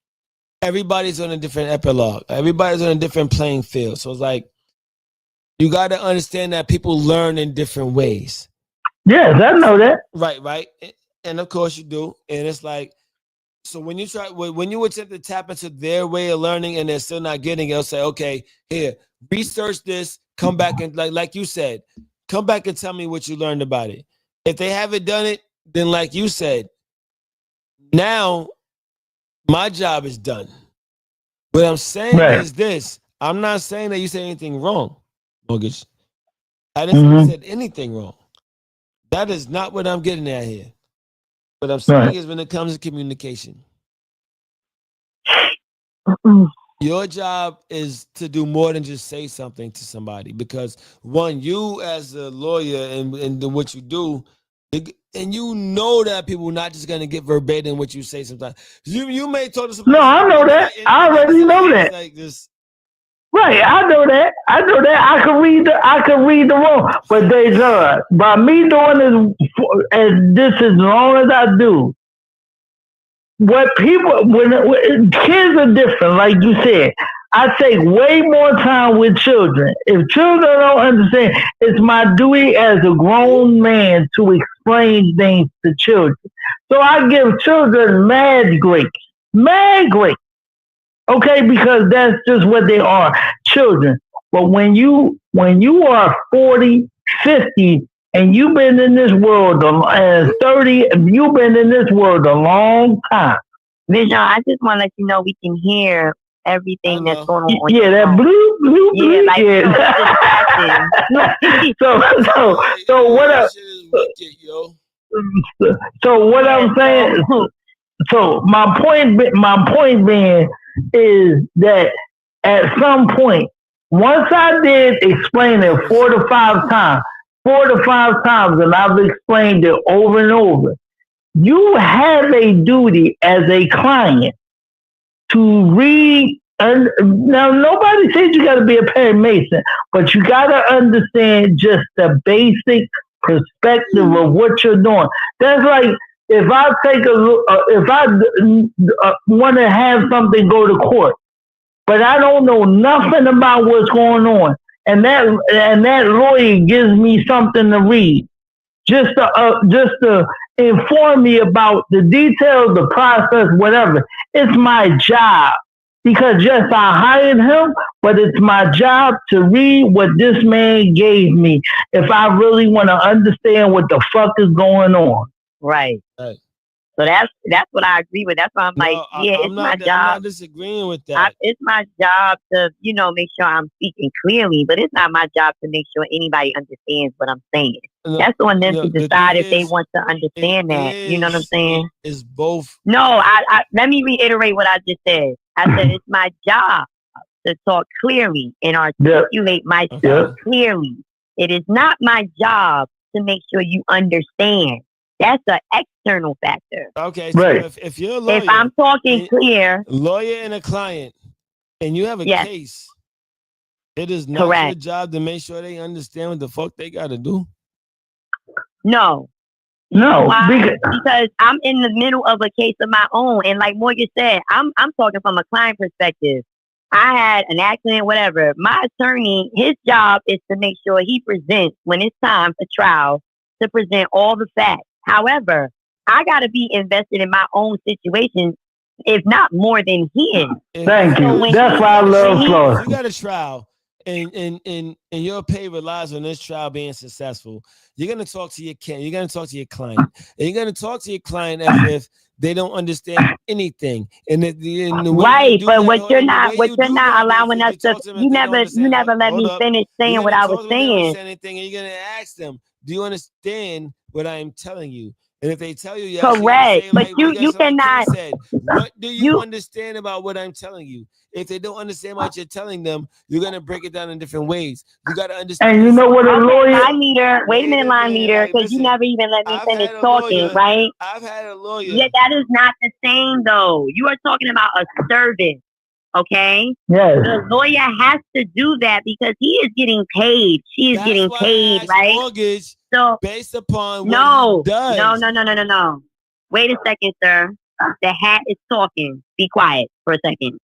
Everybody's on a different epilogue. Everybody's on a different playing field. So it's like you got to understand that people learn in different ways. Yes, I know that. Right. And of course you do. And it's like, so when you attempt to tap into their way of learning and they're still not getting it, they'll say, okay, here, research this, come back and like you said, come back and tell me what you learned about it. If they haven't done it, then like you said, now my job is done. What I'm saying is this. I'm not saying that you said anything wrong, Mortgage. I didn't say you said anything wrong. That is not what I'm getting at here. What I'm saying is when it comes to communication, your job is to do more than just say something to somebody. Because one, you as a lawyer and what you do, and you know that people are not just going to get verbatim what you say sometimes. You may talk to somebody. No, I know that. I already know that. Like this. Right, I know that. I can read the room. But they by me doing this as long as I do, what people when kids are different, like you said. I take way more time with children. If children don't understand, it's my duty as a grown man to explain things to children. So I give children mad grace. Mad grace. Okay, because that's just what they are, children. But when you are 40, 50, and you've been in this world, and 30, you've been in this world a long time. Vision, I just want to let you know we can hear everything that's going on. Yeah, that blue, yeah, like so what up? So what I'm saying. So my point being is that at some point, once I did explain it 4 to 5 times, and I've explained it over and over, you have a duty as a client to read. Now, nobody says you got to be a Perry Mason, but you got to understand just the basic perspective of what you're doing. That's like, if I take if I want to have something go to court, but I don't know nothing about what's going on, and that lawyer gives me something to read, just to inform me about the details, the process, whatever. It's my job, because yes, I hired him, but it's my job to read what this man gave me if I really want to understand what the fuck is going on. Right. So that's what I agree with. That's why I'm like, it's my job. I'm not disagreeing with that. It's my job to, make sure I'm speaking clearly, but it's not my job to make sure anybody understands what I'm saying. That's on them to decide if they want to understand that. You know what I'm saying? It's both. No, let me reiterate what I just said. I said it's my job to talk clearly and articulate myself clearly. It is not my job to make sure you understand. That's an external factor. Okay, so if you're a lawyer, if I'm talking clear, lawyer and a client, and you have a case, it is not your job to make sure they understand what the fuck they got to do. No. Why? Because I'm in the middle of a case of my own, and like Morgan said, I'm talking from a client perspective. I had an accident, whatever. My attorney, his job is to make sure he presents when it's time for trial to present all the facts. However, I got to be invested in my own situation, if not more than he is. Thank you. That's why I love Florida. You got a trial, and your pay relies on this trial being successful. You're going to talk to your you're going to talk to your client, and you're going to talk to your client as if they don't understand anything. And right, but what you're not allowing us to. You never let me finish saying what I was saying. Anything, and you're going to ask them, do you understand what I am telling you? And if they tell you yes, correct, say, but you cannot. What do you understand about what I'm telling you? If they don't understand what you're telling them, you're gonna break it down in different ways. You gotta understand. And you know what a lawyer? Line leader, wait a minute, line leader, because you never even let me finish talking, right? I've had a lawyer. Yeah, that is not the same though. You are talking about a service. Okay. Yes. The lawyer has to do that because he is getting paid. She is getting paid, right? Mortgage, so based upon what he does. No. Wait a second, sir. The hat is talking. Be quiet for a second.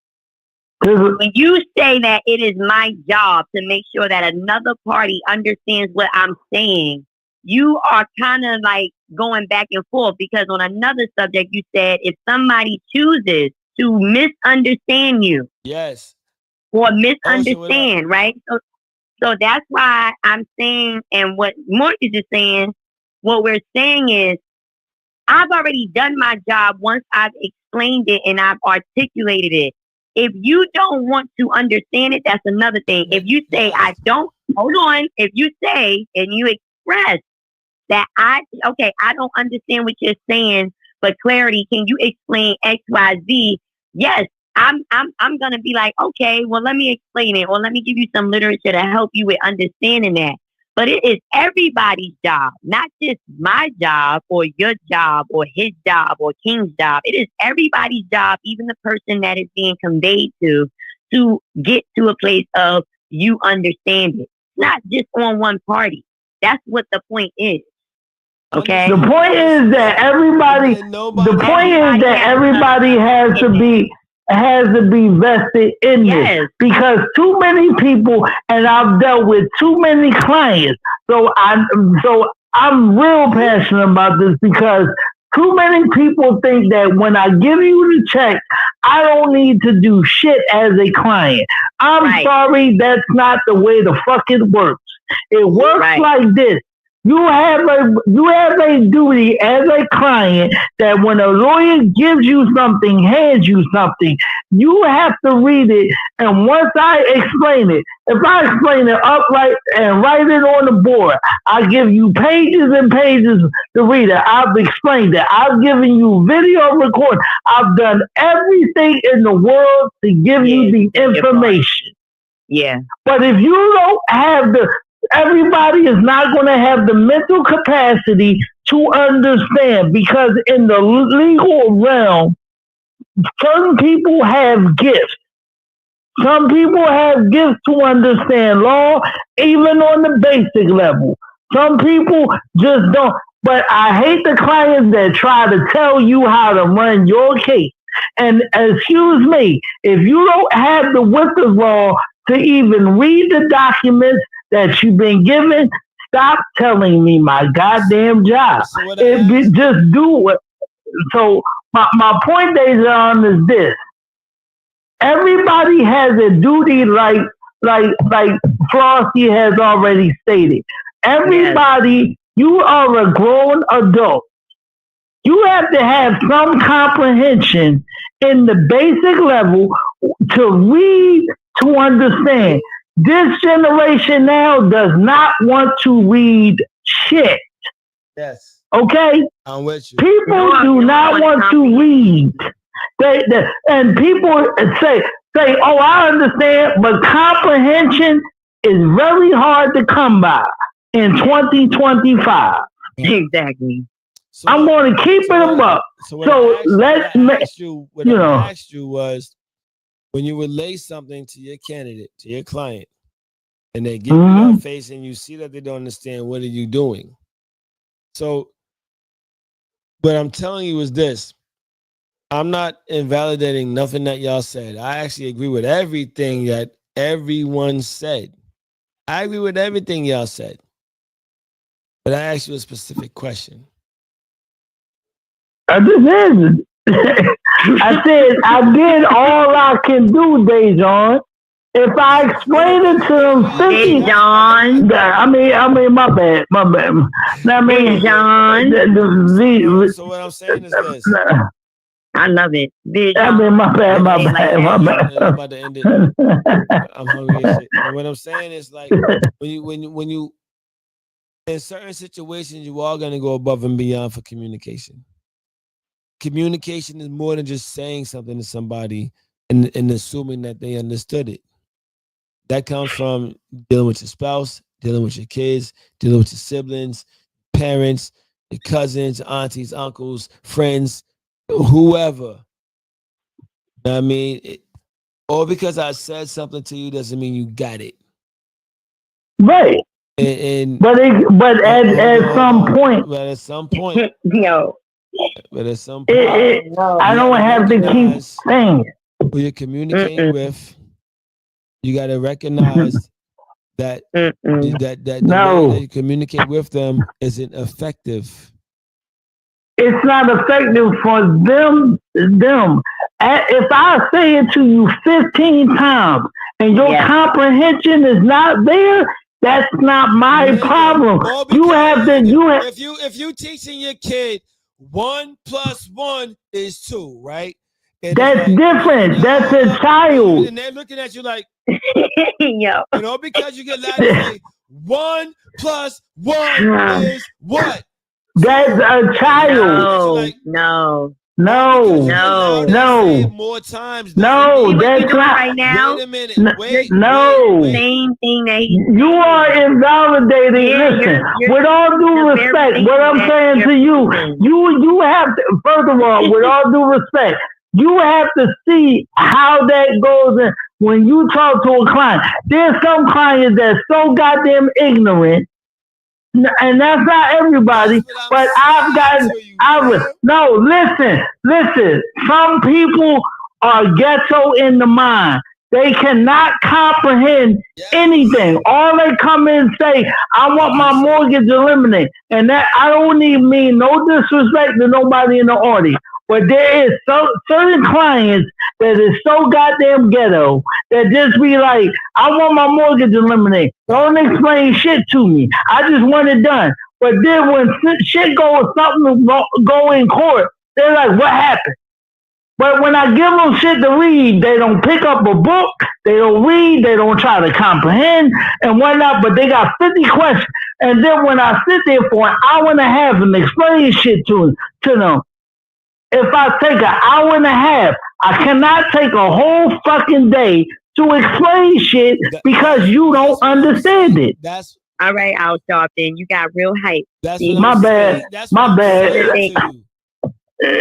When you say that it is my job to make sure that another party understands what I'm saying, you are kind of like going back and forth, because on another subject you said if somebody chooses to misunderstand you. Yes. Or misunderstand, right? So So that's why I'm saying, and what Mortgage is saying, what we're saying is, I've already done my job once I've explained it and I've articulated it. If you don't want to understand it, that's another thing. If you say, I don't, hold on. If you say and you express that I don't understand what you're saying, but clarity, can you explain X, Y, Z? Yes, I'm gonna be like, okay, well, let me explain it, or let me give you some literature to help you with understanding that. But it is everybody's job, not just my job or your job or his job or King's job. It is everybody's job, even the person that is being conveyed to get to a place of you understand it. Not just on one party. That's what the point is. Okay. The point is that everybody. The point is that everybody has to be vested in this, because too many people, and I've dealt with too many clients. So I'm real passionate about this, because too many people think that when I give you the check, I don't need to do shit as a client. I'm sorry, that's not the way the fuck it works. It works like this. You have a duty as a client that when a lawyer gives you something, hands you something, you have to read it. And once I explain it, if I explain it upright and write it on the board, I give you pages and pages to read it. I've explained it. I've given you video record. I've done everything in the world to give you the information. Yeah. But if you don't have everybody is not going to have the mental capacity to understand, because in the legal realm, certain people have gifts. Some people have gifts to understand law, even on the basic level. Some people just don't. But I hate the clients that try to tell you how to run your case. And excuse me, if you don't have the wherewithal to even read the documents that you've been given, stop telling me my goddamn job. Just do it. So my point, Dejan, is this. Everybody has a duty, like Flossie has already stated. Everybody, you are a grown adult. You have to have some comprehension in the basic level to read, to understand. This generation now does not want to read shit. Yes. Okay? I'm with you. People do not want to read. And people say, oh, I understand, but comprehension is very hard to come by in 2025. Exactly. So I'm going to keep it above. So let's asked you was, when you relay something to your candidate, to your client, and they give you that face and you see that they don't understand, what are you doing? So what I'm telling you is this. I'm not invalidating nothing that y'all said. I actually agree with everything that everyone said. I agree with everything y'all said. But I asked you a specific question. I just answered. I said I did all I can do, Dejan. If I explain it to them, Dejan. I mean, my bad. I mean, Dejan. So what I'm saying is this. I love it. I mean, my bad. I'm about to end it. I'm hungry as shit. And what I'm saying is, like, when you in certain situations, you are gonna go above and beyond for communication. Communication is more than just saying something to somebody and assuming that they understood it. That comes from dealing with your spouse, dealing with your kids, dealing with your siblings, parents, your cousins, aunties, uncles, friends, whoever. I mean, all because I said something to you doesn't mean you got it. Right. But at some point, yo. But at some point, I don't have to keep saying it. Who you're communicating with, you got to recognize that the way that you communicate with them isn't effective. It's not effective for them. If I say it to you 15 times and your comprehension is not there, that's not my problem. You have to. If you teaching your kid 1 + 1 is 2, right? And that's different. That's a child. And they're looking at you like, yo. Because you get loud and say 1 + 1 is what? That's a child. No. More times. No, that's not right now. Wait a minute. Wait. Same thing that you are invalidating. Listen, with all due respect, what I'm saying to you, you have to. First of all, with all due respect, you have to see how that goes in when you talk to a client. There's some clients that's so goddamn ignorant. And that's not everybody, but listen. Some people are ghetto in the mind. They cannot comprehend anything. All they come in and say, I want my mortgage eliminated. And that I don't even mean no disrespect to nobody in the audience. But there is certain clients that is so goddamn ghetto that just be like, I want my mortgage eliminated. Don't explain shit to me. I just want it done. But then when shit goes, something go in court, they're like, what happened? But when I give them shit to read, they don't pick up a book, they don't read, they don't try to comprehend and whatnot, but they got 50 questions. And then when I sit there for an hour and a half and explain shit to them, if I take an hour and a half, I cannot take a whole fucking day to explain shit because you don't understand it. That's all right, Al Sharpton. You got real hype. My bad.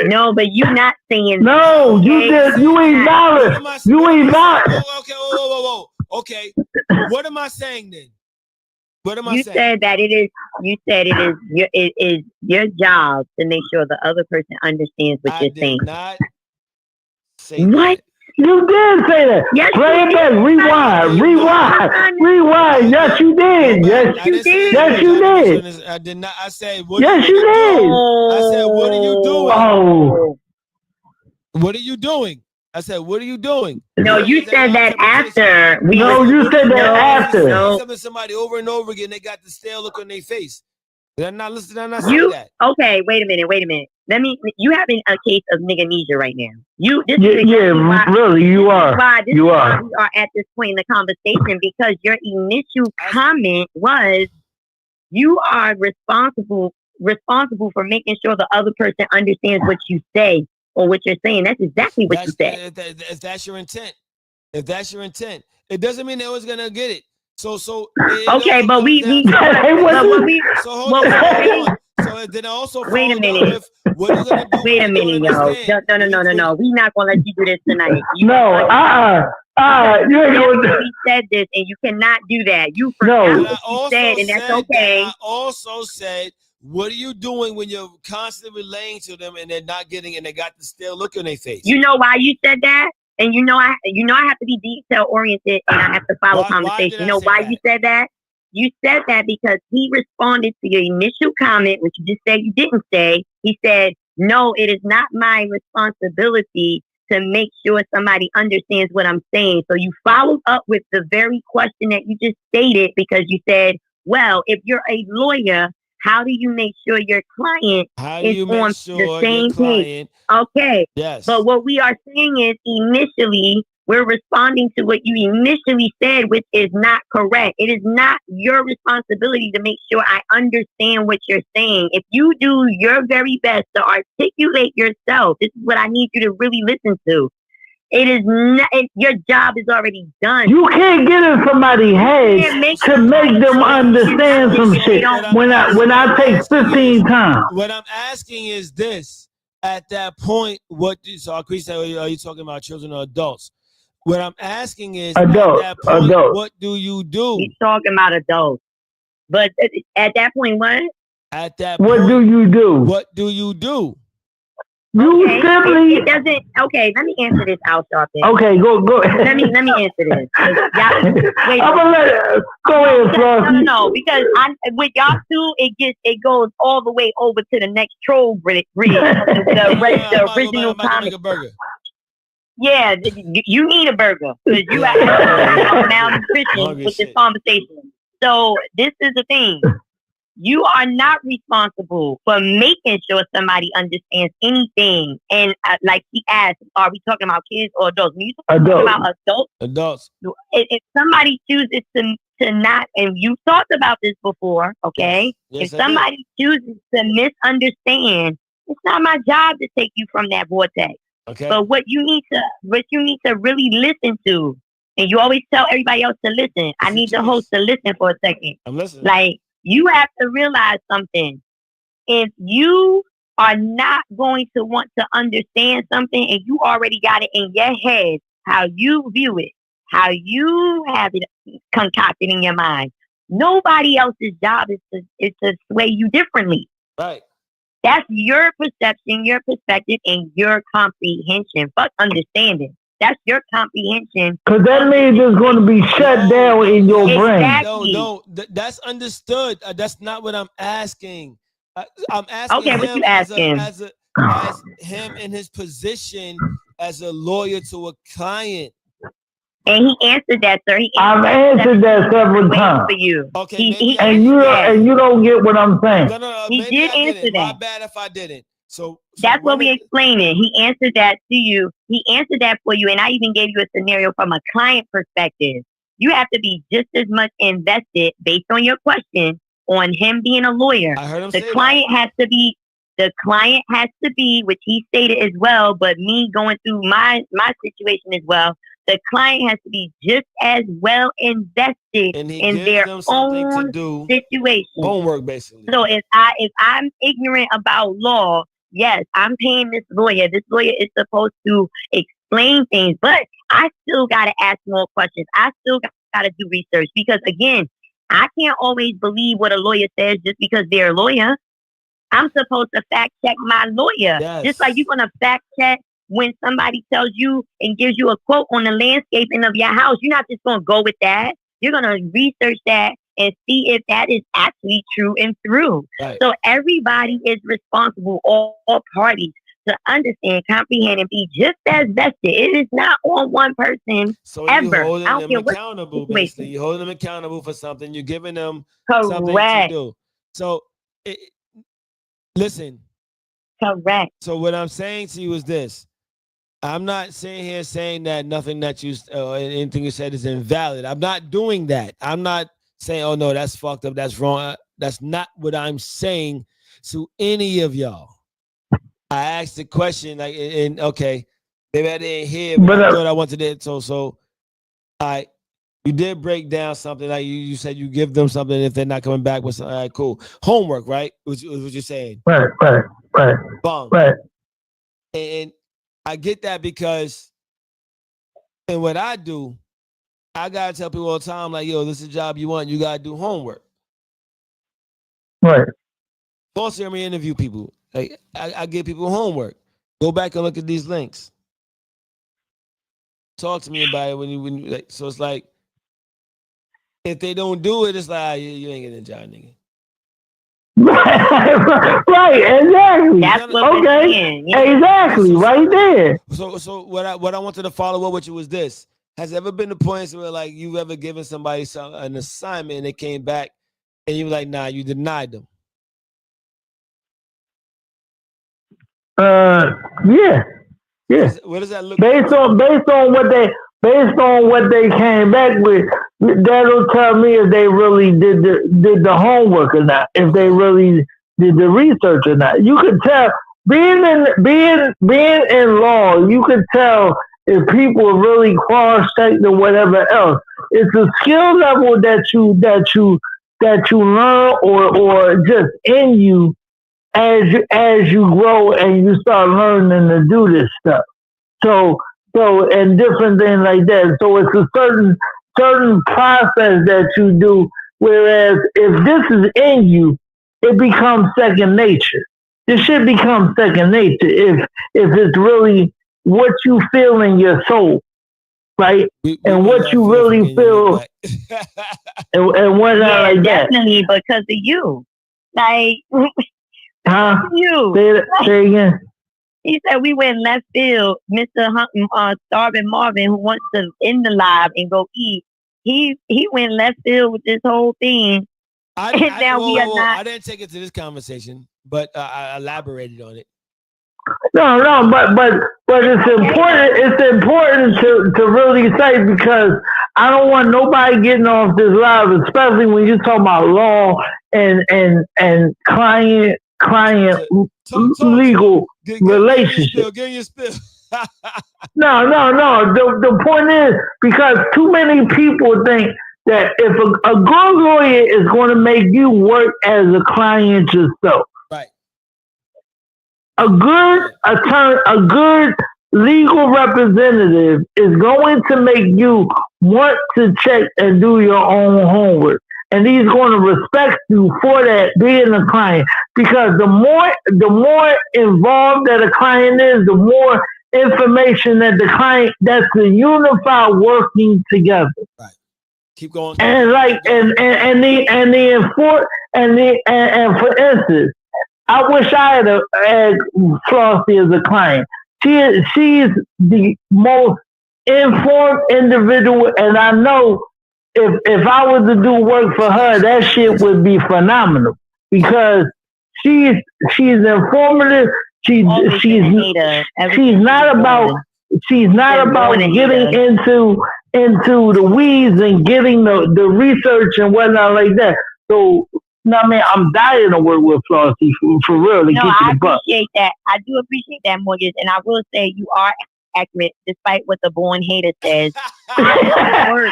No, but you're not saying. No, okay? you ain't valid. You ain't valid. Whoa. Okay, what am I saying then? What am I saying? Said that it is. You said it is your job to make sure the other person understands what you're saying. Not say what? That. You did say that. Yes, play it back. Rewind. Yes, you did. Yes, you did. Yes, you did. I did not. I said, yes, you did. I said, what are you doing? Oh. What are you doing? I said, what are you doing? No, you said that after. You said that after. Somebody over and over again, they got the stale look on their face. I'm not listening. I'm not saying that. Okay, wait a minute. You having a case of niggamnesia right now. Really, you are. We are at this point in the conversation because your initial comment was you are responsible for making sure the other person understands what you say or what you're saying. That's exactly what you said. If that's your intent, it doesn't mean they was gonna get it. So okay, but we hold on. So then also wait a minute. What are you gonna do? Wait a minute, yo. No. We're not gonna let you do this tonight. You ain't we said this, and you cannot do that. You forgot what you said, and that's okay. I also said, what are you doing when you're constantly relaying to them and they're not getting, and they got the stale look on their face? You know why you said that? And you know I have to be detail oriented and I have to follow conversation. You know why you said that? You said that because he responded to your initial comment, which you just said you didn't say. He said, no, it is not my responsibility to make sure somebody understands what I'm saying. So you followed up with the very question that you just stated because you said, well, if you're a lawyer, how do you make sure your client is on the same page? Okay. Yes. But what we are saying is initially, we're responding to what you initially said, which is not correct. It is not your responsibility to make sure I understand what you're saying. If you do your very best to articulate yourself, this is what I need you to really listen to. It is not, your job is already done. You can't get in somebody's head to make them understand some shit when I take 15 times. What I'm asking is this. At that point, so Chris, are you talking about children or adults? What I'm asking is, adult. What do you do? He's talking about adults. But at that point, what? At that point, what do you do? What do you do? You simply it doesn't. Okay, let me answer this, Al Sharpton. Okay, go. Let me answer this. Wait. I'm gonna let go ahead, Flossie. No, because with y'all two, it goes all the way over to the next troll bridge. The original comment. Yeah, you need a burger because you are malnutrition with this conversation. So this is the thing. You are not responsible for making sure somebody understands anything. And like he asked, are we talking about kids or adults? When you talking about adults, if somebody chooses to not, and you talked about this before, okay? Yes, if somebody chooses to misunderstand, it's not my job to take you from that vortex. Okay. But what you need to really listen to, and you always tell everybody else to listen. I need the host to listen for a second. I'm listening. Like, you have to realize something. If you are not going to want to understand something and you already got it in your head, how you view it, how you have it concocted in your mind, nobody else's job is to sway you differently. Right. That's your perception, your perspective, and your comprehension. Fuck understanding. That's your comprehension. Because that means it's going to be shut down in your brain. No, that's understood. That's not what I'm asking. I'm asking okay, him what you asking? as him in his position as a lawyer to a client. And he answered that, sir. I've answered that several times for you. Okay, and you don't get what I'm saying. No. He did answer that. My bad if I didn't. So that's what we explaining. He answered that to you. He answered that for you, and I even gave you a scenario from a client perspective. You have to be just as much invested based on your question on him being a lawyer. I heard him the client has to be. The client has to be, which he stated as well, but me going through my situation as well. The client has to be just as well invested in their own situation. Homework, basically. So if I'm ignorant about law, yes, I'm paying this lawyer. This lawyer is supposed to explain things, but I still got to ask more questions. I still got to do research because, again, I can't always believe what a lawyer says just because they're a lawyer. I'm supposed to fact check my lawyer. Yes. Just like you're going to fact check when somebody tells you and gives you a quote on the landscaping of your house. You're not just going to go with that. You're going to research that and see if that is actually true and through. Right. So everybody is responsible, all parties, to understand, comprehend, and be just as vested. It is not on one person ever. You're holding them accountable, basically. You're holding them accountable for something. You're giving them something to do. So, listen. Correct. So what I'm saying to you is this. I'm not sitting here saying that nothing that you anything you said is invalid. I'm not doing that. I'm not saying, oh no, that's fucked up, that's wrong. That's not what I'm saying to any of y'all. I asked the question like, and okay, maybe I didn't hear, but I thought I wanted it. So you did break down something like you said you give them something if they're not coming back with something. All right, cool. Homework, right? Was what you're saying. Right. Bong. Right. And I get that because in what I do, I gotta tell people all the time, like, yo, this is a job you want, you gotta do homework. Right. Also, hear me interview people. Like I give people homework. Go back and look at these links. Talk to me about it when you like. So it's like if they don't do it, it's like you ain't getting a job, nigga. Right, exactly. That's what okay. Saying. Yeah. Exactly, right there. So what I wanted to follow up with you was this. Has there ever been a point where like you've ever given somebody an assignment and they came back and you were like, nah, you denied them? Yeah. What does that look based like? Based on what they came back with, that'll tell me if they really did the homework or not, if they really did the research or not. You could tell being in law, you could tell if people are really cross-checked or whatever else. It's a skill level that you learn or just in you as you grow and you start learning to do this stuff. So and different things like that. So it's a certain process that you do. Whereas if this is in you, it becomes second nature. This shit becomes second nature if it's really what you feel in your soul, right? And what you really feel, and whatnot like that. Definitely because of you, like. Huh? You. Say again. He said we went left field. Mr. Starvin Marvin, who wants to end the live and go eat, he went left field with this whole thing. I didn't take it to this conversation, but I elaborated on it. No, but it's important. It's important to really say, because I don't want nobody getting off this live, especially when you're talking about law and client legal relationship. Give me your spill. No. The point is, because too many people think that if a good lawyer is going to make you work as a client yourself. Right. A good attorney, a good legal representative is going to make you want to check and do your own homework. And he's going to respect you for that, being a client. Because the more involved that a client is, the more information that the client, that's the unified working together. Right. Keep going. And for instance, I wish I had Flossie as a client. She's the most informed individual, and I know if I was to do work for her, that shit would be phenomenal, because she's informative. She's not about getting into the weeds and getting the research and whatnot like that. So, I mean, I'm dying to work with Flossie for real. I appreciate that. I do appreciate that, Mortgage, and I will say you are accurate, despite what the born hater says. I've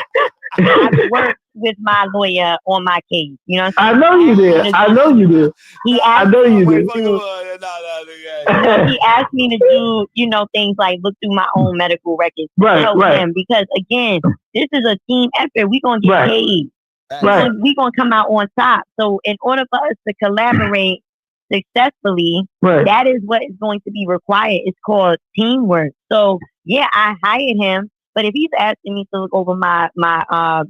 worked with my lawyer on my case. You know what I'm saying? I know you did. He asked he asked me to do, things like look through my own medical records to help him, because again, this is a team effort. We're gonna get paid. We're gonna come out on top. So in order for us to collaborate successfully, that is what is going to be required. It's called teamwork. So yeah, I hired him, but if he's asking me to look over my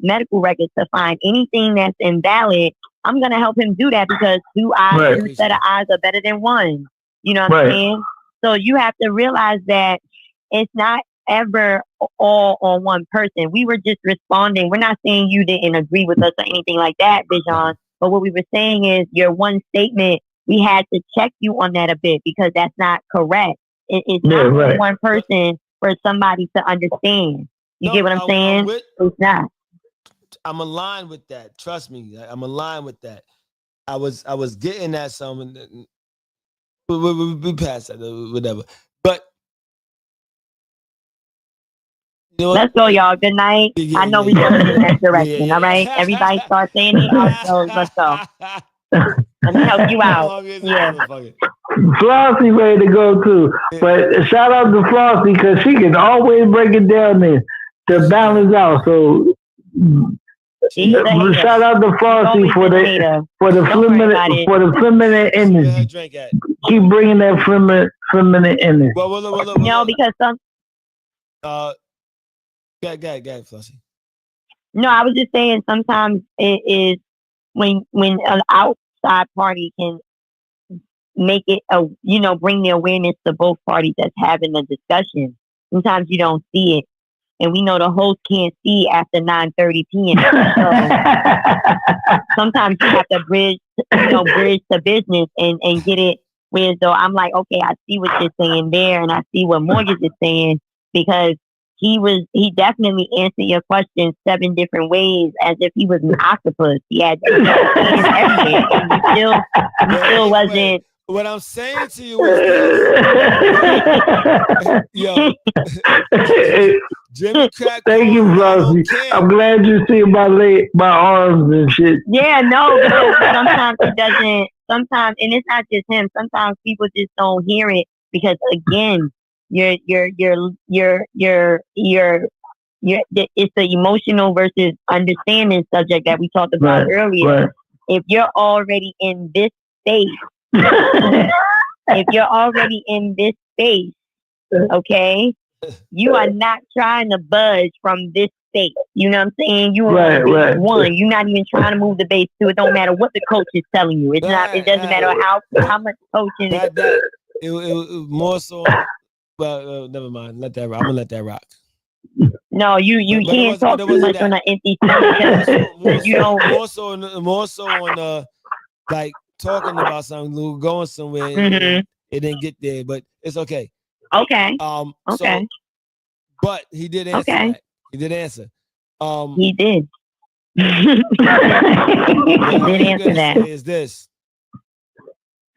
medical records to find anything that's invalid, I'm gonna help him do that, because two set of eyes are better than one. You know what I'm saying? So you have to realize that it's not ever all on one person. We were just responding. We're not saying you didn't agree with us or anything like that, Bijan. But what we were saying is your one statement, we had to check you on that a bit, because that's not correct. It's not one person for somebody to understand. You get what I'm saying? It's not. I'm aligned with that. Trust me. I'm aligned with that. I was getting at something. We passed that, whatever. But let's go, y'all. Good night. I know we're going in that direction. All right, everybody start saying it. Let's go. Let me help you out. Yeah. Flossie ready to go too. But shout out to Flossie, because she can always break it down there to balance out. So shout out to Flossie for the feminine energy. Keep bringing that feminine energy. No, because some. Go ahead, Flossie. No, I was just saying sometimes it is when an outside party can make it bring the awareness to both parties that's having the discussion. Sometimes you don't see it, and we know the host can't see after 9:30 p.m. So sometimes you have to bridge the business and get it. Whereas though I'm like, okay, I see what you're saying there, and I see what Mortgage is saying, because he definitely answered your question 7 different ways as if he was an octopus. He had everything, and you still wasn't. What I'm saying to you is this. Jimmy Crack. Thank you, Flossie. I'm glad you see my arms and shit. Yeah, no, because sometimes it doesn't. Sometimes, and it's not just him. Sometimes people just don't hear it, because again, it's the emotional versus understanding subject that we talked about earlier. Right. If you're already in this space, okay, you are not trying to budge from this space. You know what I'm saying? You are one. You're not even trying to move the base 2. It don't matter what the coach is telling you. It's not. It doesn't matter how much coaching. it was more so. Well, never mind. Let that rock. I'm gonna let that rock. No, you can't talk too much on an empty stomach. You don't. More so on like talking about something, going somewhere. Mm-hmm. It didn't get there, but it's okay. Okay. Okay. So, but he did answer that. He did answer. He did. He did answer that. Say is this?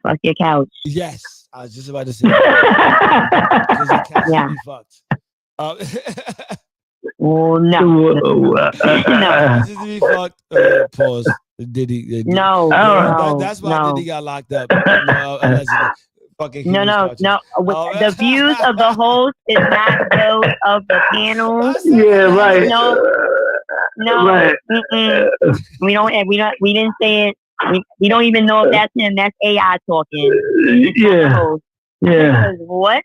Fuck your couch. Yes, I was just about to say. Because your couch should be fucked. Well, no. No. Just to be fucked. Pause. Diddy. No. That's why Diddy got locked up. Allegedly. Fucking no. The views of the host is not those of the panel. Yeah, right. No. Right. We didn't say it. We don't even know if that's him. That's AI talking. Yeah. Because what?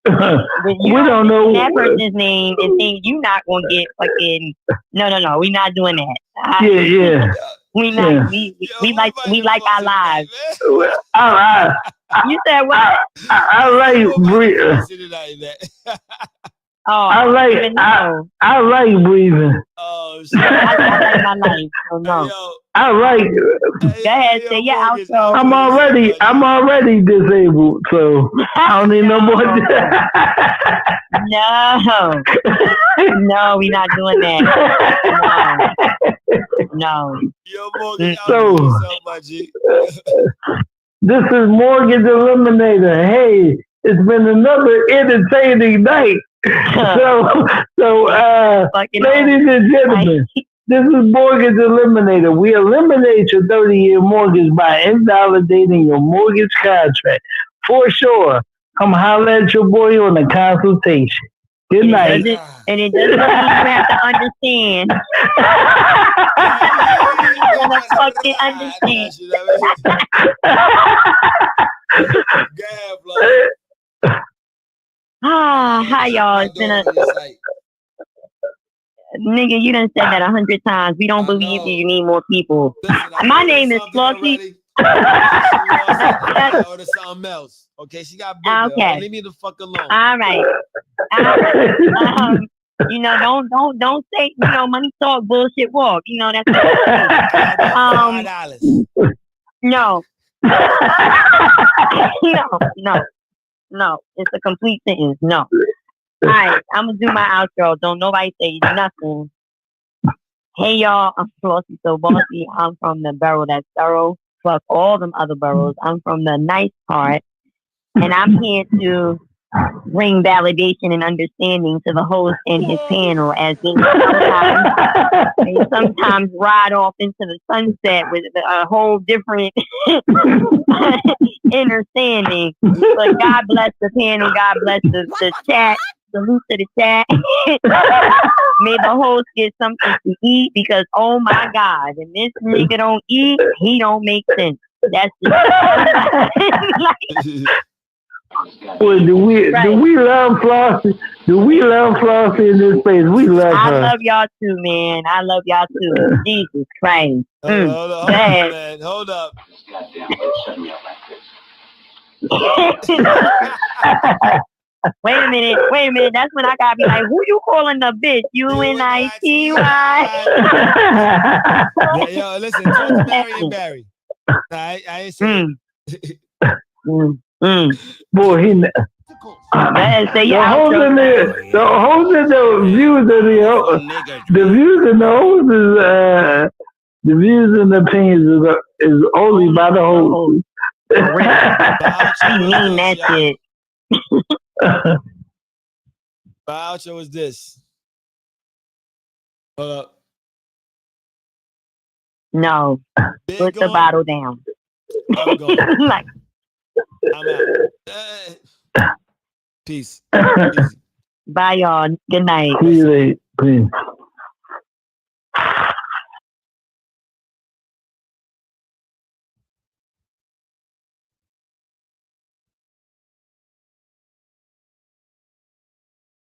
We don't know that person's name and think you not gonna get fucking. No. We not doing that. Yeah. We not. Yeah. We like our lives. You said what? I like breathing. I like breathing. Oh shit! I like my life. So no. I like. Go ahead, say your outro. I'm already disabled, so I don't need no more. No, we not doing that. No. Yo, Morgan, yourself, my G. This is Mortgage Eliminator. Hey, it's been another entertaining night. Ladies and gentlemen, this is Mortgage Eliminator. We eliminate your 30-year mortgage by invalidating your mortgage contract. For sure. Come holler at your boy on a consultation. Good night. And it doesn't mean you have to understand. You gotta fucking understand. Hi y'all. It's been nigga, you done said that 100 times. We don't believe you. You need more people. Listen, my name is Flossy. Order something else. Okay, she got bigger. Okay. Leave me the fuck alone. All right. Don't say, money talk, bullshit walk. That's $5. No. No. It's a complete sentence. No. All right, I'm gonna do my outro. Don't nobody say nothing. Hey y'all, I'm Flossy So Bossy. I'm from the borough that's thorough. Fuck all them other boroughs. I'm from the nice part, and I'm here to bring validation and understanding to the host and his panel, as they sometimes ride off into the sunset with a whole different understanding. But God bless the panel. God bless the chat. Salute to the chat. May the host get something to eat, because oh my God, when this nigga don't eat, he don't make sense. That's just Well, do we love Flossie? Do we love Flossie in this place? We love her. I love y'all too, man. I love y'all too. Jesus Christ. Hold up, man. Hold up. Wait a minute. That's when I gotta be like, who you calling the bitch? UNITY. Yo, listen, talk to Marion Barry. I ain't saying. Boy, he. The host of the views of the views and the host is the views and the opinions is only by the host. I mean that shit. My outro is this. No. Put the bottle down. I'm going. Like, I'm out. Peace. Bye, y'all. Good night. See you later. Peace.